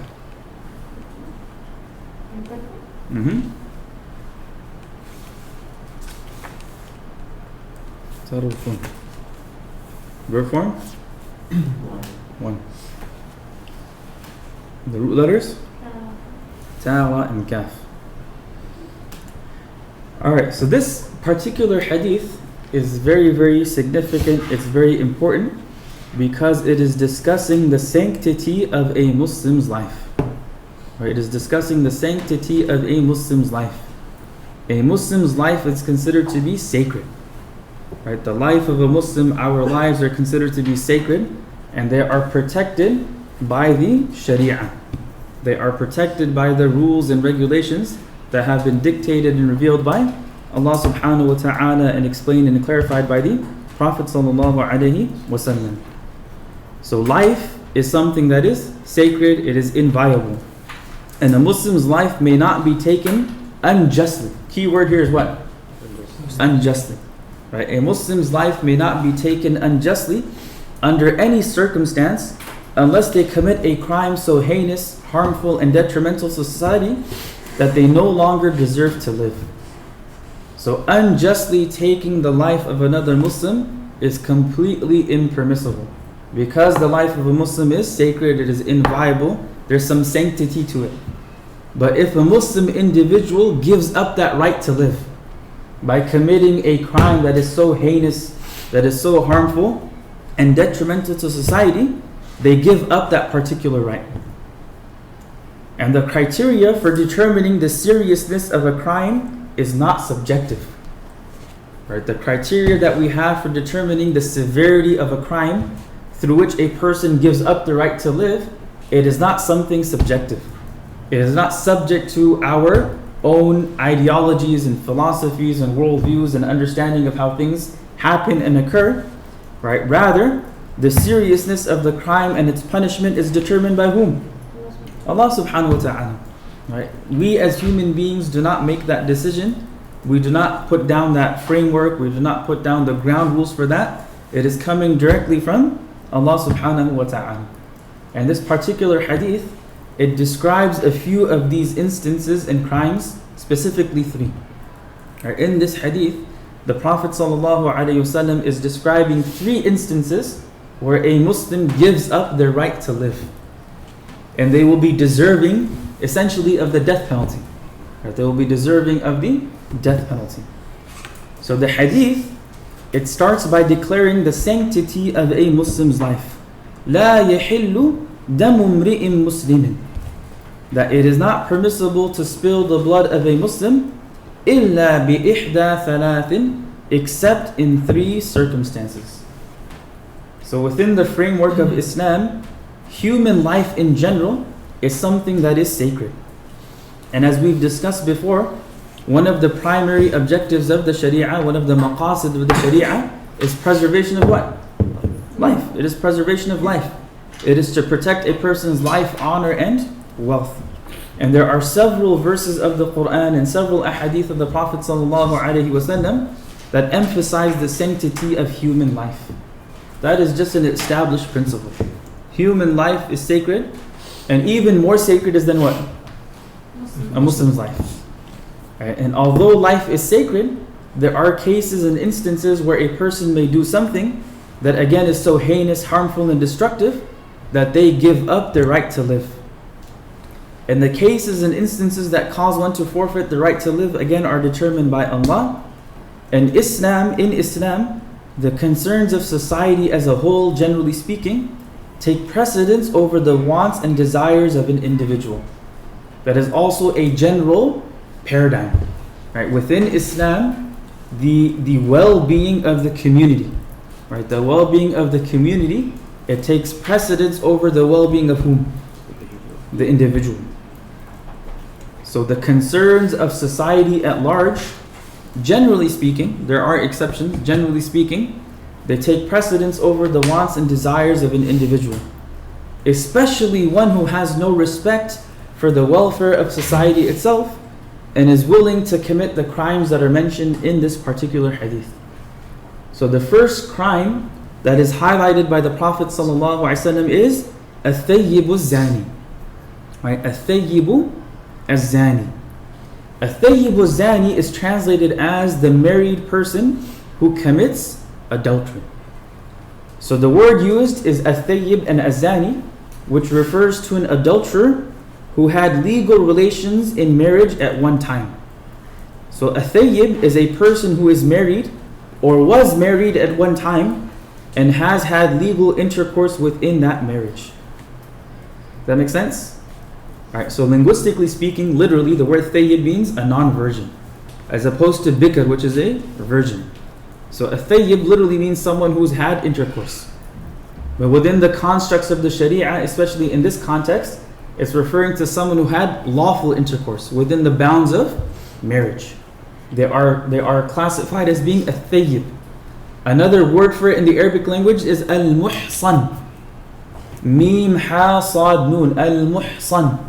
ترك. Verb form? 1. The root letters? Ta, ra, and kaf. Alright, so this particular hadith is very, very significant. It's very important because it is discussing the sanctity of a Muslim's life. Right? It is discussing the sanctity of a Muslim's life. A Muslim's life is considered to be sacred. Right? The life of a Muslim, our lives are considered to be sacred, and they are protected by the Sharia. They are protected by the rules and regulations that have been dictated and revealed by Allah subhanahu wa ta'ala and explained and clarified by the Prophet sallallahu alaihi wasallam. So life is something that is sacred, it is inviolable. And a Muslim's life may not be taken unjustly. Key word here is what? Unjustly. Right? A Muslim's life may not be taken unjustly under any circumstance unless they commit a crime so heinous, harmful, and detrimental to society that they no longer deserve to live. So unjustly taking the life of another Muslim is completely impermissible. Because the life of a Muslim is sacred, it is inviolable, there's some sanctity to it. But if a Muslim individual gives up that right to live by committing a crime that is so heinous, that is so harmful and detrimental to society, they give up that particular right. And the criteria for determining the seriousness of a crime is not subjective. Right? The criteria that we have for determining the severity of a crime through which a person gives up the right to live, it is not something subjective. It is not subject to our own ideologies and philosophies and worldviews and understanding of how things happen and occur. Right? Rather, the seriousness of the crime and its punishment is determined by whom? Allah subhanahu wa ta'ala. Right? We as human beings do not make that decision. We do not put down that framework. We do not put down the ground rules for that. It is coming directly from Allah subhanahu wa ta'ala. And this particular hadith, it describes a few of these instances and crimes, specifically 3. Right? In this hadith, the Prophet sallallahu alaihi wasallam is describing 3 instances where a Muslim gives up their right to live. And they will be deserving, essentially, of the death penalty. Right? They will be deserving of the death penalty. So the hadith, it starts by declaring the sanctity of a Muslim's life. لا يحل دم امرئ مسلم. That it is not permissible to spill the blood of a Muslim إلا بإحدى ثلاث, except in 3 circumstances. So within the framework of Islam, human life in general is something that is sacred. And as we've discussed before, one of the primary objectives of the Sharia, one of the maqasid of the Sharia, is preservation of what? Life. It is preservation of life. It is to protect a person's life, honor, and wealth. And there are several verses of the Quran and several ahadith of the Prophet ﷺ that emphasize the sanctity of human life. That is just an established principle. Human life is sacred, and even more sacred is than what? A Muslim's life. Right? And although life is sacred, there are cases and instances where a person may do something that again is so heinous, harmful, and destructive that they give up their right to live. And the cases and instances that cause one to forfeit the right to live again are determined by Allah. And in Islam, the concerns of society as a whole, generally speaking, take precedence over the wants and desires of an individual. That is also a general paradigm. Right? Within Islam, the well-being of the community, right? The well-being of the community, it takes precedence over the well-being of whom? The individual. So the concerns of society at large, generally speaking, there are exceptions, generally speaking, they take precedence over the wants and desires of an individual, especially one who has no respect for the welfare of society itself and is willing to commit the crimes that are mentioned in this particular hadith. So the first crime that is highlighted by the Prophet ﷺ is الثيب الزاني. Right? الثيب الزاني. الثيب الزاني is translated as the married person who commits adultery. So the word used is الثيب and الزاني, which refers to an adulterer who had legal relations in marriage at one time. So a thayyib is a person who is married or was married at one time and has had legal intercourse within that marriage. Does that make sense? Alright, so linguistically speaking, literally the word thayyib means a non-virgin, as opposed to bikr, which is a virgin. So a thayyib literally means someone who's had intercourse. But within the constructs of the Sharia, especially in this context, it's referring to someone who had lawful intercourse within the bounds of marriage. They are classified as being a thayyib. Another word for it in the Arabic language is al-muhsan. Mim ha sad nun. Al-muhsan.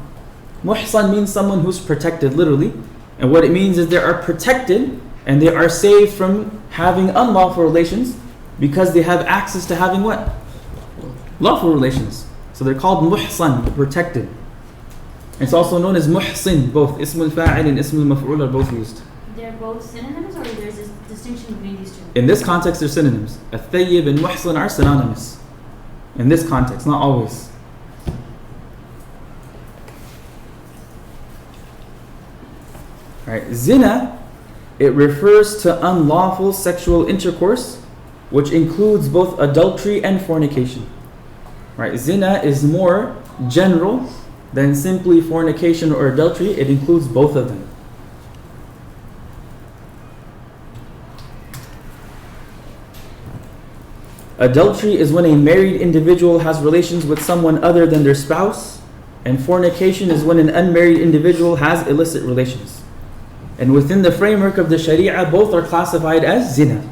Muhsan means someone who's protected, literally. And what it means is they are protected and they are saved from having unlawful relations because they have access to having what? Lawful relations. So they're called muhsan, protected. It's also known as muhsin, both ismul fa'il and ismul maf'ul are both used. They're both synonyms, or there's a distinction between these two? In this context, they're synonyms. Al-thayyib and muhsan are synonymous. In this context, not always. Right. Zina, it refers to unlawful sexual intercourse, which includes both adultery and fornication. Right. Zina is more general than simply fornication or adultery. It includes both of them. Adultery is when a married individual has relations with someone other than their spouse, and fornication is when an unmarried individual has illicit relations. And within the framework of the Sharia, both are classified as zina.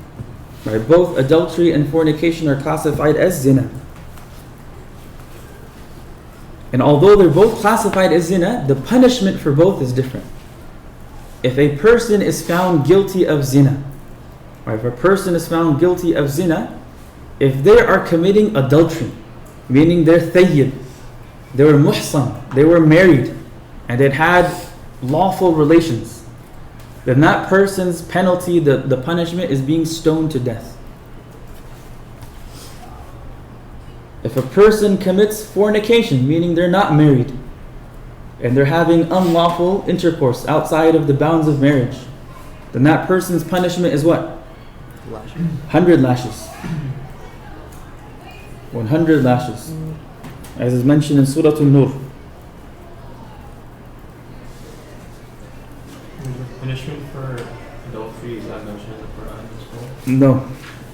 Right? Both adultery and fornication are classified as zina. And although they're both classified as zina, the punishment for both is different. If a person is found guilty of zina, right, if a person is found guilty of zina, if they are committing adultery, meaning they're thayyib, they were muhsan, they were married, and they had lawful relations, then that person's penalty, the punishment is being stoned to death. If a person commits fornication, meaning they're not married, and they're having unlawful intercourse outside of the bounds of marriage, then that person's punishment is what? 100 lashes. 100 lashes. As is mentioned in Surah An-Nur. Punishment for adultery, is that mentioned in the Quran as well? No.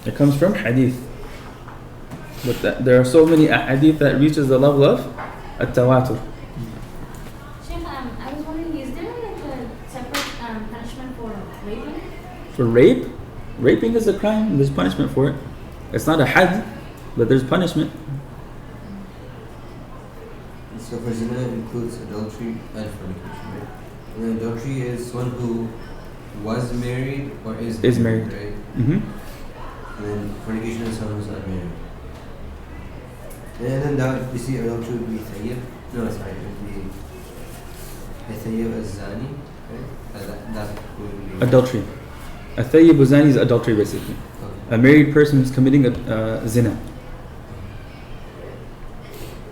It comes from hadith. But there are so many hadith that reaches the level of at-tawatur. Sheikh, I was wondering, is there like a separate punishment for raping? For rape? Raping is a crime. There's punishment for it. It's not a had, but there's punishment. So for zina includes adultery and fornication, right? And then adultery is one who was married or is married. Right? Mm-hmm. And then fornication is someone who's not married. And then that, you see, adultery would be thayyib. No, sorry, it would be thayyib as zani, right? That would be Adultery. A thayyib zani is adultery basically. Okay. A married person who's committing a zina.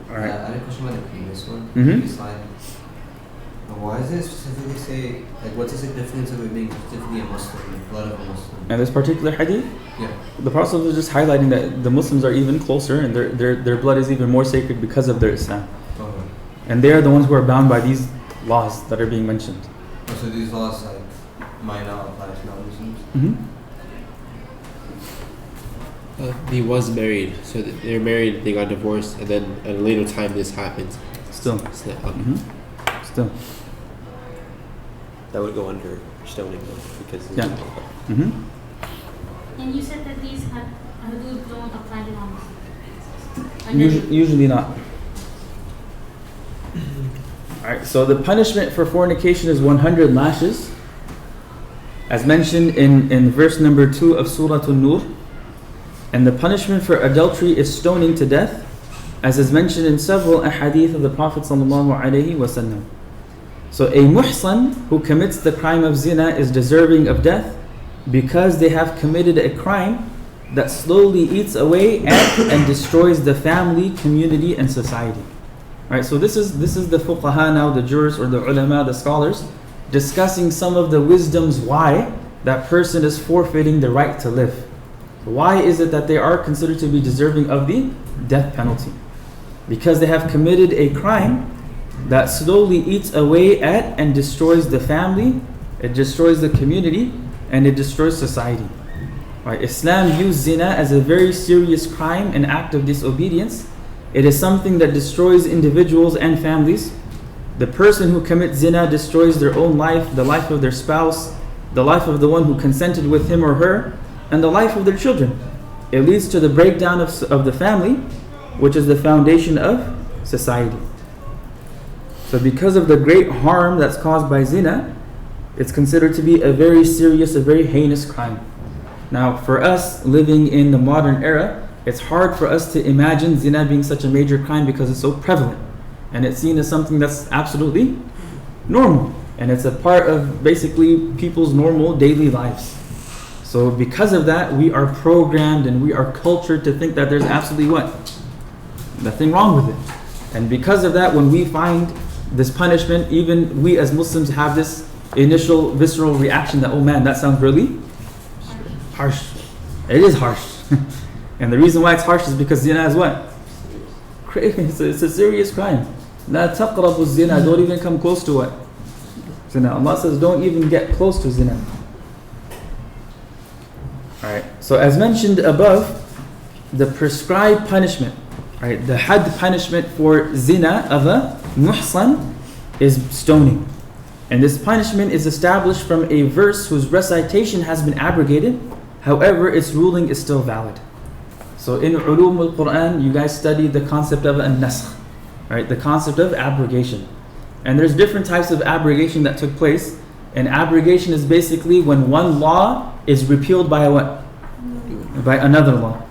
Alright. I had a question about the previous one. Mhm. Previous slide. Why does it specifically say, like, what's the significance of it being specifically a Muslim, the blood of a Muslim? And this particular hadith, Yeah. the Prophet is just highlighting that the Muslims are even closer and their blood is even more sacred because of their Islam. Okay. And they are the ones who are bound by these laws that are being mentioned. Oh, so these laws, like, might not apply to non-Muslims? Mm-hmm. He was married, so they're married, they got divorced, and then at a later time this happens. Still. So, Still. That would go under stoning though, because Yeah. Mm-hmm. And you said that these hudud don't apply to non-Muslims. Usually not. Alright, so the punishment for fornication is 100 lashes. As mentioned in verse number 2 of Surah An-Nur. And the punishment for adultery is stoning to death, as is mentioned in several ahadith of the Prophet ﷺ. So a muhsan who commits the crime of zina is deserving of death because they have committed a crime that slowly eats away at and destroys the family, community, and society. Right, so this is the fuqaha now, the jurists or the ulama, the scholars, discussing some of the wisdoms why that person is forfeiting the right to live. Why is it that they are considered to be deserving of the death penalty? Because they have committed a crime that slowly eats away at and destroys the family, it destroys the community, and it destroys society. Right? Islam views zina as a very serious crime, an act of disobedience. It is something that destroys individuals and families. The person who commits zina destroys their own life, the life of their spouse, the life of the one who consented with him or her, and the life of their children. It leads to the breakdown of the family, which is the foundation of society. So because of the great harm that's caused by zina, it's considered to be a very serious, a very heinous crime. Now for us living in the modern era, it's hard for us to imagine zina being such a major crime because it's so prevalent. And it's seen as something that's absolutely normal. And it's a part of basically people's normal daily lives. So because of that, we are programmed and we are cultured to think that there's absolutely what? Nothing wrong with it. And because of that, when we find this punishment, even we as Muslims have this initial visceral reaction that, oh man, that sounds really harsh. It is harsh. And the reason why it's harsh is because zina is what? It's a serious crime. La taqrabu zina. Don't even come close to what? Zina. Allah says don't even get close to zina. Alright, so as mentioned above, the prescribed punishment, right, the had punishment for zina of a muhsan is stoning. And this punishment is established from a verse whose recitation has been abrogated, however its ruling is still valid. So in ulum al-Quran, you guys study the concept of an-nasakh, right, the concept of abrogation. And there's different types of abrogation that took place. And abrogation is basically when one law is repealed by a what? By another law.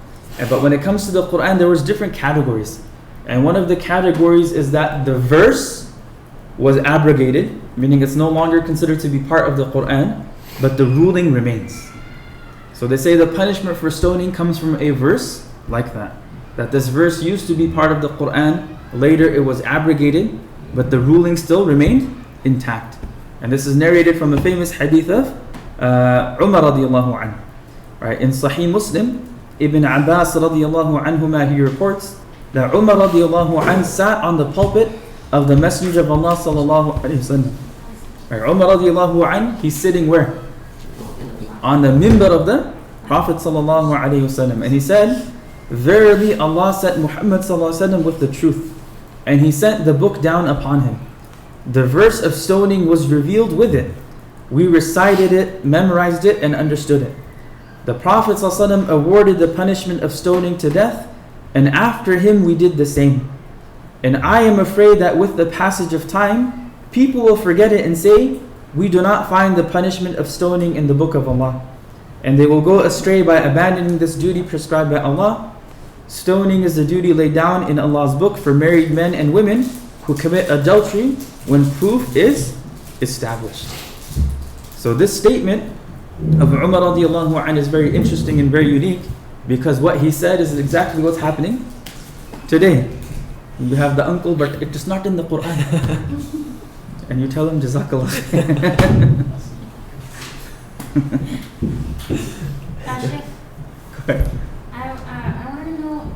But when it comes to the Quran, there was different categories. And one of the categories is that the verse was abrogated, meaning it's no longer considered to be part of the Quran, but the ruling remains. So they say the punishment for stoning comes from a verse like that. that this verse used to be part of the Quran, later it was abrogated, but the ruling still remained intact. And this is narrated from a famous hadith of Umar radiallahu anhu. Right? In Sahih Muslim, Ibn Abbas radiallahu anhuma, he reports that Umar radiallahu anhu sat on the pulpit of the Messenger of Allah sallallahu alayhi wasallam. Right? Umar radiallahu anhu, he's sitting where? On the minbar of the Prophet sallallahu alayhi wasallam. And he said, verily Allah sent Muhammad sallallahu alayhi wasallam with the truth, and he sent the book down upon him. The verse of stoning was revealed with it. We recited it, memorized it, and understood it. The Prophet ﷺ awarded the punishment of stoning to death, and after him we did the same. And I am afraid that with the passage of time, people will forget it and say, we do not find the punishment of stoning in the book of Allah. And they will go astray by abandoning this duty prescribed by Allah. Stoning is the duty laid down in Allah's book for married men and women who commit adultery when proof is established. So this statement of Umar radiallahu anhu is very interesting and very unique, because what he said is exactly what's happening today. You have the uncle, but it is not in the Quran. And you tell him, Jazakallah. I want to know,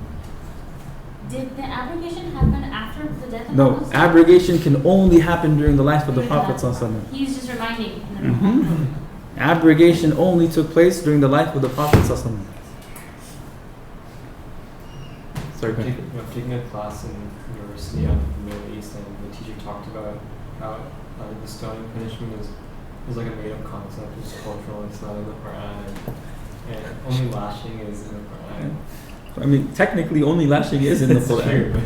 did the abrogation happen after the death of No, Prophet? abrogation can only happen during the life of the Prophet ﷺ. He's just reminding. Abrogation only took place during the life of the Prophet ﷺ. Sorry, go ahead. I'm taking a class in university on the Middle East, and the teacher talked about how the stoning punishment is like a made-up concept. It's cultural. It's not in the Quran, and only lashing is in the Quran. I mean, technically only lashing is in the Quran.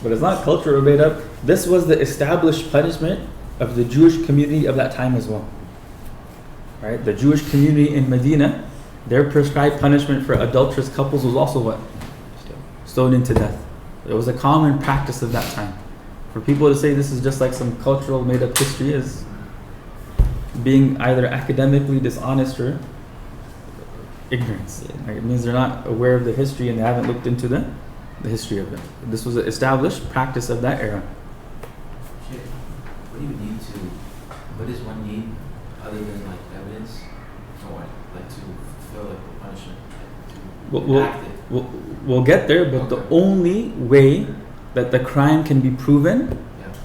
But it's not cultural made up. This was the established punishment of the Jewish community of that time as well. Right? The Jewish community in Medina, their prescribed punishment for adulterous couples was also what? Stoning to death. It was a common practice of that time. For people to say this is just like some cultural made up history is being either academically dishonest or ignorance. Right? It means they're not aware of the history and they haven't looked into the history of it. This was an established practice of that era. What do you need to? What does one need other than like evidence for what, like to fulfill like the punishment? Like, to act it? We'll get there, but the only way that the crime can be proven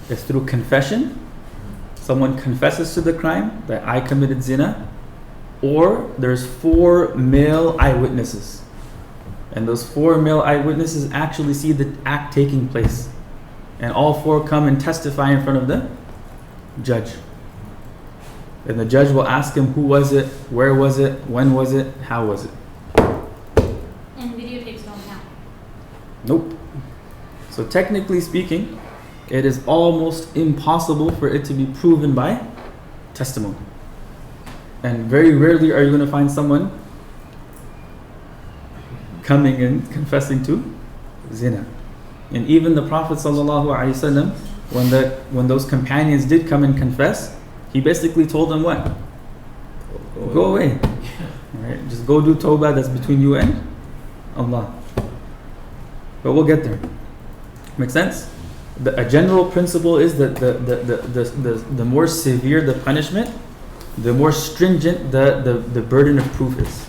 is through confession. Someone confesses to the crime that I committed zina, or there's 4 male eyewitnesses. And those 4 male eyewitnesses actually see the act taking place. And all 4 come and testify in front of the judge. And the judge will ask him, who was it, where was it, when was it, how was it? And videotapes don't count. Nope. So technically speaking, it is almost impossible for it to be proven by testimony. And very rarely are you going to find someone coming and confessing to zina. And even the Prophet ﷺ, when those companions did come and confess, he basically told them what? Go away. Right? Just go do tawbah, that's between you and Allah. But we'll get there. Make sense? A general principle is that the more severe the punishment, the more stringent the burden of proof is.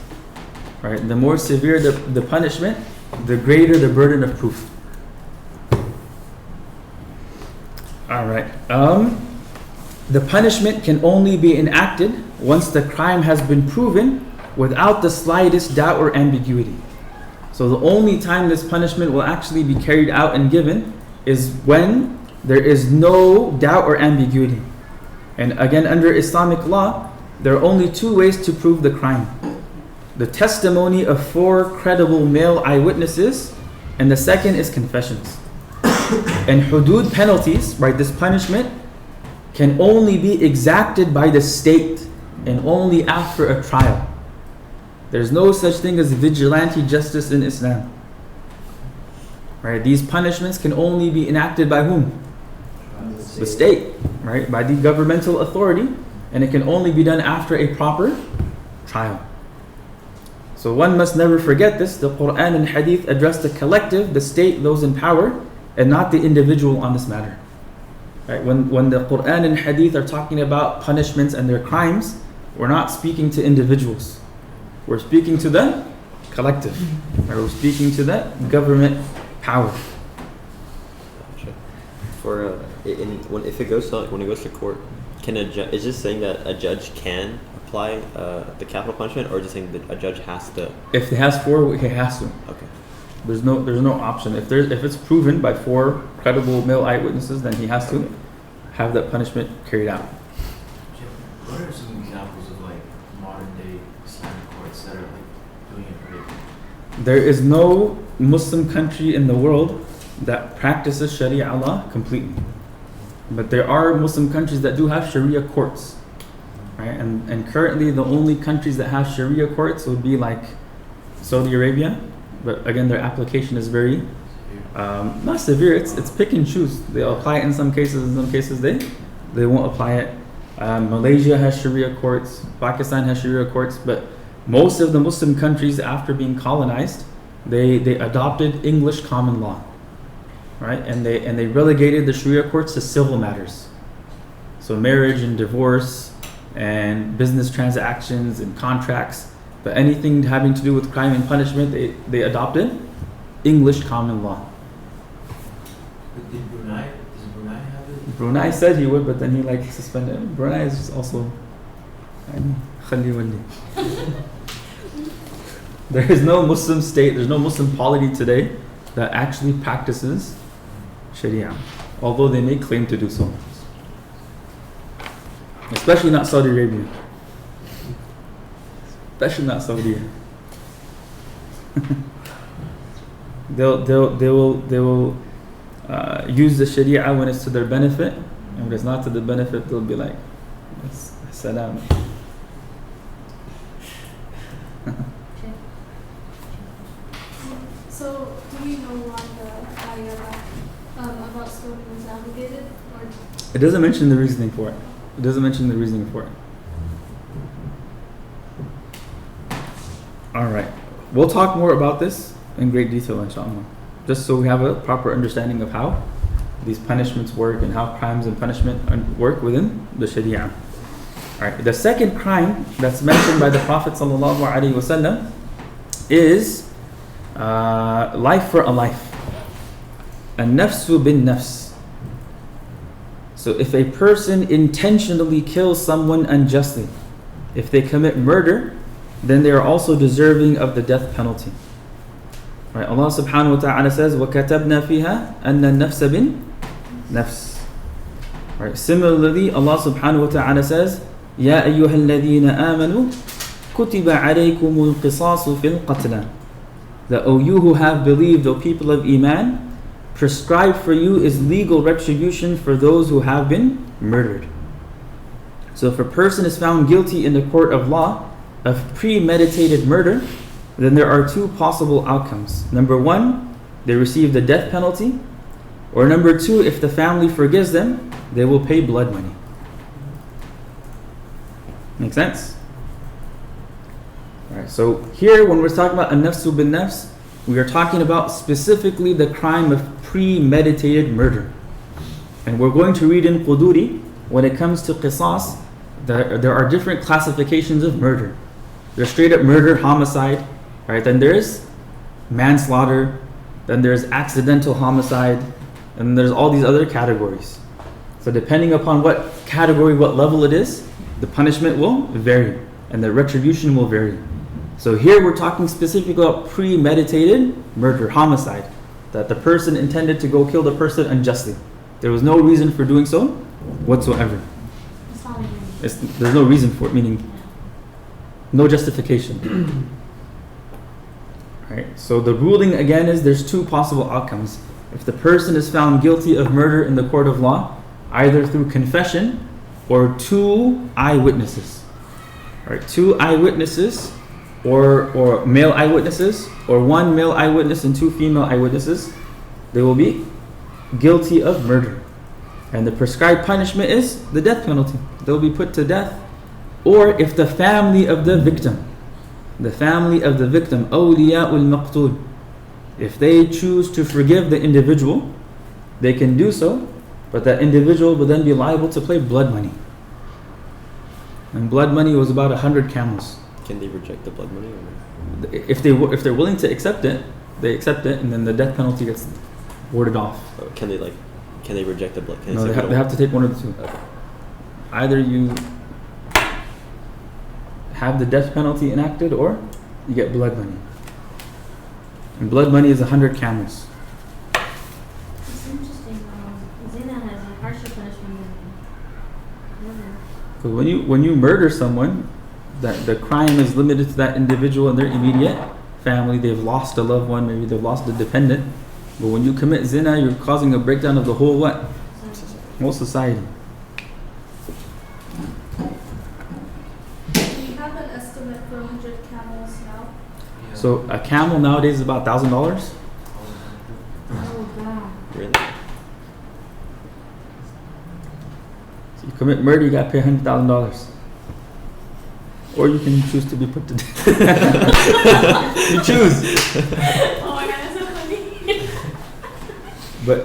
Right? The more severe the punishment, the greater the burden of proof. Alright. The punishment can only be enacted once the crime has been proven without the slightest doubt or ambiguity. So the only time this punishment will actually be carried out and given is when there is no doubt or ambiguity. And again, under Islamic law, there are only 2 ways to prove the crime. The testimony of 4 credible male eyewitnesses, and the second is confessions. And hudud penalties, right, this punishment, can only be exacted by the state and only after a trial. There's no such thing as vigilante justice in Islam. Right? These punishments can only be enacted by whom? The state, right? By the governmental authority, and it can only be done after a proper trial. So one must never forget this. The Quran and Hadith address the collective, the state, those in power, and not the individual on this matter. Right? When the Quran and Hadith are talking about punishments and their crimes, we're not speaking to individuals. We're speaking to the collective. Right? We're speaking to the government power. Gotcha. For if it goes to, when it goes to court, can is this saying that a judge can apply the capital punishment, or just saying that a judge has to? If he has 4, he has to. Okay. There's no option. If it's proven by 4 credible male eyewitnesses, then he has to have that punishment carried out. What are some examples of like modern day Islamic courts that are like doing it right? There is no Muslim country in the world that practices Sharia law completely. But there are Muslim countries that do have Sharia courts. Right? And currently the only countries that have Sharia courts would be like Saudi Arabia. But again, their application is very not severe. It's pick and choose. They'll apply it in some cases they won't apply it. Malaysia has Sharia courts. Pakistan has Sharia courts. But most of the Muslim countries, after being colonized, they adopted English common law, right? And they relegated the Sharia courts to civil matters. So marriage and divorce and business transactions and contracts. But anything having to do with crime and punishment, they adopted English common law. But does Brunei have it? Brunei said he would, but then he suspended it. Brunei is just also khali wali. There is no Muslim state, there's no Muslim polity today that actually practices Sharia, although they may claim to do so. Especially not Saudi Arabia. Especially not Saudi. They will use the Sharia when it's to their benefit, and when it's not to the benefit, they'll be like, "Salam." So, do we know why the ayah about stoning was abrogated? Or It doesn't mention the reasoning for it. Alright. We'll talk more about this in great detail, inshallah. Just so we have a proper understanding of how these punishments work and how crimes and punishment work within the Sharia. Alright. The second crime that's mentioned by the Prophet ﷺ is life for a life. An-nafsu bin-nafs. So if a person intentionally kills someone unjustly, if they commit murder, then they are also deserving of the death penalty. Right? Allah subhanahu wa ta'ala says, وَكَتَبْنَا فِيهَا أَنَّ النَّفْسَ بِالنَّفْسِ. Right? Similarly, Allah subhanahu wa ta'ala says, يَا أَيُّهَا الَّذِينَ آمَنُوا كُتِبَ عَلَيْكُمُ الْقِصَاصُ فِي الْقَتْلَى. That, O you who have believed, O people of Iman, prescribed for you is legal retribution for those who have been murdered. So if a person is found guilty in the court of law of premeditated murder, then there are 2 possible outcomes. Number 1, they receive the death penalty, or number 2, if the family forgives them, they will pay blood money. Make sense? Alright, so here when we're talking about an-nafsu bin-nafs, we are talking about specifically the crime of premeditated murder. And we're going to read in Quduri, when it comes to qisas, there are different classifications of murder. There's straight up murder, homicide, right? Then there's manslaughter, then there's accidental homicide, and there's all these other categories. So depending upon what category, what level it is, the punishment will vary and the retribution will vary. So here we're talking specifically about premeditated murder, homicide, that the person intended to go kill the person unjustly. There was no reason for doing so whatsoever. There's no reason for it, meaning no justification. Right. So the ruling again is there's 2 possible outcomes. If the person is found guilty of murder in the court of law, either through confession or 2 eyewitnesses. Right, 2 eyewitnesses or male eyewitnesses, or 1 male eyewitness and 2 female eyewitnesses, they will be guilty of murder. And the prescribed punishment is the death penalty. They'll be put to death. Or if the family of the victim the family of the victim, أولياء المقتول, if they choose to forgive the individual, they can do so, but that individual will then be liable to pay blood money. And blood money was about 100 camels. Can they reject the blood money or no? If they're willing to accept it, they accept it, and then the death penalty gets warded off. Can they reject the blood? Can No, say they have to take one of the two. Okay. Either you have the death penalty enacted, or you get blood money. And blood money is 100 camels. It's interesting. Zina has a harsher punishment than murder. Because when you murder someone, that the crime is limited to that individual and their immediate family. They've lost a loved one, maybe they've lost a dependent. But when you commit zina, you're causing a breakdown of the whole what? Whole society. Do you have an estimate for 100 camels now? So a camel nowadays is about $1,000. Oh God. Really? So you commit murder, you gotta pay $100,000. Or you can choose to be put to death. You choose. Oh my god, that's so funny. But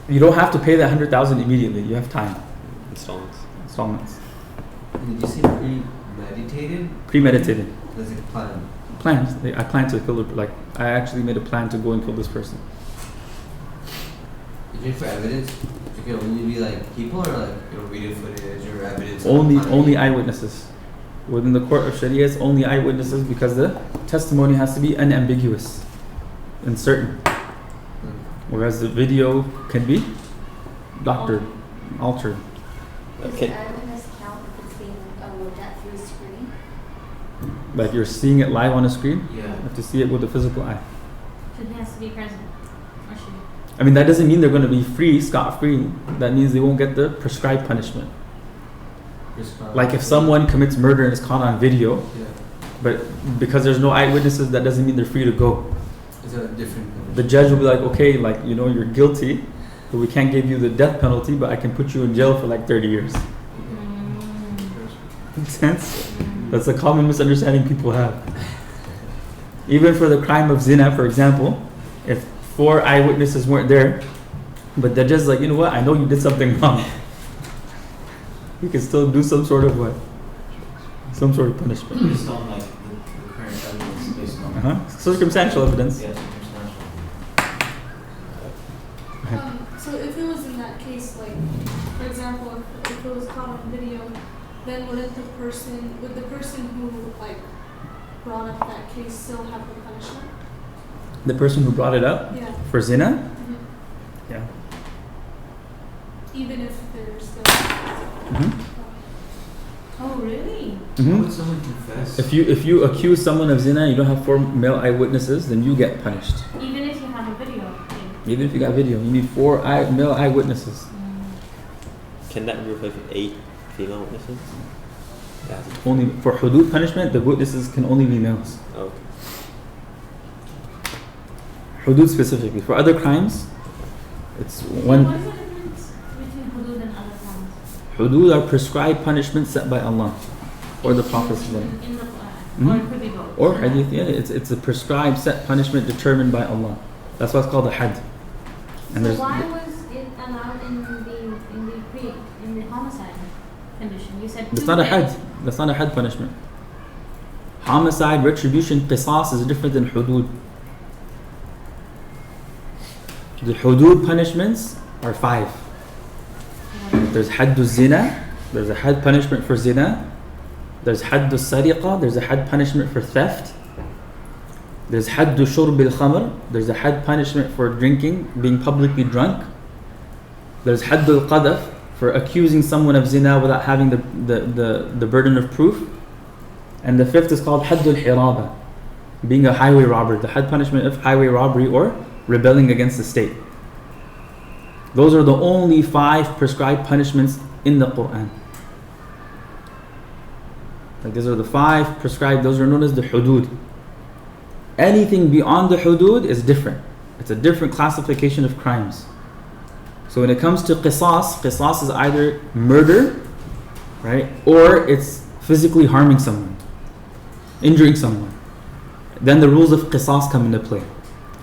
you don't have to pay that 100,000 immediately. You have time. Installments. Did you say premeditated? Premeditated. That's like plan. Plans. I plan to kill. Like I actually made a plan to go and kill this person. Is it for evidence? It can only be like people, or like video footage or evidence. Only eyewitnesses. Within the court of Sharia, it's only eyewitnesses because the testimony has to be unambiguous and certain. Whereas the video can be doctored, altered. Does the eyewitness count if it's being looked at through a screen? Like you're seeing it live on a screen? Yeah. You have to see it with the physical eye. So he has to be present. Or she? I mean, that doesn't mean they're going to be free, scot-free. That means they won't get the prescribed punishment. Like if someone commits murder and is caught on video, but because there's no eyewitnesses, that doesn't mean they're free to go. Is that a different punishment? The judge will be like, okay, like, you know, you're guilty, but we can't give you the death penalty, but I can put you in jail for like 30 years. Makes sense? That's a common misunderstanding people have. Even for the crime of zina, for example, if 4 eyewitnesses weren't there, but the judge is like, you know what, I know you did something wrong. You can still do some sort of what? Some sort of punishment. Based on like the current evidence, based on Circumstantial evidence. Yeah, circumstantial. So if it was in that case, like for example, if it was caught on video, then would the person who like brought up that case still have the punishment? The person who brought it up Yeah. for zina? Mm-hmm. Yeah. Even if they're still. Oh really? How would someone confess? If you accuse someone of zina, you don't have 4 male eyewitnesses, then you get punished. Even if you have a video. Okay. Even if you got video, you need 4 male eyewitnesses. Can that be replaced with 8 female witnesses? Only for hudud punishment, the witnesses can only be males. Okay. Hudud specifically. For other crimes, it's What one. is the difference between hudud and other crimes? Hudud are prescribed punishments set by Allah or the Prophet. In the Quran. Or it could be both. Or hadith, yeah, it's a prescribed set punishment determined by Allah. That's why it's called a had. And So there's why was it allowed in the homicide condition? You said that's 2 not a days. had. That's not a had punishment. Homicide, retribution, qisas is different than hudud. The hudud punishments are 5. There's haddu zina, there's a had punishment for zina, there's haddu sariqa, there's a had punishment for theft, there's haddu shurb al-khamr, there's a had punishment for drinking, being publicly drunk, there's haddu al-qadaf, for accusing someone of zina without having the burden of proof, and the 5th is called haddu al-hiraba, being a highway robber, the had punishment of highway robbery or rebelling against the state. Those are the only 5 prescribed punishments in the Quran. Like these are the 5 prescribed, those are known as the hudud. Anything beyond the hudud is different. It's a different classification of crimes. So when it comes to qisas is either murder, right? Or it's physically harming someone, injuring someone, then the rules of qisas come into play.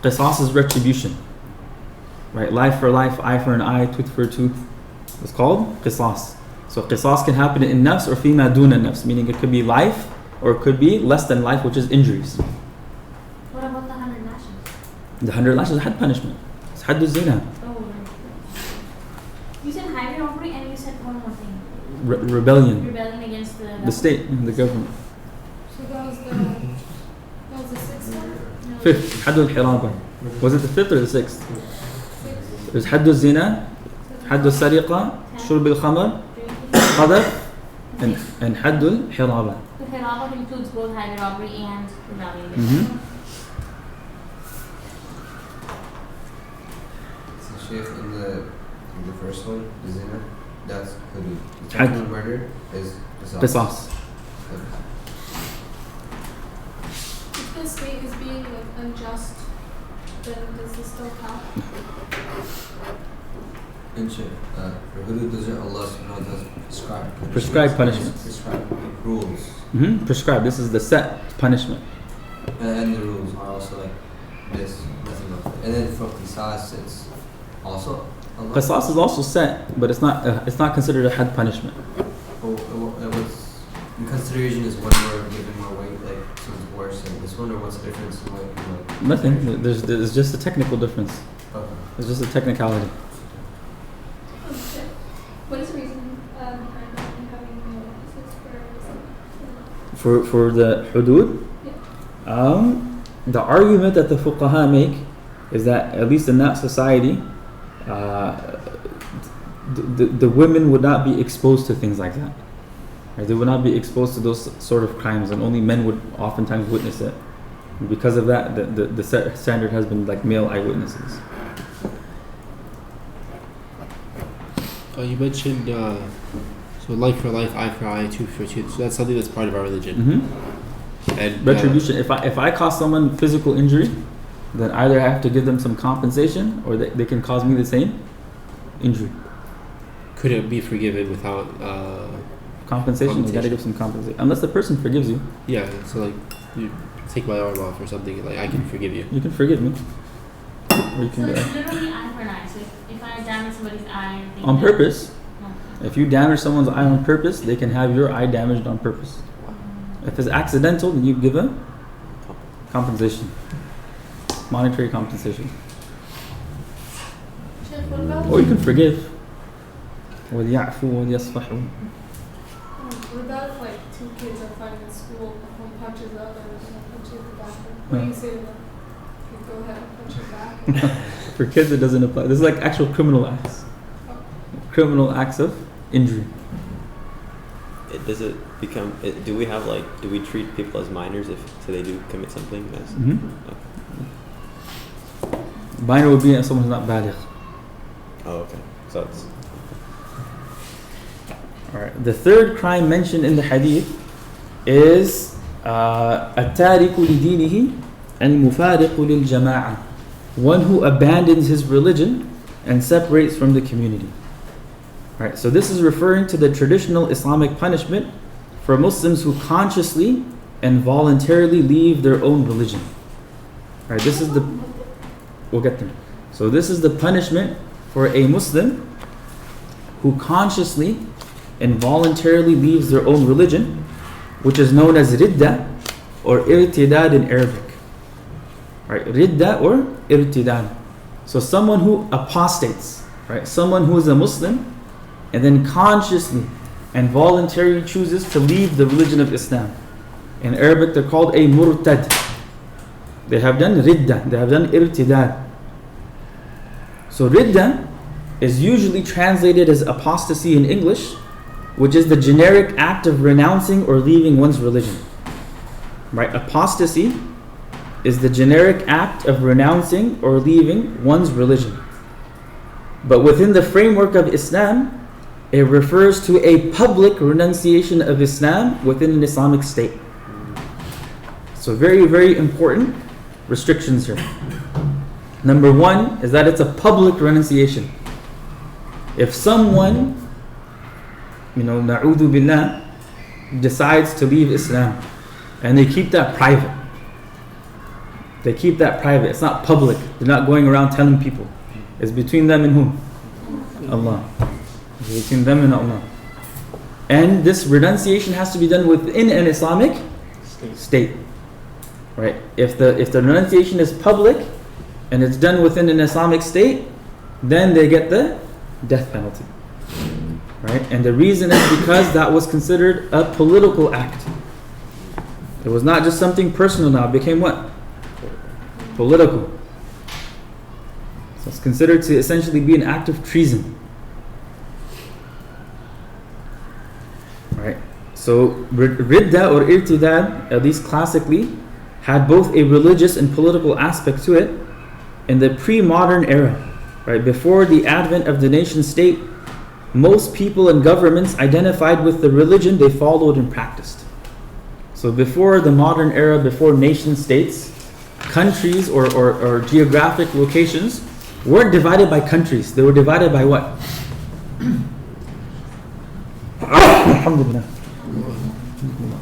Qisas is retribution, right? Life for life, eye for an eye, tooth for a tooth. It's called qisas. So qisas can happen in nafs or fima duna nafs, meaning it could be life or it could be less than life, which is injuries. What about the 100 lashes? The 100 lashes is had punishment. It's haddu zina. Oh, right. You said highway robbery and you said one more thing. Rebellion. Rebellion against The state, the government. So that was the sixth one? No. Fifth, haddu al-hiraba. Was it the fifth or the sixth? Sixth. There's haddu zina, haddu sariqa, shurb al-khamar, qadaf, and haddu al-hiraba. The hiraba includes both highway robbery and rebellion. Mm-hmm. So Sheikh, in the first one, the zina, that's hudud. The Had. second one, murder, is Qisas. If the state is being like unjust, then does this still count? And Sheikh, for hudud, those are Allah subhanahu wa ta'ala Prescribed punishments. Prescribed rules. Mm-hmm. Prescribed. This is the set punishment. And the rules are also like this, nothing else. And then for qisas, it's also Allah. Qisas is also set, but it's not considered a had punishment. What's in consideration is one more given more weight, like someone's worse than this one, or what's the difference in like? Nothing. There's just a technical difference. Okay. It's just a technicality. Okay. What is the reason behind having no witnesses For the hudud, the argument that the fuqaha make is that at least in that society, the women would not be exposed to things like that. Right? They would not be exposed to those sort of crimes, and only men would oftentimes witness it. And because of that, the standard has been like male eyewitnesses. You mentioned so life for life, eye for eye, tooth for tooth. So that's something that's part of our religion. Mm-hmm. And Retribution. If I cause someone physical injury, then either I have to give them some compensation, or they can cause me the same injury. Could it be forgiven without Compensation. You gotta give some compensation, unless the person forgives you. Yeah. So like, you take my arm off or something. Like I can forgive you. You can forgive me. Or you So can it's literally eye for an eye. So if I damage somebody's eye, they on can- purpose. Okay. If you damage someone's eye on purpose, they can have your eye damaged on purpose. If it's accidental, then you give a compensation, monetary compensation, Sheikh, what about or you can forgive. وَلْيَعْفُوا وَلْيَصْفَحُوا. what about if like two kids are fighting in school, one punches the other, and one punches the back? What do you say to them? You go ahead and punch her back. For kids, it doesn't apply. This is like actual criminal acts. Criminal acts of injury. Does it become? Do we have like? Do we treat people as minors if so they do commit something? As, Minor would be someone who's not baligh. Oh, okay. So it's Alright. The third crime mentioned in the hadith is التارك لدينه المفارق للجماعة, one who abandons his religion and separates from the community. Right, so this is referring to the traditional Islamic punishment for Muslims who consciously and voluntarily leave their own religion. Right, this is we'll get there. So this is the punishment for a Muslim who consciously and voluntarily leaves their own religion, which is known as ridda or irtidad in Arabic. Right, ridda or irtidad. So someone who apostates, right? Someone who is a Muslim and then consciously and voluntarily chooses to leave the religion of Islam. In Arabic, they're called a murtad. They have done ridda, they have done irtidad. So ridda is usually translated as apostasy in English, which is the generic act of renouncing or leaving one's religion. Right? Apostasy is the generic act of renouncing or leaving one's religion. But within the framework of Islam, it refers to a public renunciation of Islam within an Islamic state. So very, very important restrictions here. Number one is that it's a public renunciation. If someone, na'udhu billah, decides to leave Islam, and they keep that private. They keep that private. It's not public. They're not going around telling people. It's between them and whom? Allah. It's between them and Allah. And this renunciation has to be done within an Islamic state. Right? If the renunciation is public and it's done within an Islamic state, then they get the death penalty. Right? And the reason is because that was considered a political act. It was not just something personal now. It became what? Political. So it's considered to essentially be an act of treason. Right? So Ridda or Irtidad, at least classically, had both a religious and political aspect to it in the pre-modern era. Right? Before the advent of the nation state, most people and governments identified with the religion they followed and practiced. So before the modern era, before nation states, countries or geographic locations weren't divided by countries. They were divided by what? Alhamdulillah.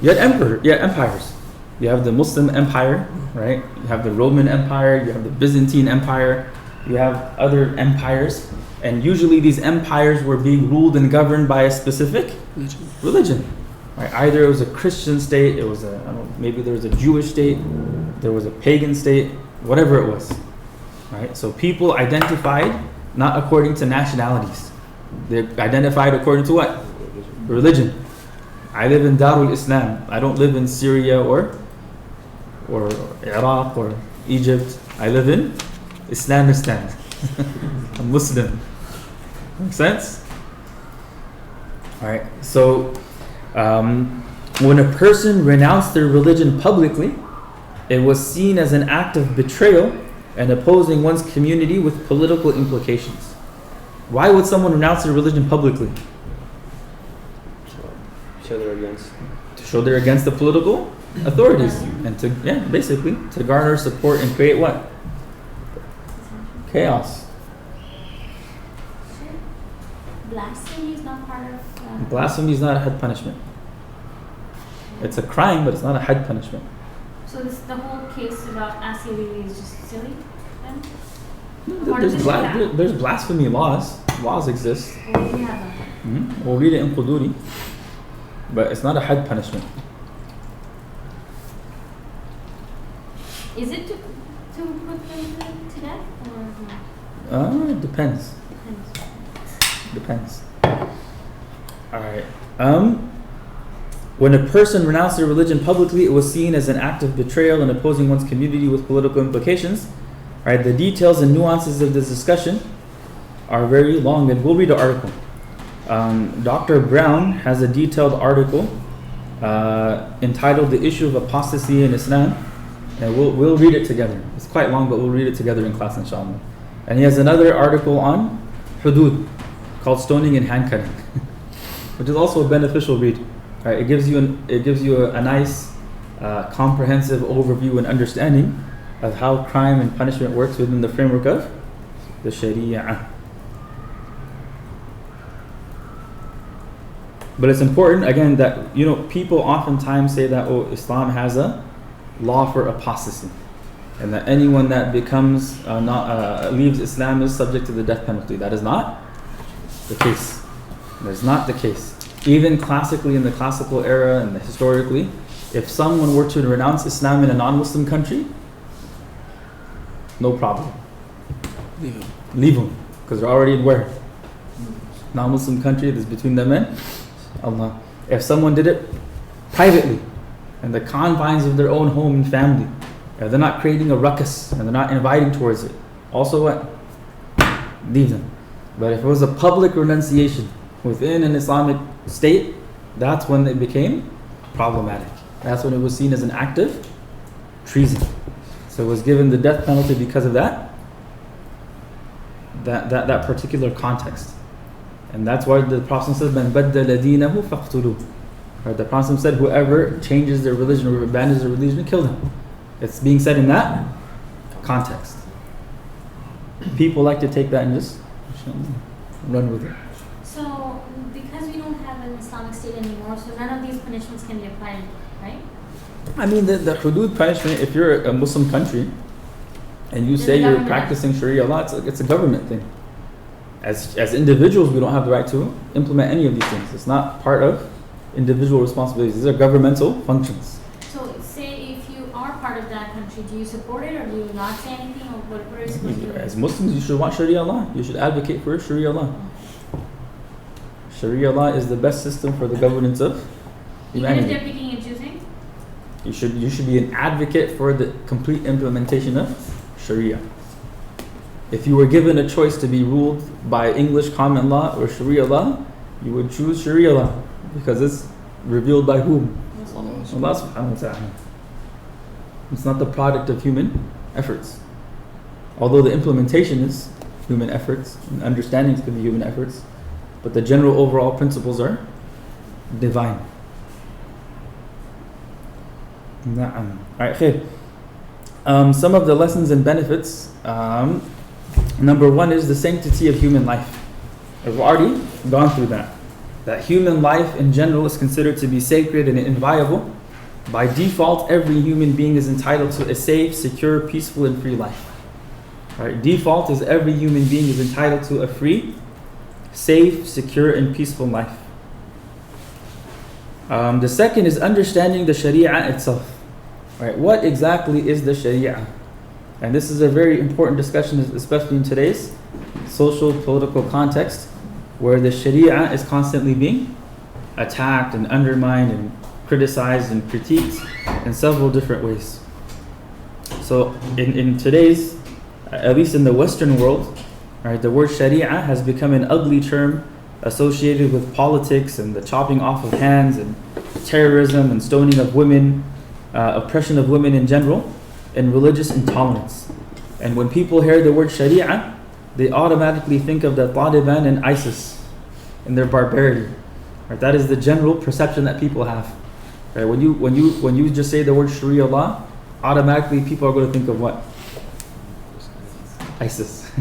You had empires. You have the Muslim Empire, right? You have the Roman Empire, you have the Byzantine Empire, you have other empires, and usually these empires were being ruled and governed by a specific religion. Right? Either it was a Christian state, it was maybe there was a Jewish state, there was a pagan state, whatever it was. Right? So people identified not according to nationalities. They identified according to what? Religion. I live in Darul Islam. I don't live in Syria or Iraq or Egypt. I live in Islamistan. I'm Muslim. Make sense? Alright, so when a person renounced their religion publicly, it was seen as an act of betrayal and opposing one's community with political implications. Why would someone renounce their religion publicly? To show they're against the political authorities and basically to garner support and create what? Chaos. Blasphemy is not part of... Blasphemy is not a had punishment. It's a crime, but it's not a had punishment. So the whole case about Asya Bibi is just silly then? There's blasphemy laws. Laws exist. Well, we have them. We'll read it in Quduri. But it's not a had punishment. Is it to put them to death or no? It depends. Depends. Alright. When a person renounced their religion publicly, it was seen as an act of betrayal and opposing one's community with political implications. Alright, the details and nuances of this discussion are very long, and we'll read the article. Dr. Brown has a detailed article entitled "The Issue of Apostasy in Islam," and we'll read it together. It's quite long, but we'll read it together in class, inshallah. And he has another article on hudud, called "Stoning and Hand Cutting," which is also a beneficial read. Right, it gives you a nice, comprehensive overview and understanding of how crime and punishment works within the framework of the Sharia. But it's important, again, that people oftentimes say that Islam has a law for apostasy, and that anyone that becomes leaves Islam is subject to the death penalty. That is not the case. That is not the case. Even classically, in the classical era and historically, if someone were to renounce Islam in a non-Muslim country, no problem. Leave them, because they're already in where? Non-Muslim country. That's between them and Allah. If someone did it privately, in the confines of their own home and family, they're not creating a ruckus and they're not inviting towards it, also what? Leave them. But if it was a public renunciation within an Islamic state, that's when it became problematic. That's when it was seen as an act of treason. So it was given the death penalty because of that particular context. And that's why the Prophet says, "Man baddala deenahu faqtuluh." Right, the Prophet said, whoever changes their religion or abandons their religion, kill them. It's being said in that context. People like to take that and just run with it. So, because we don't have an Islamic State anymore, so none of these punishments can be applied, right? I mean, the hudud punishment, if you're a Muslim country and you Then say the you're government- practicing Sharia law, it's a government thing. As individuals, we don't have the right to implement any of these things. It's not part of individual responsibilities. These are governmental functions. So say if you are part of that country, do you support it or do you not say anything, or what are you supposed to do? As Muslims, you should want Sharia law. You should advocate for Sharia law. Sharia law is the best system for the governance of Even if humanity. they're picking and choosing? You should be an advocate for the complete implementation of Sharia. If you were given a choice to be ruled by English common law or Sharia law, you would choose Sharia law because it's revealed by whom? Allah subhanahu wa ta'ala. It's not the product of human efforts. Although the implementation is human efforts and understandings can be human efforts, but the general overall principles are divine. Na'am. Alright, khair. Some of the lessons and benefits. Number one is the sanctity of human life. We've already gone through that. That human life in general is considered to be sacred and inviolable. By default, every human being is entitled to a safe, secure, peaceful, and free life. Right? Default is every human being is entitled to a free, safe, secure, and peaceful life. The second is understanding the Sharia itself. Right? What exactly is the Sharia? And this is a very important discussion, especially in today's social, political context, where the Sharia is constantly being attacked and undermined and criticized and critiqued in several different ways. So in today's, at least in the Western world, right, the word Sharia has become an ugly term associated with politics and the chopping off of hands and terrorism and stoning of women, oppression of women in general, and religious intolerance. And when people hear the word Sharia, they automatically think of the Taliban and ISIS and their barbarity. Right? That is the general perception that people have. Right? When you just say the word Sharia law, automatically people are going to think of what? ISIS.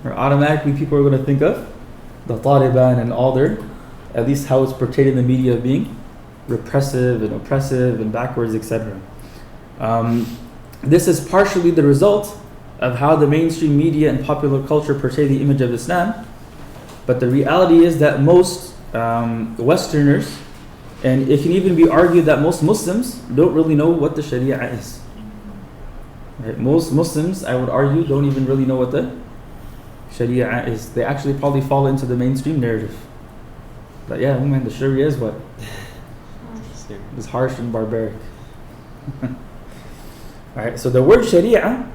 Or automatically people are going to think of the Taliban and all their, at least how it's portrayed in the media, being repressive and oppressive and backwards, etc. This is partially the result of how the mainstream media and popular culture portray the image of Islam. But the reality is that most Westerners, and it can even be argued that most Muslims, don't really know what the Sharia is. Right? Most Muslims, I would argue, don't even really know what the Sharia is. They actually probably fall into the mainstream narrative. But yeah, man, the Sharia is what? It's harsh and barbaric. Alright, so the word Sharia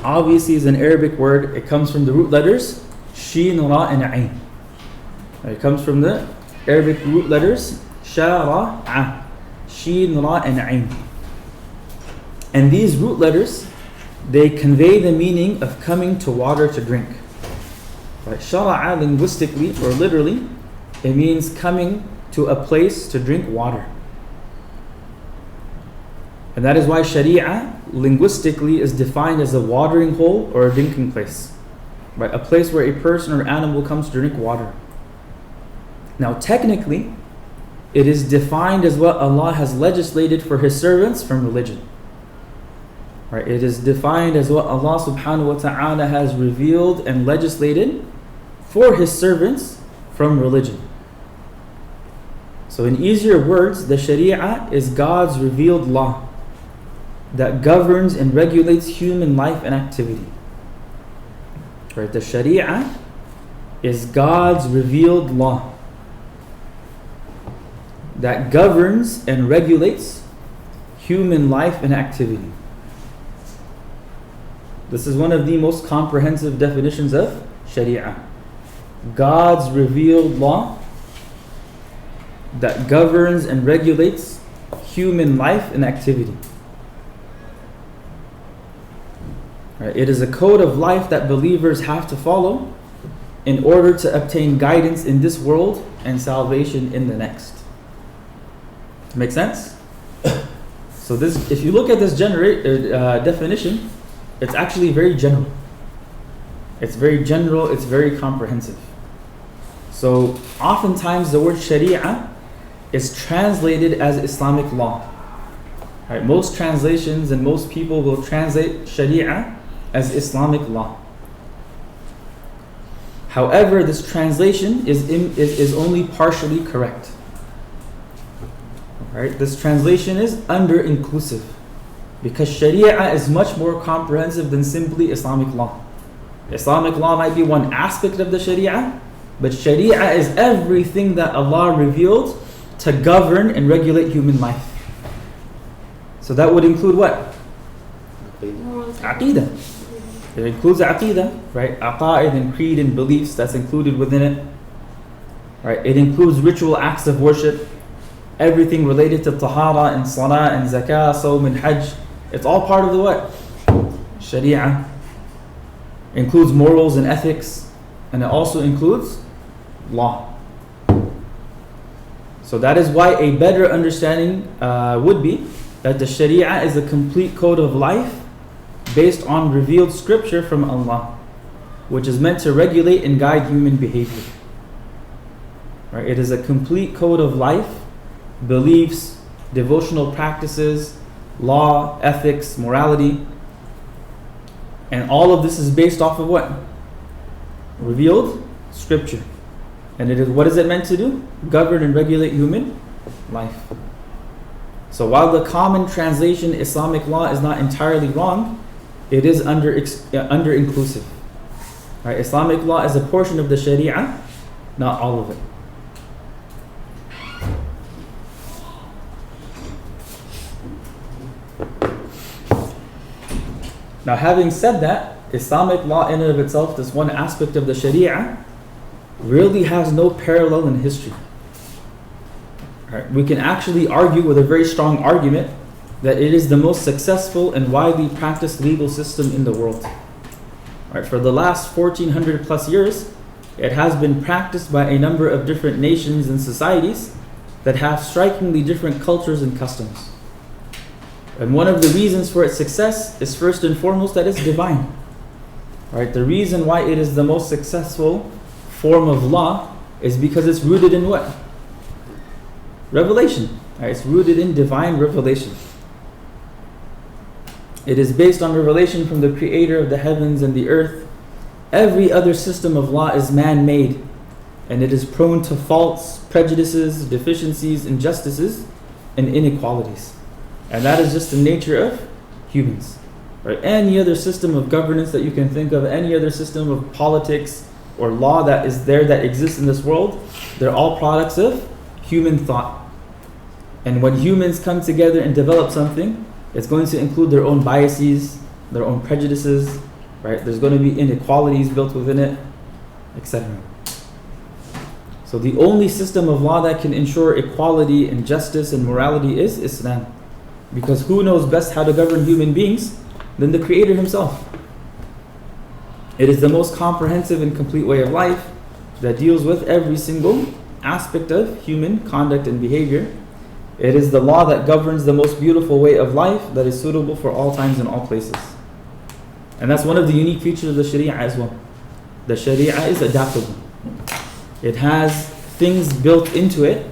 obviously is an Arabic word. It comes from the root letters Shin, Ra, and Ain. It comes from the Arabic root letters Sha, Ra, A. Shin, Ra, and Ain. And these root letters, they convey the meaning of coming to water to drink. Right? Shara'a linguistically or literally, it means coming to a place to drink water. And that is why Sharia linguistically is defined as a watering hole or a drinking place. Right? A place where a person or animal comes to drink water. Now technically, it is defined as what Allah has legislated for His servants from religion. Right? It is defined as what Allah subhanahu wa ta'ala has revealed and legislated for His servants from religion. So in easier words, the Sharia is God's revealed law that governs and regulates human life and activity. Right? The Sharia is God's revealed law that governs and regulates human life and activity. This is one of the most comprehensive definitions of Sharia. God's revealed law that governs and regulates human life and activity. Right? It is a code of life that believers have to follow in order to obtain guidance in this world and salvation in the next. Make sense? So this, if you look at this definition, it's actually very general. It's very general, it's very comprehensive. So oftentimes the word Sharia is translated as Islamic law. Right? Most translations and most people will translate Sharia as Islamic law. However, this translation is only partially correct. Right? This translation is under-inclusive because Sharia is much more comprehensive than simply Islamic law. Islamic law might be one aspect of the Sharia, but Sharia is everything that Allah revealed to govern and regulate human life. So that would include what? Aqidah. It includes aqidah, right? Aqa'id and creed and beliefs, that's included within it. Right? It includes ritual acts of worship, everything related to tahara and salah and zakah, sawm and hajj. It's all part of the what? Sharia. It includes morals and ethics, and it also includes law. So that is why a better understanding would be that the Sharia is a complete code of life based on revealed scripture from Allah, which is meant to regulate and guide human behavior. Right? It is a complete code of life, beliefs, devotional practices, law, ethics, morality. And all of this is based off of what? Revealed scripture. And it is, what is it meant to do? Govern and regulate human life. So while the common translation Islamic law is not entirely wrong, it is under-inclusive. Right? Islamic law is a portion of the Sharia, not all of it. Now, having said that, Islamic law in and of itself, this one aspect of the Sharia, really has no parallel in history. Right? We can actually argue with a very strong argument that it is the most successful and widely practiced legal system in the world. Right? For the last 1400 plus years, it has been practiced by a number of different nations and societies that have strikingly different cultures and customs. And one of the reasons for its success is first and foremost that it's divine. Right? The reason why it is the most successful form of law is because it's rooted in what? Revelation. Right? It's rooted in divine revelation. It is based on revelation from the creator of the heavens and the earth. Every other system of law is man-made, and it is prone to faults, prejudices, deficiencies, injustices, and inequalities. And that is just the nature of humans. Right? Any other system of governance that you can think of, any other system of politics or law that is there, that exists in this world, they're all products of human thought. And when humans come together and develop something, it's going to include their own biases, their own prejudices, right? There's going to be inequalities built within it, etc. So the only system of law that can ensure equality and justice and morality is Islam. Because who knows best how to govern human beings than the Creator Himself? It is the most comprehensive and complete way of life that deals with every single aspect of human conduct and behavior. It is the law that governs the most beautiful way of life that is suitable for all times and all places. And that's one of the unique features of the Sharia as well. The Sharia is adaptable. It has things built into it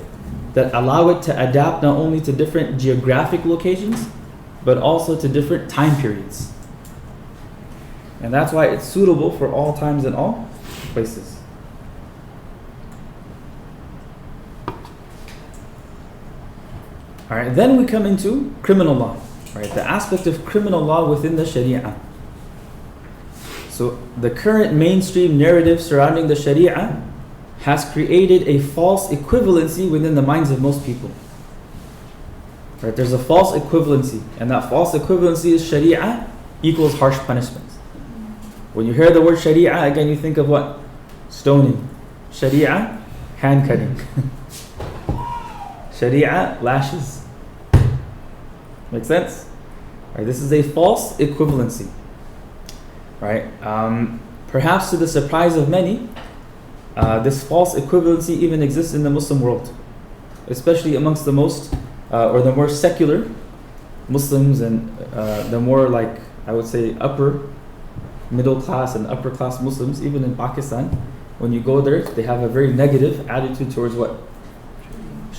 that allow it to adapt not only to different geographic locations, but also to different time periods. And that's why it's suitable for all times and all places. Alright, then we come into criminal law. Right, the aspect of criminal law within the Sharia. So the current mainstream narrative surrounding the Sharia has created a false equivalency within the minds of most people. Right, there's a false equivalency, and that false equivalency is Sharia equals harsh punishments. When you hear the word Sharia, again you think of what? Stoning. Sharia, hand cutting. Sharia, lashes. Make sense? Right, this is a false equivalency. Right? Perhaps to the surprise of many, this false equivalency even exists in the Muslim world, especially amongst the most or the more secular Muslims and the more, like, I would say, upper middle class and upper class Muslims. Even in Pakistan, when you go there, they have a very negative attitude towards what?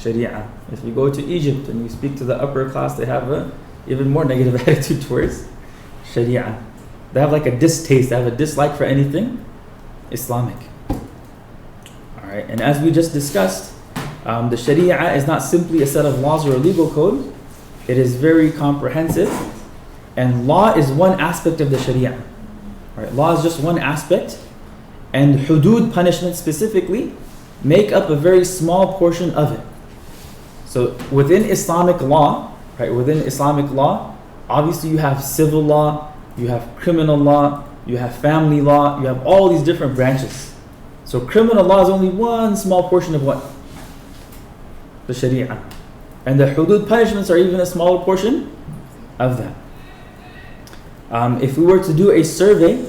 Sharia. If you go to Egypt and you speak to the upper class, they have a even more negative attitude towards Sharia. They have like a distaste, they have a dislike for anything Islamic. Alright, and as we just discussed, the Sharia is not simply a set of laws or a legal code. It is very comprehensive, and law is one aspect of the Sharia. Right? Law is just one aspect, and hudud, punishment specifically, make up a very small portion of it. So within Islamic law, right? Within Islamic law, obviously you have civil law, you have criminal law, you have family law, you have all these different branches. So criminal law is only one small portion of what? The Sharia. And the hudud punishments are even a smaller portion of that. If we were to do a survey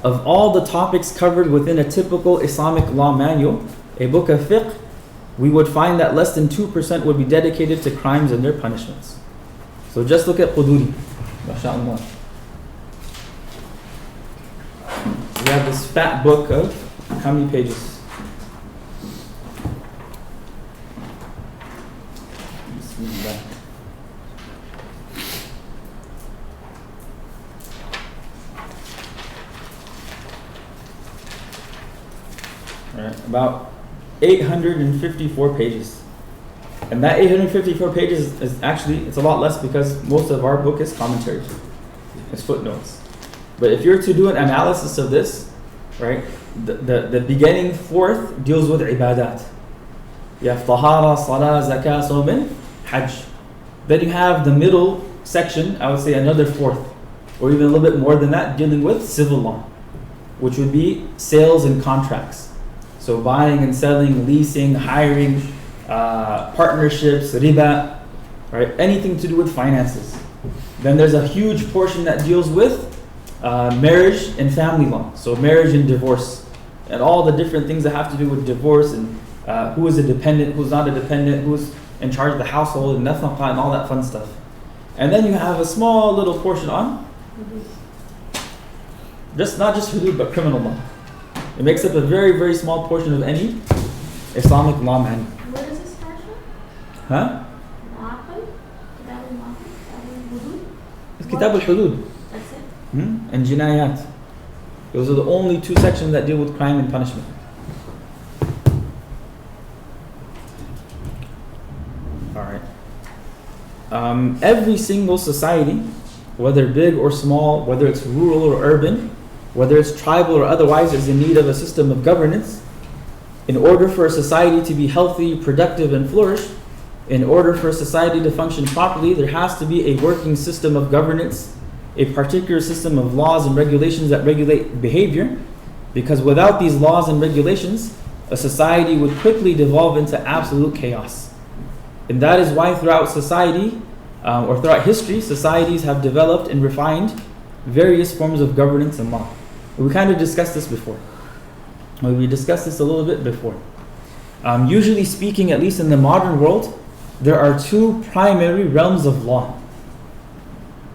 of all the topics covered within a typical Islamic law manual, a book of fiqh, we would find that less than 2% would be dedicated to crimes and their punishments. So just look at Quduri, mashallah. We have this fat book of how many pages? Bismillah. Right, about 854 pages. And that 854 pages is actually, it's a lot less because most of our book is commentaries. It's footnotes. But if you're to do an analysis of this, right, the beginning fourth deals with ibadat. You have tahara, salah, zakah, sawm, and hajj. Then you have the middle section, I would say another fourth, or even a little bit more than that, dealing with civil law, which would be sales and contracts. So buying and selling, leasing, hiring, partnerships, riba, right? Anything to do with finances. Then there's a huge portion that deals with marriage and family law. So marriage and divorce, and all the different things that have to do with divorce, and who is a dependent, who's not a dependent, who's in charge of the household, and nafaqa, and all that fun stuff. And then you have a small little portion on just not just hudud but criminal law. It makes up a very, very small portion of any Islamic law manual. Where is this portion? Huh? It's Kitab al-Hudud. That's it? And Jinayat. Those are the only two sections that deal with crime and punishment. Alright. Every single society, whether big or small, whether it's rural or urban, whether it's tribal or otherwise, is in need of a system of governance. In order for a society to be healthy, productive, and flourish, in order for a society to function properly, there has to be a working system of governance, a particular system of laws and regulations that regulate behavior, because without these laws and regulations, a society would quickly devolve into absolute chaos. And that is why throughout society, or throughout history, societies have developed and refined various forms of governance and law. We kind of discussed this before. We discussed this a little bit before. Usually speaking, at least in the modern world, there are two primary realms of law.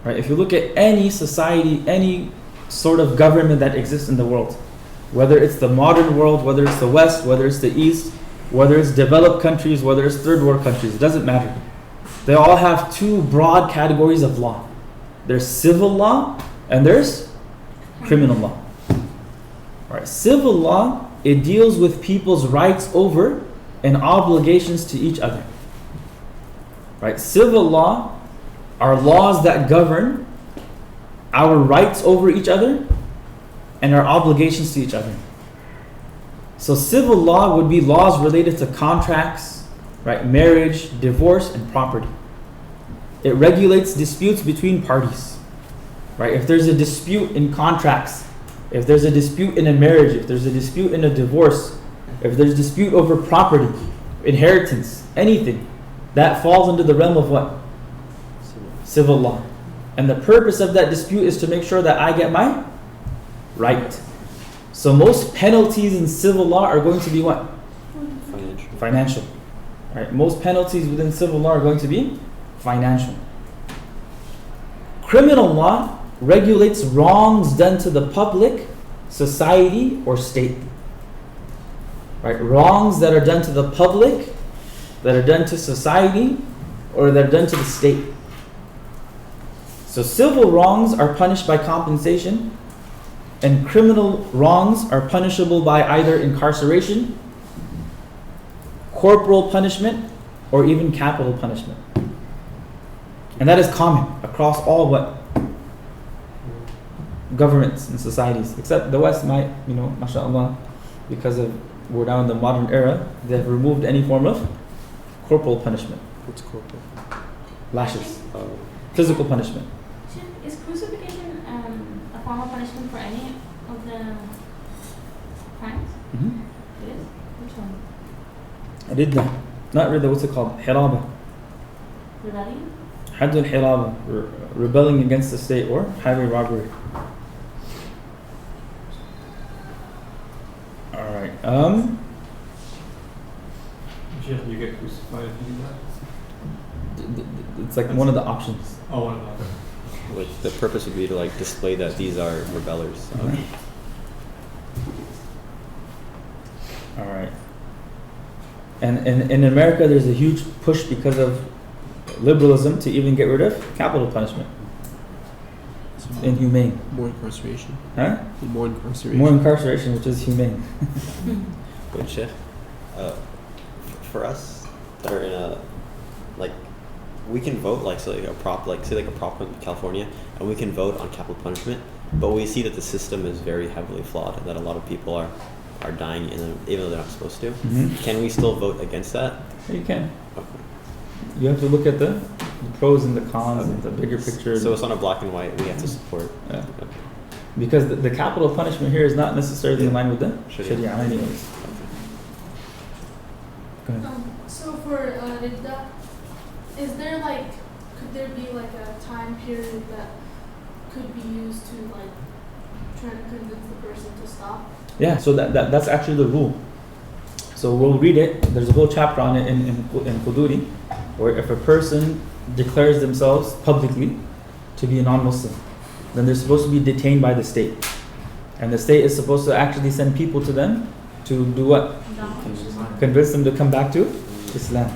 Right? If you look at any society, any sort of government that exists in the world, whether it's the modern world, whether it's the West, whether it's the East, whether it's developed countries, whether it's third world countries, it doesn't matter. They all have two broad categories of law. There's civil law and there's criminal law. Right. Civil law, it deals with people's rights over and obligations to each other. Right? Civil law are laws that govern our rights over each other and our obligations to each other. So civil law would be laws related to contracts, right? Marriage, divorce, and property. It regulates disputes between parties. Right? If there's a dispute in contracts, if there's a dispute in a marriage, if there's a dispute in a divorce, if there's a dispute over property, inheritance, anything, that falls under the realm of what? Civil law. And the purpose of that dispute is to make sure that I get my right. So most penalties in civil law are going to be what? Financial. Right? Most penalties within civil law are going to be financial. Criminal law regulates wrongs done to the public, society, or state. Right? Wrongs that are done to the public, that are done to society or that are done to the state. So civil wrongs are punished by compensation, and criminal wrongs are punishable by either incarceration, corporal punishment, or even capital punishment. And that is common across all what? Governments and societies. Except the West might, mashallah, because of we're now in the modern era, they've removed any form of corporal punishment. What's corporal? Lashes. Physical punishment. Is crucifixion a form of punishment for any of the crimes? Mm-hmm. It is? Which one? Ridda. Not ridda, what's it called? Hiraba. Rebellion? Hadd al-Hiraba. Rebelling against the state or highway robbery. Alright. You get crucified if you do that? It's like one of the options. Oh, one of them. Which the purpose would be to like display that these are rebellers. All right. And in America, there's a huge push because of liberalism to even get rid of capital punishment. Inhumane. More incarceration. Huh? More incarceration. More incarceration, which is humane. But Sheikh, for us that are in a we can vote say a prop in California, and we can vote on capital punishment, but we see that the system is very heavily flawed and that a lot of people are dying in them, even though they're not supposed to. Mm-hmm. Can we still vote against that? Yeah, you can. Okay. You have to look at the pros and the cons and the bigger picture. So it's not a black and white. We have to support. Yeah. Because the capital punishment here is not necessarily in line with the Sharia anyways. Go ahead. So for Ridda, could there be a time period that could be used to try to convince the person to stop? Yeah, so that's actually the rule. So we'll read it. There's a whole chapter on it in Quduri, where if a person declares themselves publicly to be a non-Muslim, then they're supposed to be detained by the state. And the state is supposed to actually send people to them to do what? Convince them to come back to Islam.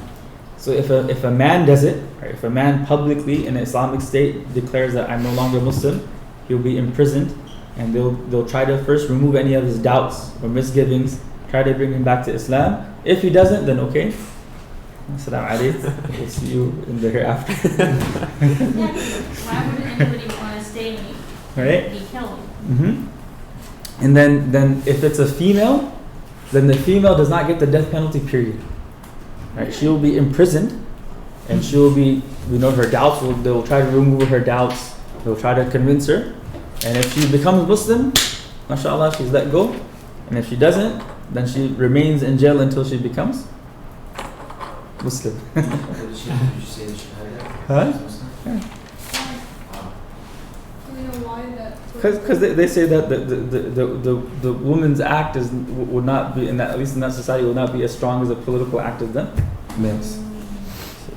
So if a man does it, or if a man publicly in an Islamic state declares that I'm no longer Muslim, he'll be imprisoned, and they'll try to first remove any of his doubts or misgivings, try to bring him back to Islam. If he doesn't, then okay. Assalamu alaikum. We'll see you in the hereafter. Why would anybody want to stay and be killed? Mm-hmm. And then if it's a female, then the female does not get the death penalty period. Right? She will be imprisoned, and she will be, her doubts, they'll try to remove her doubts, they'll try to convince her, and if she becomes Muslim, mashallah, she's let go, and if she doesn't, then she remains in jail until she becomes Muslim. Did you say that she had that? Huh? Do we know why that? Because they say that the woman's act would not be, at least in that society, will not be as strong as a political act as the males.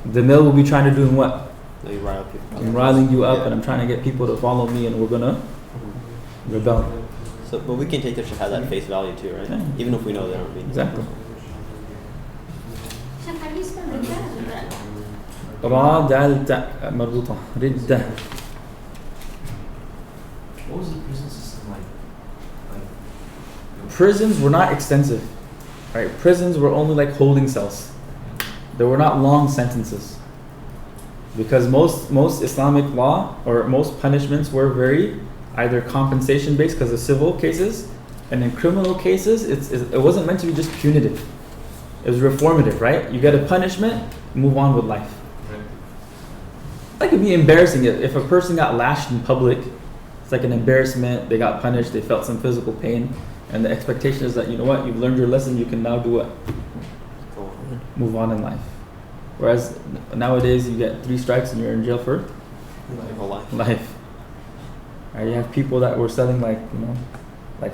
The male will be trying to do what? I'm riling you up, and I'm trying to get people to follow me, and we're gonna rebel. So, but we can take the shahada at face value too, right? Yeah. Even if we know they don't mean Exactly. How do you spell Ridda? را دال تاء مربوطة ردة. What was the prison system like? Prisons were not extensive, right? Prisons were only like holding cells. They were not long sentences, because most Islamic law or most punishments were very either compensation based because of civil cases, and in criminal cases it wasn't meant to be just punitive. It was reformative, right? You get a punishment, move on with life. That could be embarrassing if a person got lashed in public. It's like an embarrassment. They got punished. They felt some physical pain, and the expectation is that you've learned your lesson. You can now do what? Move on in life. Whereas nowadays you get 3 strikes and you're in jail for life. Right? You have people that were selling like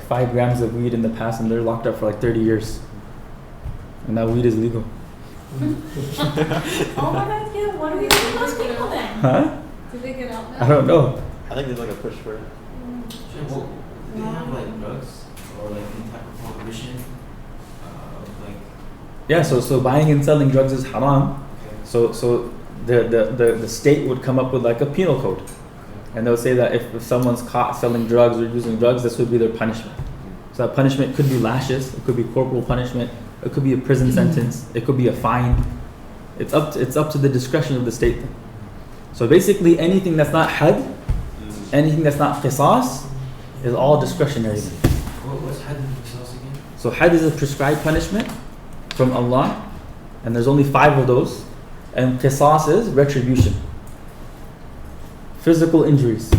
5 grams of weed in the past, and they're locked up for like 30 years. And now weed is legal. Oh my God! Yeah, what do we do with those people then? Huh? Did they get out now? I don't know. I think there's like a push for it. Well, they have like drugs or like any type of prohibition, Yeah, so buying and selling drugs is haram. So the state would come up with like a penal code. And they'll say that if someone's caught selling drugs or using drugs, this would be their punishment. So that punishment could be lashes, it could be corporal punishment, it could be a prison sentence, it could be a fine. It's up to the discretion of the state. So basically anything that's not had, anything that's not qisas, is all discretionary. What's had and qisas again? So had is a prescribed punishment from Allah, and there's only 5 of those. And qisas is retribution. Physical injuries.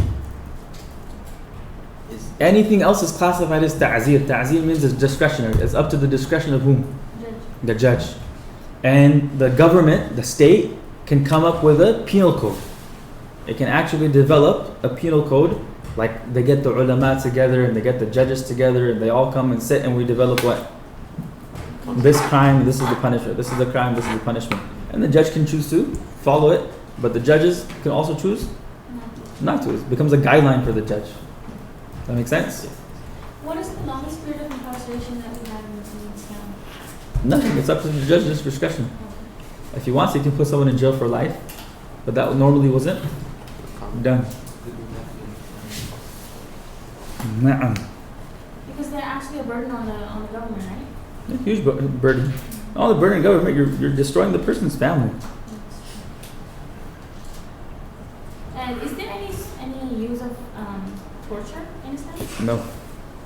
Anything else is classified as ta'zir. Ta'zir means it's discretionary. It's up to the discretion of whom? The judge. And the government, the state, can come up with a penal code. It can actually develop a penal code, like they get the ulama together and they get the judges together and they all come and sit and we develop what? This crime, this is the punishment. This is the crime, this is the punishment. And the judge can choose to follow it, but the judges can also choose not to. It becomes a guideline for the judge. Does that make sense? What is the longest period of incarceration that we have in Islam? Nothing. It's up to the judge's discretion. If he wants, he can put someone in jail for life, but that normally wasn't done. Because they're actually a burden on the government, right? A huge burden. All the burden of government, you're destroying the person's family. And is there any use of torture in Islam? No.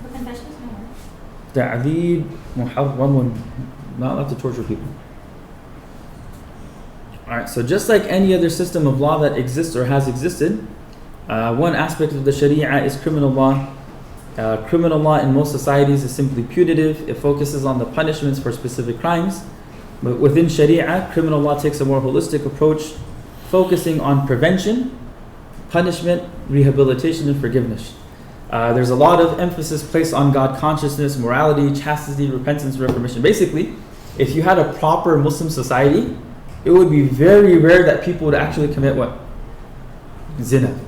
The confessions, no. Ta'deeb, muharram, not allowed to torture people. Alright, so just like any other system of law that exists or has existed, one aspect of the Sharia is criminal law. Criminal law in most societies is simply punitive. It focuses on the punishments for specific crimes. But within Sharia, criminal law takes a more holistic approach, focusing on prevention, punishment, rehabilitation, and forgiveness. There's a lot of emphasis placed on God consciousness, morality, chastity, repentance, reformation. Basically, if you had a proper Muslim society, it would be very rare that people would actually commit what? Zina.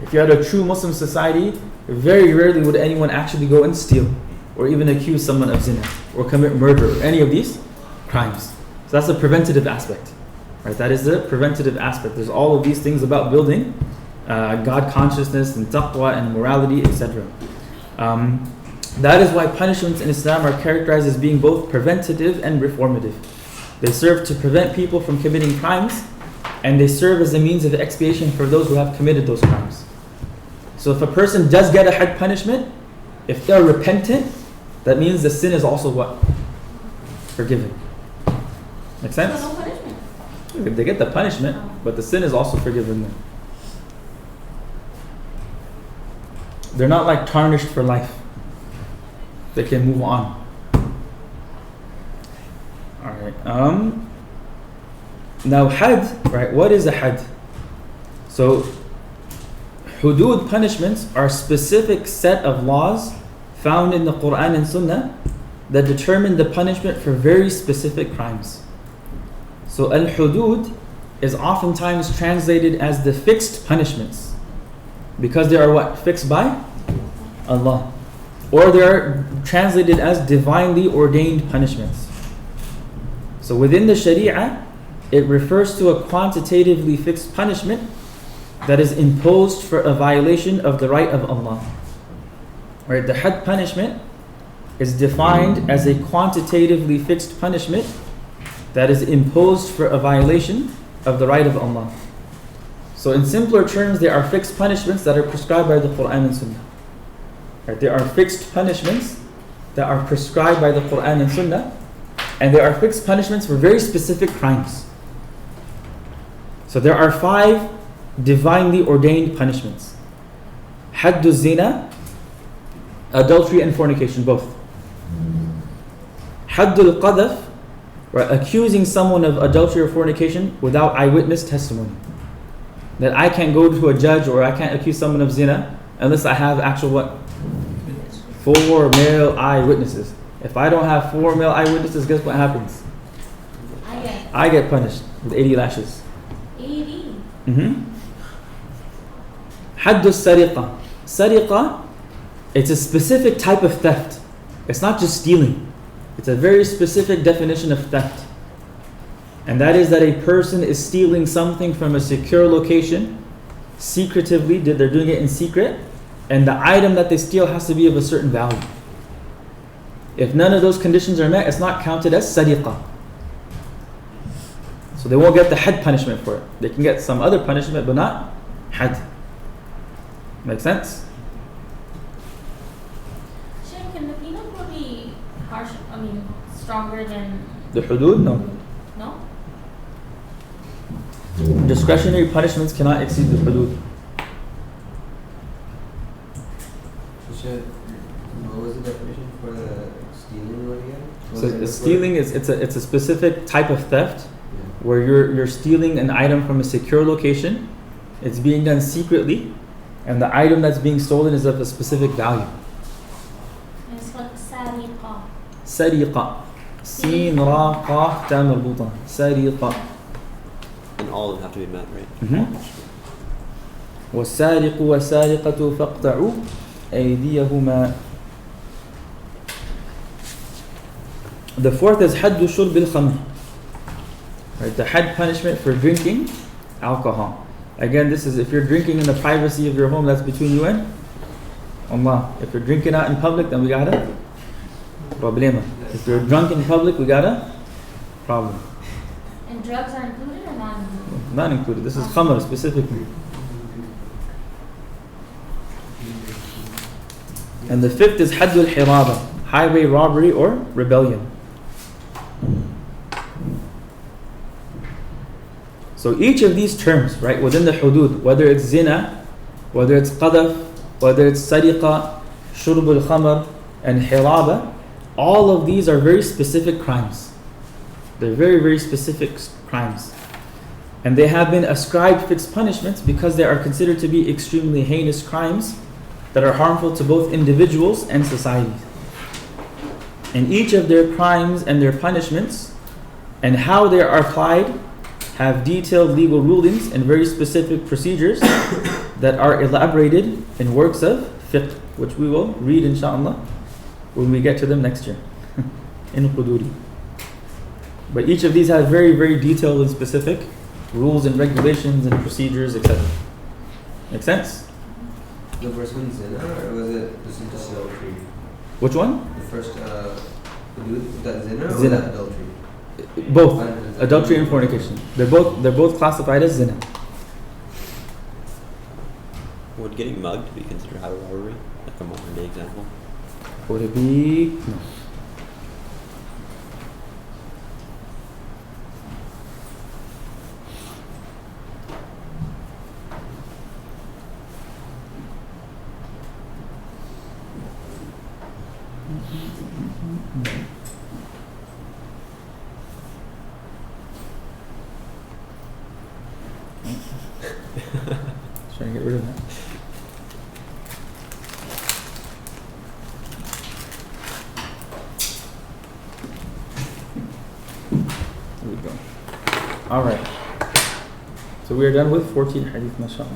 If you had a true Muslim society, very rarely would anyone actually go and steal or even accuse someone of zina or commit murder or any of these crimes. So that's the preventative aspect. Right? That is the preventative aspect. There's all of these things about building God consciousness and taqwa and morality, etc. That is why punishments in Islam are characterized as being both preventative and reformative. They serve to prevent people from committing crimes, and they serve as a means of expiation for those who have committed those crimes. So if a person does get a had punishment, if they're repentant, that means the sin is also what? Forgiven. Make sense? So no punishment. They get the punishment, but the sin is also forgiven them. They're not like tarnished for life. They can move on. Alright. Now had, right, what is a had? So hudud punishments are a specific set of laws found in the Quran and Sunnah that determine the punishment for very specific crimes. So al-hudud is oftentimes translated as the fixed punishments because they are what? Fixed by Allah. Or they are translated as divinely ordained punishments. So within the Sharia, it refers to a quantitatively fixed punishment that is imposed for a violation of the right of Allah. Right? The had punishment is defined as a quantitatively fixed punishment that is imposed for a violation of the right of Allah. So in simpler terms, there are fixed punishments that are prescribed by the Quran and Sunnah. Right? There are fixed punishments that are prescribed by the Quran and Sunnah, and there are fixed punishments for very specific crimes. So there are 5 divinely ordained punishments. Haddu zina, adultery and fornication, both. Haddul qadhaf, accusing someone of adultery or fornication without eyewitness testimony. That I can't go to a judge or I can't accuse someone of zina unless I have actual what? 4 male eyewitnesses. If I don't have 4 male eyewitnesses, guess what happens? I get punished with 80 lashes. 80? Haddu sariqa. Sariqa, it's a specific type of theft. It's not just stealing. It's a very specific definition of theft. And that is that a person is stealing something from a secure location, secretively, they're doing it in secret, and the item that they steal has to be of a certain value. If none of those conditions are met, it's not counted as sariqah. So they won't get the had punishment for it. They can get some other punishment, but not had. Make sense? Sheikh, can the penal code be harsh? I mean, stronger than The hudud? No. no? Discretionary punishments cannot exceed the hudud. So, what was the definition for the stealing one again? So stealing is it's a specific type of theft where you're stealing an item from a secure location. It's being done secretly, and the item that's being stolen is of a specific value. It's called sariqa. Sariqa. Sin ra qaf ta marbuta. Sariqa. And all of them have to be met, right? والسارق والسارقة فاقطعوا أيديهما. The fourth is حد شرب الخمر. Right, the had punishment for drinking alcohol. Again, this is if you're drinking in the privacy of your home, that's between you and Allah. If you're drinking out in public, then we got a problema. If you're drunk in public, we got a problem. And drugs are included or not included? Not included. This is khamr specifically. And the fifth is haddul hiraba, highway robbery or rebellion. So each of these terms, right, within the hudud, whether it's zina, whether it's qadaf, whether it's sariqa, shurbul khamr, and hiraba, all of these are very specific crimes. They're very, very specific crimes. And they have been ascribed fixed punishments because they are considered to be extremely heinous crimes that are harmful to both individuals and society. And each of their crimes and their punishments and how they are applied have detailed legal rulings and very specific procedures that are elaborated in works of fiqh, which we will read inshallah when we get to them next year in Quduri. But each of these have very, very detailed and specific rules and regulations and procedures, etc. Make sense? The first one zina, or was it just adultery? Which one? The first hudud, was that zina or Zina. was that adultery? Both. Adultery and fornication. They're both classified as zina. Would getting mugged be considered highway robbery? Like a modern day example? Would it be? No. Trying to get rid of that. There we go. All right. So we are done with 14 hadith, mashallah.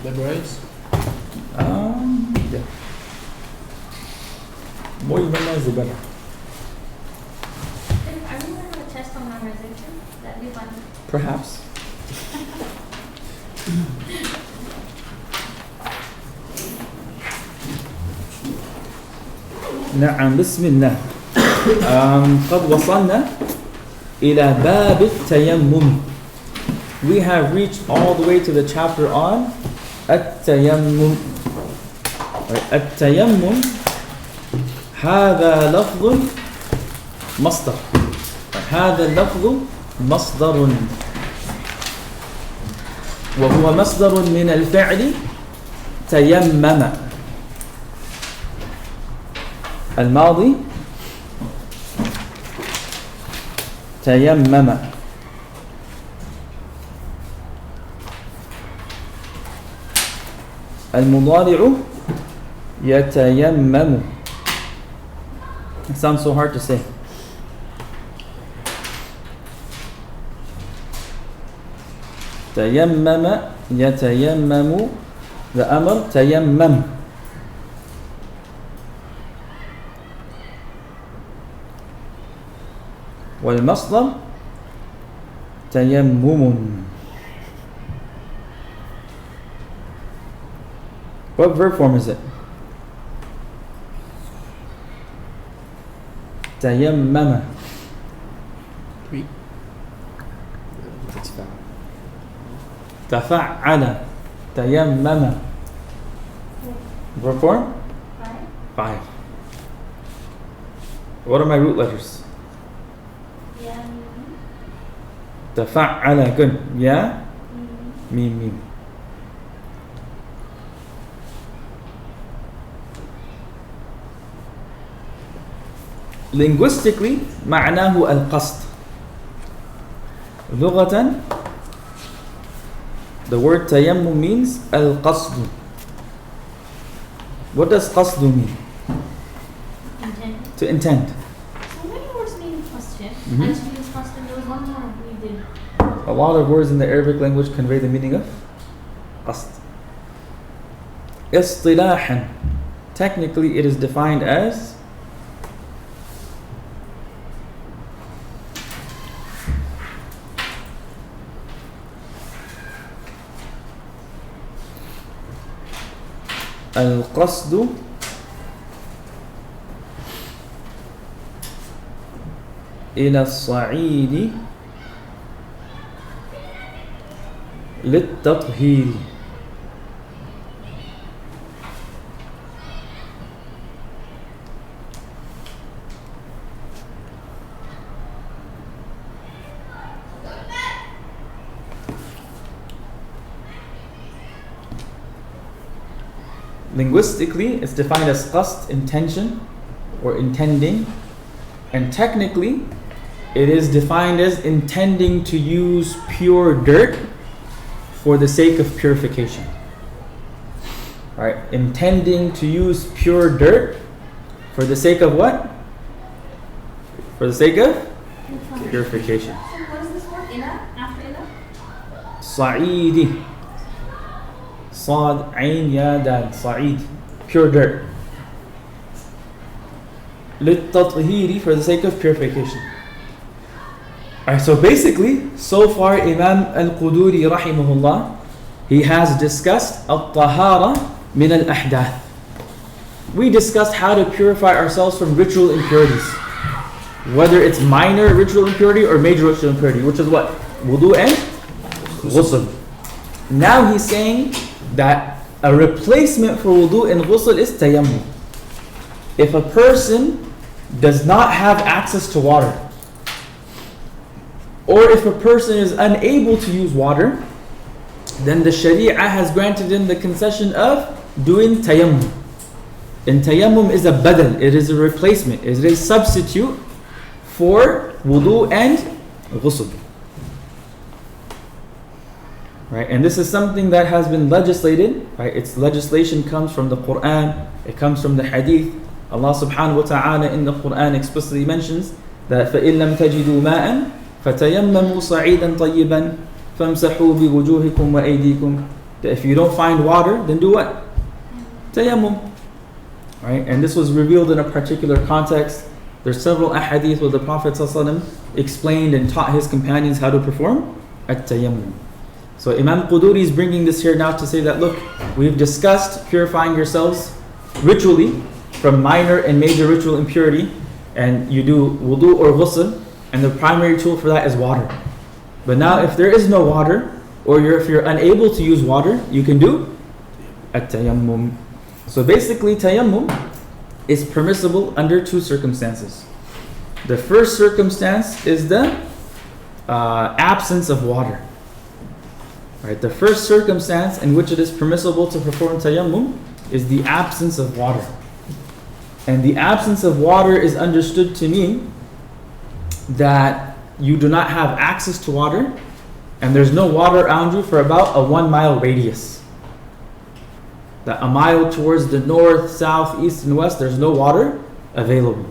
Memorize? Yeah. More you memorize, the better. Are we going to have a test on memorization? That'd be fun. Perhaps. نعم بسم الله. قد وصلنا إلى باب التيمم. We have reached all the way to the chapter on التيمم. التيمم هذا لفظ مصدر. هذا اللفظ مصدر وهو مصدر من الفعل تيمم الماضي تيمم المضارع يتيمم. It sounds so hard to say. تيمم يتيمم. The أمر تيمم. والمصدر تيمم. What verb form is it? تيمم. 3. That's foul. تفعل. تيمم. Verb form? 5. What are my root letters? تفعل. Good. Ya. Mim. Mim. Linguistically, معناه القصد. لغة, the word tayammum means القصد. What does قصد mean? Intend. To intend. So many words mean question. Mhm. Actually, means question. There was one more we did. A lot of words in the Arabic language convey the meaning of قصد. اصطلاحا, technically it is defined as القصد إلى الصعيد للتطهير. Linguistically, it's defined as qasd, intention or intending, and technically, it is defined as intending to use pure dirt for the sake of purification. Right? Intending to use pure dirt for the sake of what? For the sake of purification. So what is this word? Ila? After ila? Sa'idi. Sad, Ain, Ya, Dad. Sa'id. Pure dirt. للتطهير, for the sake of purification. Alright, so basically, so far Imam Al-Quduri rahimahullah, he has discussed al-tahara min al-ahdath. We discussed how to purify ourselves from ritual impurities. Whether it's minor ritual impurity or major ritual impurity, which is what? Wudu and ghusl. Now he's saying that a replacement for wudu and ghusl is tayammum. If a person does not have access to water, or if a person is unable to use water, then the Sharia has granted him the concession of doing tayammum. And tayammum is a badal, it is a replacement, it is a substitute for wudu and ghusl. Right? And this is something that has been legislated. Right? Its legislation comes from the Quran, it comes from the Hadith. Allah subhanahu wa ta'ala in the Quran explicitly mentions that فَإِن لَمْ تَجِدُوا مَاءً فَتَيَمَّمُوا صَعِيدًا طَيِّبًا فَامْسَحُوا بِوُجُوهِكُمْ وَأَيْدِيكُمْ. That if you don't find water, then do what? Tayammum. Right? And this was revealed in a particular context. There's several ahadith where the Prophet ﷺ explained and taught his companions how to perform at-tayammum. So Imam Quduri is bringing this here now to say that, look, we've discussed purifying yourselves ritually from minor and major ritual impurity, and you do wudu or ghusl, and the primary tool for that is water. But now if there is no water, or if you're unable to use water, you can do at-tayammum. So basically tayammum is permissible under two circumstances. The first circumstance is the absence of water. Right, the first circumstance in which it is permissible to perform tayammum is the absence of water. And the absence of water is understood to mean that you do not have access to water and there's no water around you for about a 1 mile radius. That a mile towards the north, south, east, and west, there's no water available.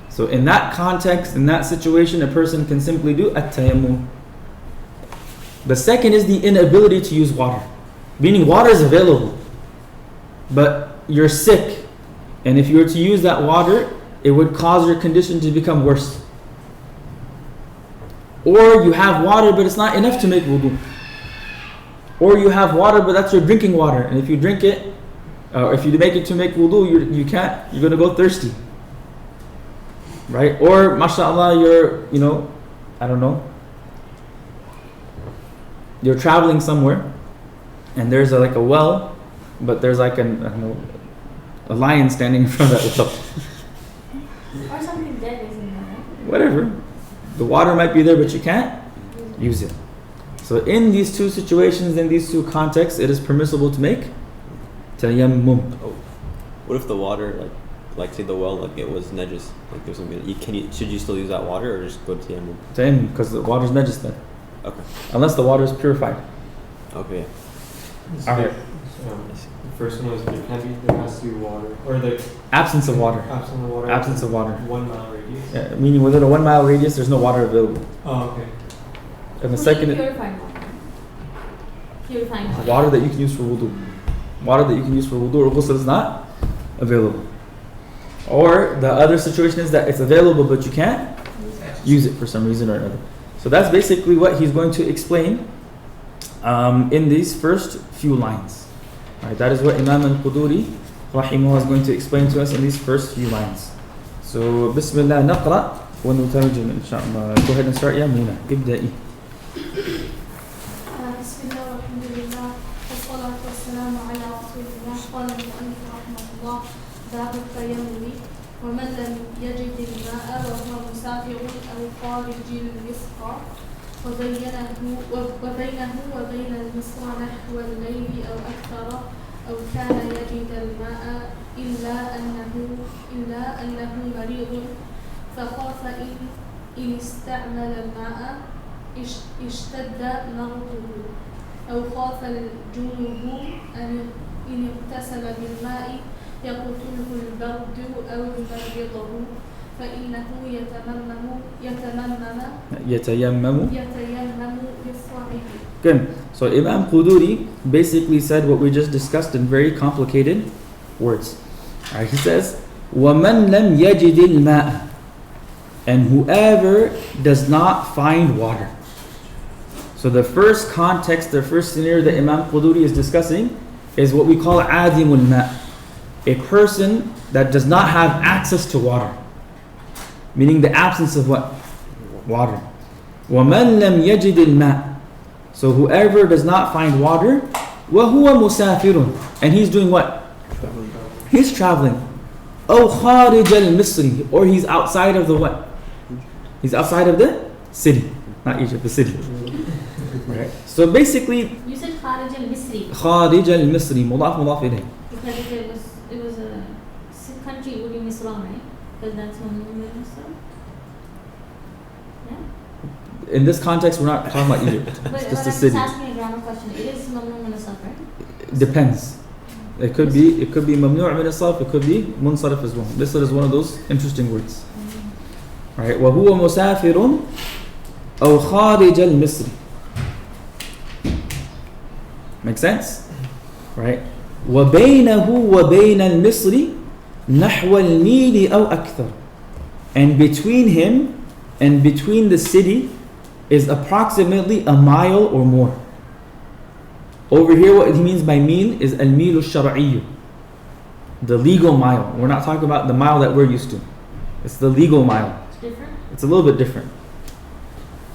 So in that context, in that situation, a person can simply do at-tayammum. The second is the inability to use water. Meaning water is available, but you're sick. And if you were to use that water, it would cause your condition to become worse. Or you have water but it's not enough to make wudu. Or you have water but that's your drinking water, and if you drink it, if you make it to make wudu, you're going to go thirsty. Right? Or, mashallah, you're, I don't know, you're traveling somewhere and there's like a well, but there's like a lion standing in front of that well. Or something dead is in there, right? Whatever. The water might be there, but you can't use it. So in these two situations, in these two contexts, it is permissible to make tayammum. What if the water, like say the well, like it was najis, like there's something, should you still use that water or just go to tayammum? Tayammum, because the water is najis then. Okay. Unless the water is purified. Okay. Alright. The first one was there has to be water, or the Absence of water. absence of water. 1 mile radius. Yeah, meaning within a 1 mile radius, there's no water available. Oh, okay. And the second, Purifying water. Purifying water. water that you can use for wudu. Water that you can use for wudu or ghusl is not available. Or the other situation is that it's available but you can't use it for some reason or another. So that's basically what he's going to explain in these first few lines. Alright, that is what Imam al-Quduri rahimahullah is going to explain to us in these first few lines. So Bismillah naqra wa nutarjim inshallah. Go ahead and start, ya Muna. Ibda'i. بسم الله والحمد لله والصلاة والسلام على رسول الله. قال المؤلف رحمه الله: باب التيمم. ومن لم يجد الماء وهو مسافر أو خارج المصر وبينه وبين المصر نحو الليل أو أكثر، أو كان يجد الماء إلا أنه مريض فخاف إن استعمل الماء اشتد مرضه، أو خاف الجنوب إن اغتسل بالماء يقتله البرد أو يمرضه فإنه يتيمم للصعيد. Good. So Imam Quduri basically said what we just discussed in very complicated words. Alright, he says, وَمَنْ لَمْ يَجِدِ الْمَاءَ, and whoever does not find water. So the first context, the first scenario that Imam Quduri is discussing is what we call عَادِمُ الْمَاء, a person that does not have access to water, meaning the absence of what? Water. وَمَنْ لَمْ يَجِدِ الْمَاءَ, so whoever does not find water, وَهُوَ مُسَافِرٌ, and he's doing what? He's traveling. أَوْ خَارِجَ الْمِصْرِ, or he's outside of the what? He's outside of the city. Not Egypt, the city. Right? So basically, You said Kharij al-Misri. خارج المصري مضاف مضاف إليه. Because if it was a country, it would be Misra, right? Because that's Mamnu Misra. Yeah? In this context, we're not talking about Egypt. But It's I'm just a just city. asking a grammar question. It is Mamnu Misra, right? Depends. It could be mamnu' min as-sarf, it could be munsarif as well. This is one of those interesting words. Right? وهو مسافر أو خارج المصر. Make sense? Right? وبينه وبين المصر نحو الميل أو أكثر. And between him and between the city is approximately a mile or more. Over here, what he means by mil is al-mil al-shar'iyyu, the legal mile. We're not talking about the mile that we're used to. It's the legal mile. It's different? It's a little bit different.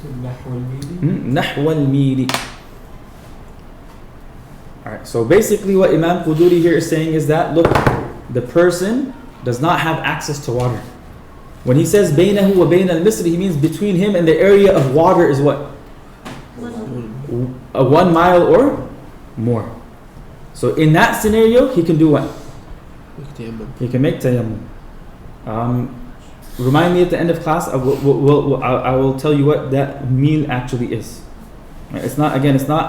Nahwa al-mili. Alright, so basically what Imam Quduri here is saying is that, look, the person does not have access to water. When he says baynahu wa bayna al-misri, he means between him and the area of water is what? 1 mile or more. So in that scenario, he can do what? He can make tayammum. Remind me at the end of class. I will tell you what that meal actually is. It's not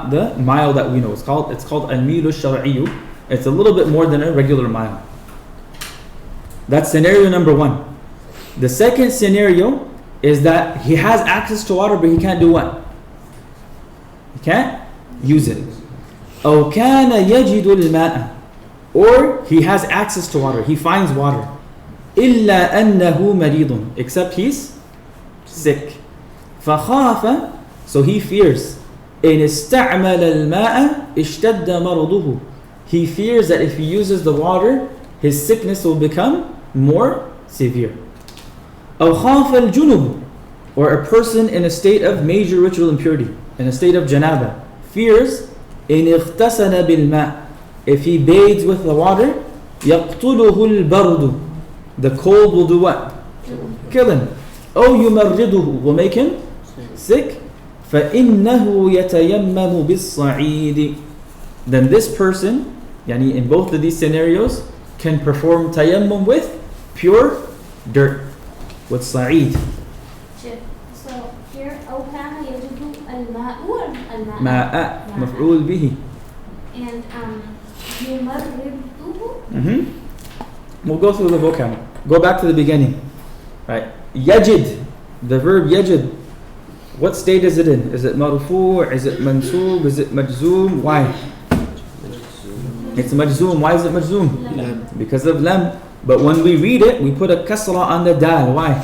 the mile that we know. It's called al-milu shar'iyyu. It's a little bit more than a regular mile. That's scenario number 1. The second scenario is that he has access to water, but he can't do what? He can't use it. أو كان يجد الماء, or he has access to water, he finds water. إلا أنه مريض, except he's sick. فخاف, so he fears. إن استعمل الماء اشتد مرضه. He fears that if he uses the water, his sickness will become more severe. أو خاف الجنوب, or a person in a state of major ritual impurity, in a state of janaba, fears إن اغتسل بالماء, if he bathes with the water, يقتله البرد, the cold will do what? Kill him. أو يمرضه, will make him sick. فإنه يتيمم بالصعيد, then this person, yani in both of these scenarios, can perform tayammum with pure dirt, with sa'id. So here أو كان يجد الماء ماء مفعول به. and يمرضه. We'll go through the vocab. Go back to the beginning. Right. Yajid, the verb yajid, what state is it in? Is it marfu'? Is it mansub? Is it majzoom? Why? It's majzoom. Why is it majzoom? Because of lam. But when we read it, we put a kasra on the dal. Why?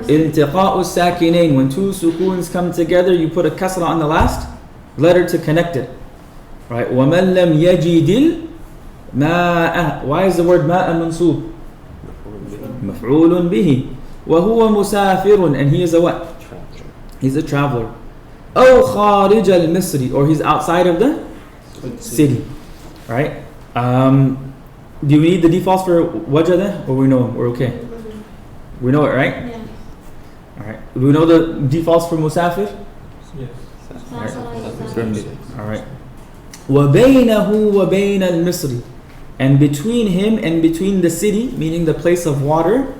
Iltiqa'u sakinain. When two sukoons come together, you put a kasra on the last letter to connect it. Right? وَمَنْ لَمْ يَجِدِ الْمَاءَ. Why is the word ma'a mansub? مفعول به. وهو مسافر, and he is a what? He's a traveler. أو خارج المصري, or he's outside of the city. Right? Do we need the defaults for wajah then? Or we know them? We're okay. We know it, right? Yeah. Alright. Do we know the defaults for musafir? Yes. Alright. وَبَيْنَهُ وَبَيْنَ الْمِصْرِ, and between him and between the city, meaning the place of water,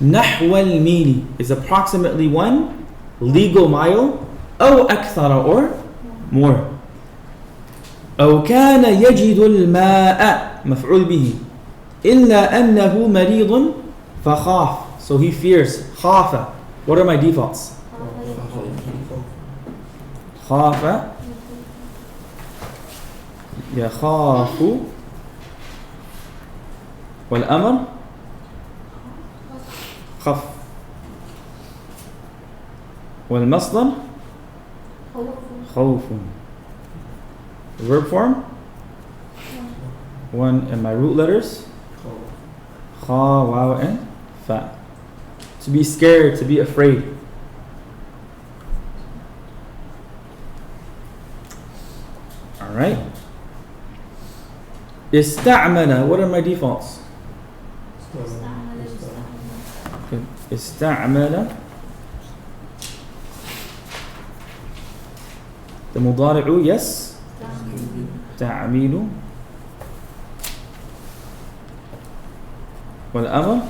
نحو الميل, is approximately 1 legal mile, أو أكثر, or more. أو كان يجد الماء مفعول به إلا أنه مريض فخاف, so he fears. خاف. What are my defaults? خاف, يخاف, والأمر خف, والمصدر خوف. The verb form? 1, and my root letters? Kha, waw, and fa. To be scared, to be afraid. Alright. Ista'mala, what are my defaults? استعمل, the مضارع yes, تعميل, والأمر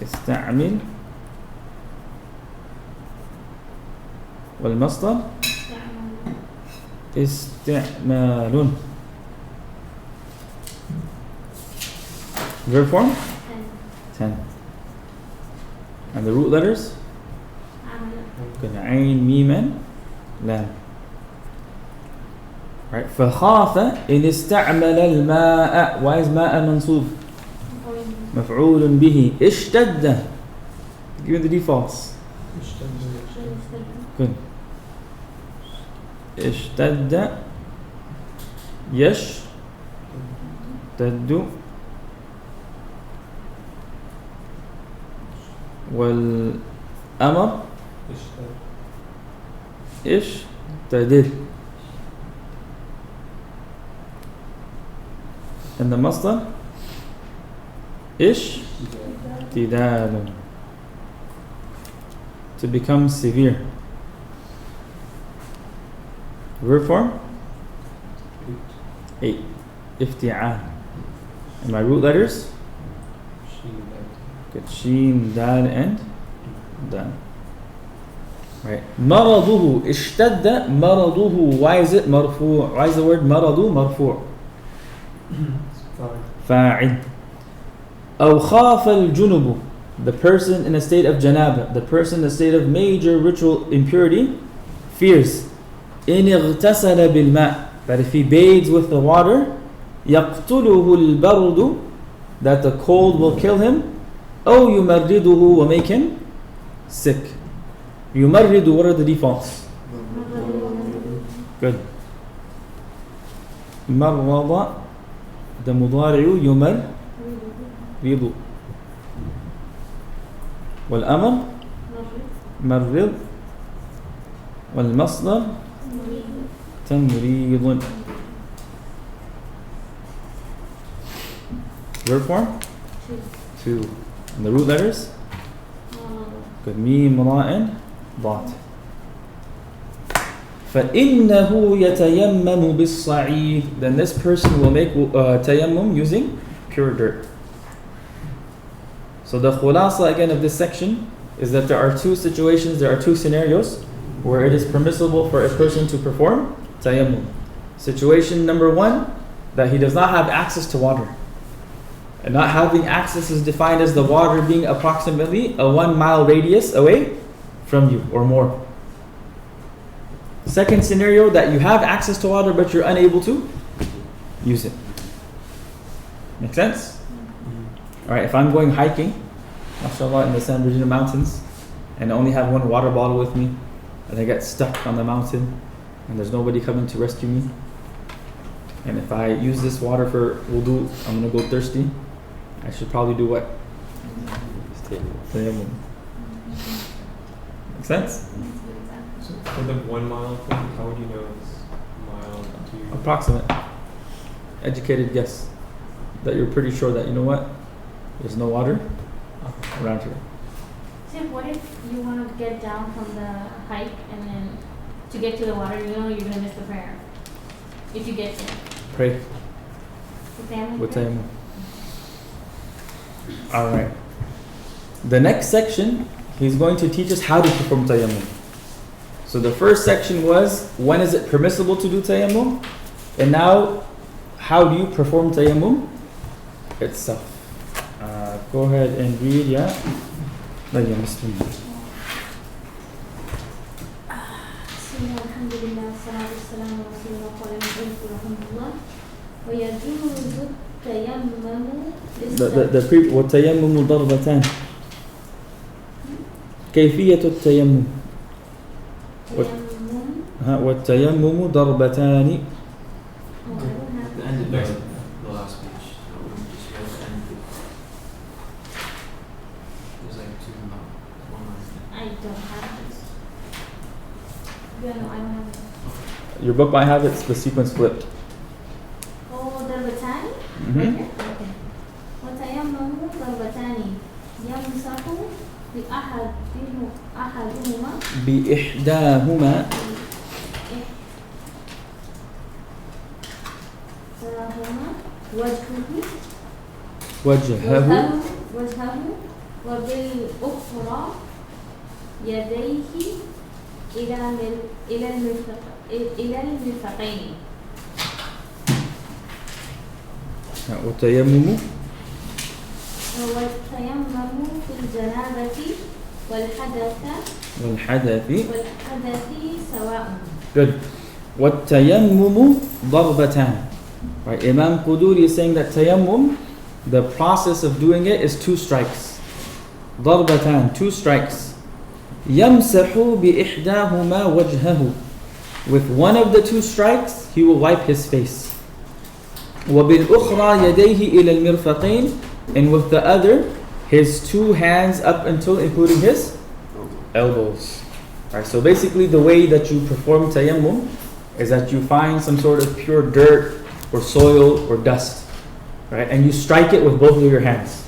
استعمل, والمصدر استعمال. Verb form? 10. And the root letters? عين, ميم, and لام. Right. فخاف إن استعمل الماء. Why is ماء منصوب? مفعول به. اشتد. Give me the defaults. Good. اشتد, يشتد, والأمر اشتدد, and the masdar اشتداد, to become severe. Verb form? 8. افتعال. And my root letters? Good. Sheen, dal, and dal. Right. مرضه اشتد مرضه. Why is it مرفوع? Why is the word مرض مرفوع? فاعل. أو خاف الجنب, the person in a state of janaba, the person in a state of major ritual impurity, fears. إن اغتسل بالماء, that if he bathes with the water, يقتله البرد, that the cold will kill him. أو يمرضه will make him sick. يمرض, what are the defaults? Good. مرض the مضارع يمرض والأمر مرض والمصدر تمريض. Verb form? 2. And the root letters? Good. ميم راء ضاد. فإنه يتيمم بالصعيد. Then this person will make tayammum using pure dirt. So the khulasa again of this section is that there are two situations, there are two scenarios where it is permissible for a person to perform tayammum. Situation number 1, that he does not have access to water. And not having access is defined as the water being approximately a 1 mile radius away from you or more. Second scenario, that you have access to water but you're unable to use it. Make sense? Alright, if I'm going hiking, mashallah, in the San Bernardino mountains, and I only have one water bottle with me, and I get stuck on the mountain, and there's nobody coming to rescue me, and if I use this water for wudu, I'm going to go thirsty, I should probably do what? Tayammum. Make sense? So for the 1 mile thing, how would you know it's mile to Approximate. Educated guess. That you're pretty sure that, you know what? There's no water around here. So what if you want to get down from the hike and then to get to the water, you know you're going to miss the prayer? If you get to it. Pray. With tayammum? Alright. The next section, he's going to teach us how to perform tayammum. So the first section was, when is it permissible to do tayammum? And now, how do you perform tayammum itself? Go ahead and read, yeah? Maryam, Bismillah. Alhamdulillah, salatu wassalamu ala rasulillah wa ala alihi wa rahmatullah. ويجوز التيمم والتيمم ضربتان. كيفية التيمم؟ والتيمم ضربتان. The end of the last page. There's like 2 1 line. I don't have this. Yeah, no, I don't have it. Your book might have it, the sequence flipped. Oh, ضربتان? Mm-hmm. Okay. وتيمم ضربتان يمسح أحدهما بإحداهما وجهه وبالأخرى يديه إلى المرفقين. والتيمم في الجنابة والحدث سواء. Good. والتيمم ضربتان. Right, Imam Quduri is saying that tayammum, the process of doing it is 2 strikes. ضربتان, 2 strikes. يمسح بإحداهما وجهه. With one of the 2 strikes, he will wipe his face. وبالأخرى يديه إلى المرفقين. And with the other, his 2 hands up until including his elbows. Right, so basically the way that you perform tayammum is that you find some sort of pure dirt or soil or dust, right? And you strike it with both of your hands,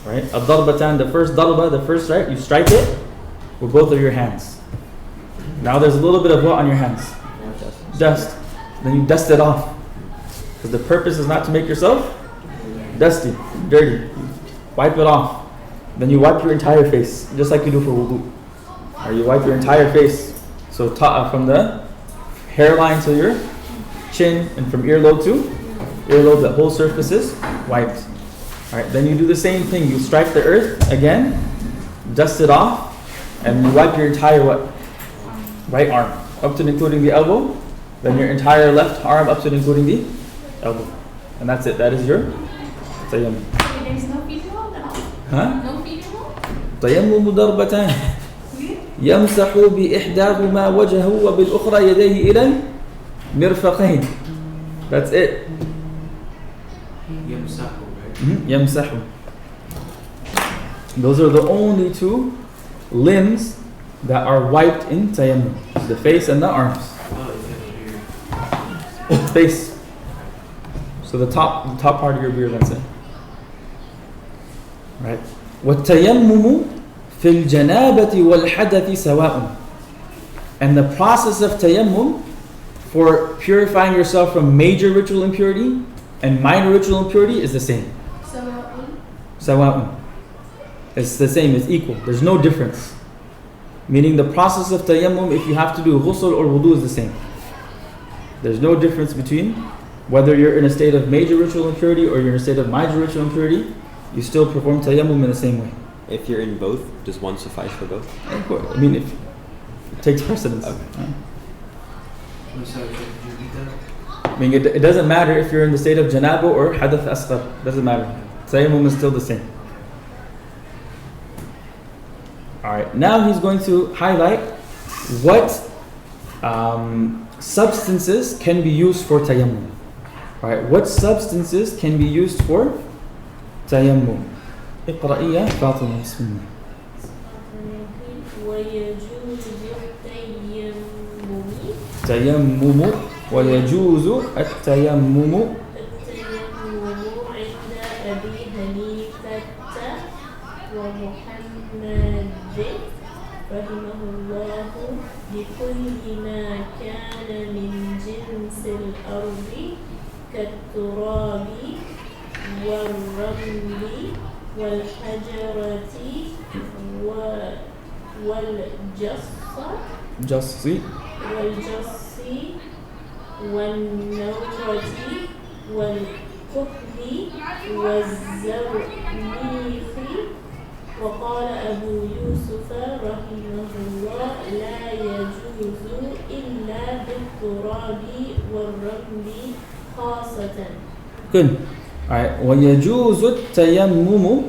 right? Ad-darbatan, the first darba, the first strike, you strike it with both of your hands. Now there's a little bit of what on your hands? Dust. Then you dust it off. Because the purpose is not to make yourself dusty, dirty. Wipe it off. Then you wipe your entire face, just like you do for wudu. Or you wipe your entire face. So from the hairline to your chin, and from earlobe to earlobe, the whole surface is wiped. Alright, then you do the same thing. You strike the earth again, dust it off, and you wipe your entire what? Right arm, up to and including the elbow. Then your entire left arm up to and including the elbow. And that's it. That is your tayammum. There's no feet involved at all? ها؟ No female? تيمم ضربتان يمسح بإحداهما وجهه وبالأخرى يديه إلى المرفقين. That's it. يمسحه, right? يمسح. Those are the only two limbs that are wiped in tayammum. The face and the arms. Oh, yeah, here. Face. So the top part of your beard, that's it. Right. والتيمم في الجنابة والحدث سواء. And the process of tayammum for purifying yourself from major ritual impurity and minor ritual impurity is the same. سواء. It's the same, it's equal. There's no difference. Meaning the process of tayammum, if you have to do ghusl or wudu, is the same. There's no difference between whether you're in a state of major ritual impurity or you're in a state of minor ritual impurity. You still perform tayammum in the same way. If you're in both, does one suffice for both? Of course. I mean, if it takes precedence. Okay. I'm sorry, could you repeat that? I mean, it doesn't matter if you're in the state of janaba or hadath asghar. Doesn't matter. Tayammum is still the same. Alright, now he's going to highlight what substances can be used for tayammum. Alright, what substances can be used for tayammum? اقرأي يا فاطمة بسم الله. تيمم ويجوز التيمم عند أبي حنيفة ومحمد رحمه الله بكل ما كان من جنس الأرض كالتراب والرمل والحجرة والجص والنورة والكحل والزرنيخ. وقال أبو يوسف رحمه الله لا يجوز إلا بالتراب والرمل خاصة. Good. Alright. ويجوز التيمم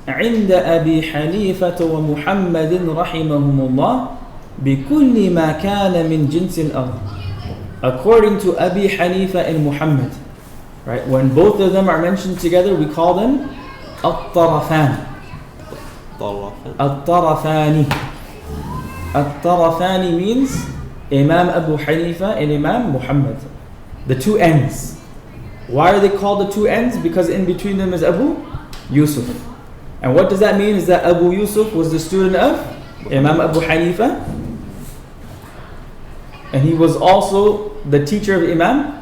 عند أبي حنيفة ومحمد رحمهم الله بكل ما كان من جنس الأرض. According to Abi Hanifa and Muhammad, right? When both of them are mentioned together, we call them الطرفان. الطرفان. الطرفان means Imam Abu Hanifa and Imam Muhammad. The two ends. Why are they called the two ends? Because in between them is Abu Yusuf. And what does that mean? Is that Abu Yusuf was the student of Imam Abu Hanifa, and he was also the teacher of Imam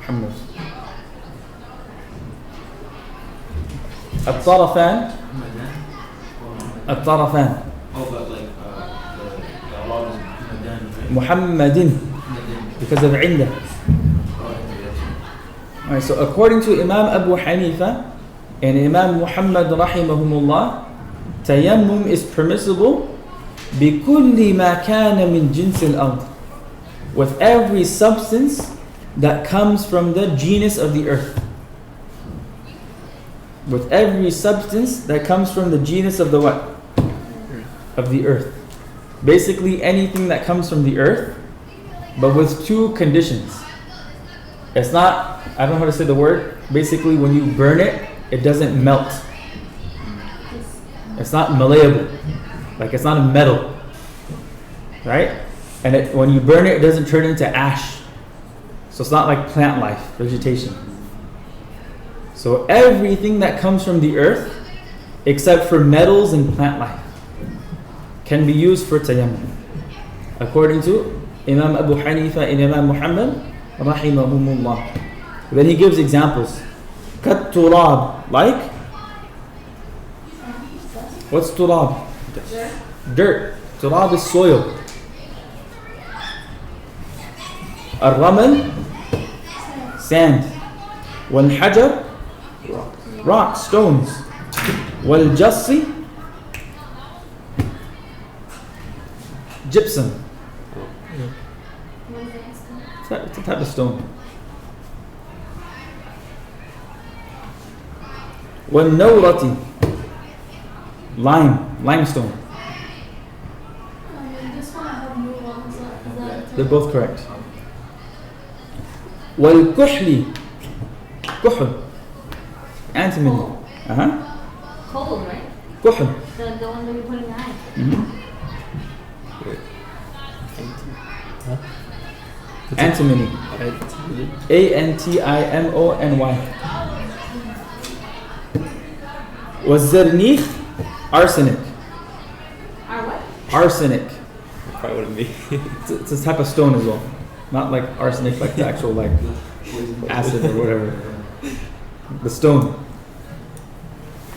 Muhammad. الطرفان. الطرفان. Oh, but like the Allah is Muhammadin, because of عند. Alright, so according to Imam Abu Hanifa and Imam Muhammad rahimahumullah, tayammum is permissible بكل ما كان من جنس الأرض, with every substance that comes from the genus of the earth. With every substance that comes from the genus of the what? Of the earth. Basically anything that comes from the earth, but with two conditions. It's not, I don't know how to say the word. Basically when you burn it, it doesn't melt. It's not malleable. Like it's not a metal. Right? And when you burn it, it doesn't turn into ash. So it's not like plant life, vegetation. So everything that comes from the earth, except for metals and plant life, can be used for tayammum, according to Imam Abu Hanifa and Imam Muhammad rahimahumullah. Then he gives examples. Kat turab, like? What's turab? Dirt. Turab is soil. Ar-ramal, sand. Wal-hajar, rock, stones. Wal-jassi, gypsum. It's a type of stone. والنورة limestone. This one I have no one. Is that They're both correct. والكحل كحل antimony. Coal, right? كحل. The one that you put in your eye. Antimony. ANTIMONY. والزرنيخ arsenic. What? Arsenic. Probably wouldn't be. It's a type of stone as well. Not like arsenic, like the actual like acid or whatever. The stone.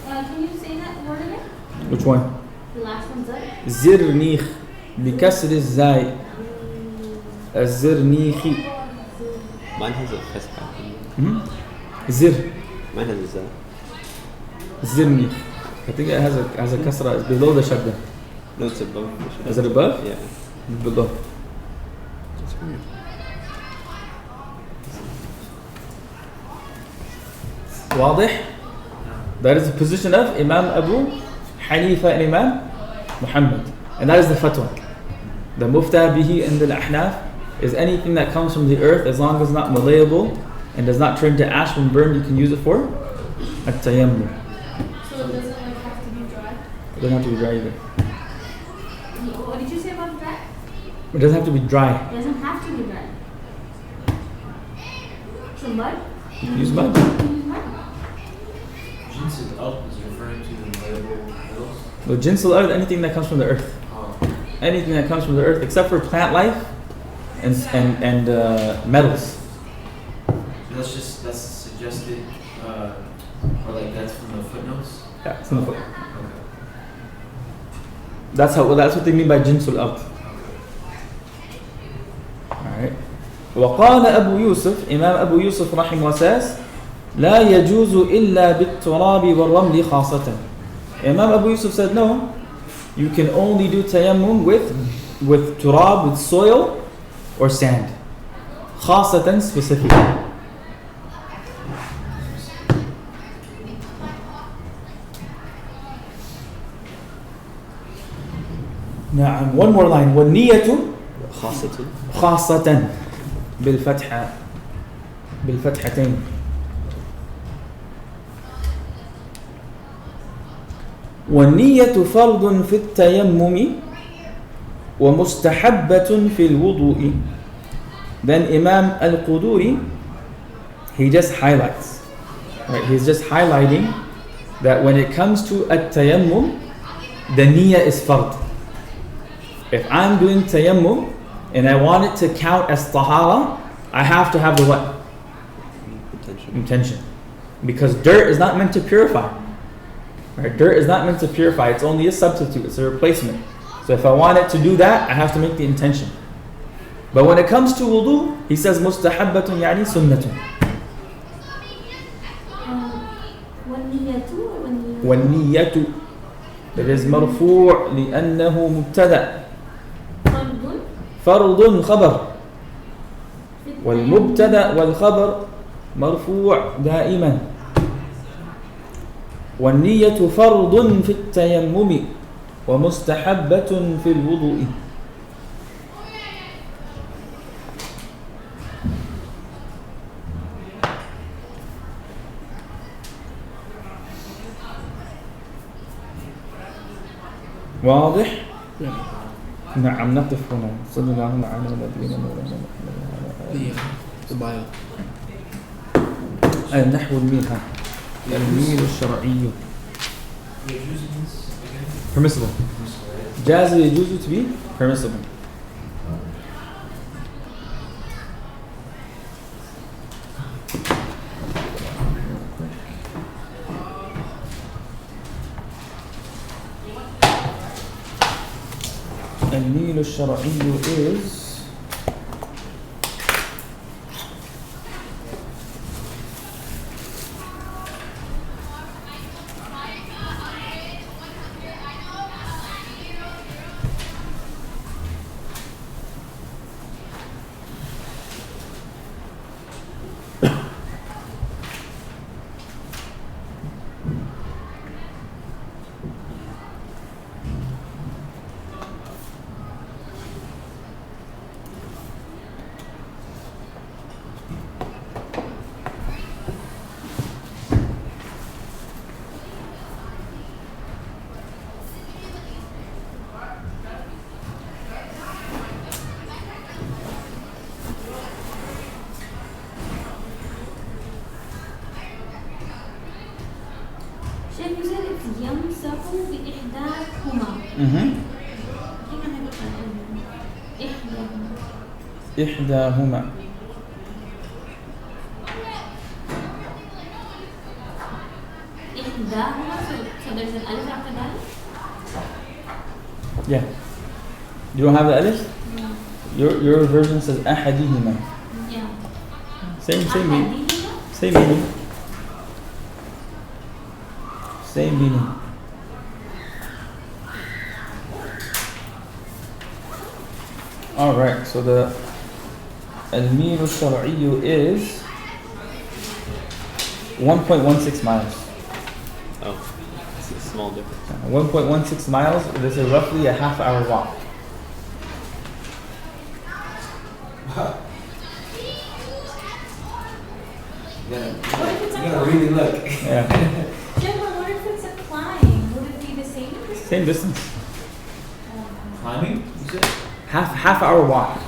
Can you say that word again? Which one? The last one's up. زرنيخ بكسر الزاي. الزرنيخي. Mine has a fatha. زر. Mine has a za. زرنيخ. I think it has a kasra. It's below the shadda. No, it's above. Is it above? Yeah. Below. That's weird. واضح? That is the position of Imam Abu Hanifa and Imam Muhammad. And that is the fatwa. The muftah bihi in the ahnaf is anything that comes from the earth, as long as it's not malleable and does not turn to ash when burned, you can use it for at-tayammum. So it doesn't like have to be dry? It doesn't have to be dry either. What did you say about that? It doesn't have to be dry. It doesn't have to be dry. So mud? You can use mud. You can use mud. Jinsid up is referring to the malleable metals. No, jinsul ard, anything that comes from the earth. Anything that comes from the earth, except for plant life and metals. That's suggested, or like that's from the footnotes. Yeah, it's in the book. That's what they mean by jinsul ard. Alright. وقال أبو يوسف إمام أبو يوسف رحمه الله says لا يجوز إلا بالتراب والرمل خاصة. Imam Abu Yusuf said no, you can only do tayammum with turab, with soil or sand. خاصة, specifically. نعم. One more line. والنية خاصة بالفتحتين. والنية فرض في التيمم ومستحبة في الوضوء. Then Imam al-Quduri, he just highlights, right? He's just highlighting that when it comes to at-tayammum, the niyyah is fard. If I'm doing tayammum and I want it to count as tahara, I have to have the what? Intention. Because dirt is not meant to purify. Right? Dirt is not meant to purify. It's only a substitute. It's a replacement. So if I want it to do that, I have to make the intention. But when it comes to wudu, he says mustahabbatun yani sunnatun. والنية that is مرفوع لأنه مبتدأ. فرض خبر. والمبتدأ والخبر مرفوع دائما. والنية فرض في التيمم ومستحبة في الوضوء. واضح؟ نعم. نقف هنا. صلى الله على نبينا مولانا محمد. النحو الميل ها. الميل الشرعي. Permissible. جاز يجوز to be permissible. الميل الشرعي is ويمسح بإحداهما. كيف نقول إحداهما؟ إحداهما. إحداهما. So there's an alif after that? Yeah. You don't have the alif? No. Your version says أحدهما. Yeah. Same meaning. أحدهما? Same meaning. Same meaning. Alright, so the الميل الشرعي is 1.16 miles. Oh, it's a small difference. 1.16 miles, this is roughly a half-hour walk. What if it's a climb? really look. Yeah. Yeah, but what if it's a climb? Would it be the same distance? Same distance. Climbing, you said? Half-hour walk.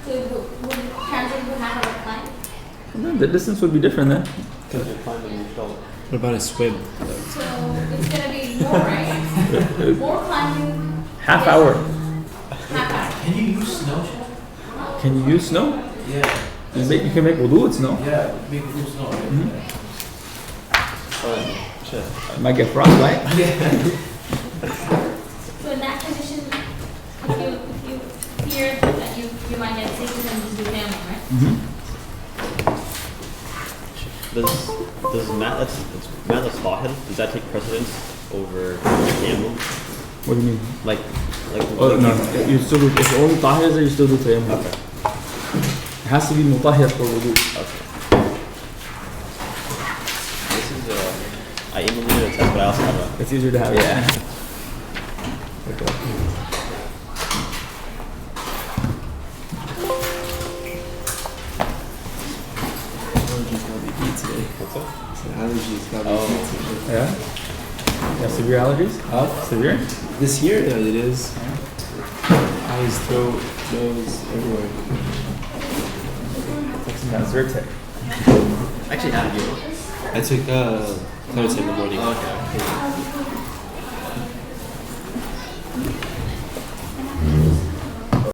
So would it translate to half of a climb? The distance would be different then. Because you're climbing your shoulder. What about a swim? So it's gonna be more, right? More climbing. Half hour. Half hour. Can you use snow, Chef? Can you use snow? Yeah. You can make wudu with snow. Yeah, make it use snow, right? You might get frostbite. So in that condition, if you fear that you might get sick, then just do family, right? Does mat that's tahir, does that take precedence over tayammum? What do you mean? Like Oh no, you still do, if only tahir is there, you still do tayammum. Okay. It has to be mutahhir for wudu. Okay. This is I emulated a test, but I also have a. It's easier to have. Yeah. Okay. Allergies gotta be beat today. What's up? So allergies gotta be beat today. Yeah? You have severe allergies? Severe? This year, no, it is. Eyes, throat, nose, everywhere. Take some Zyrtec. Actually, how do you? I took Claritin in the morning. Okay.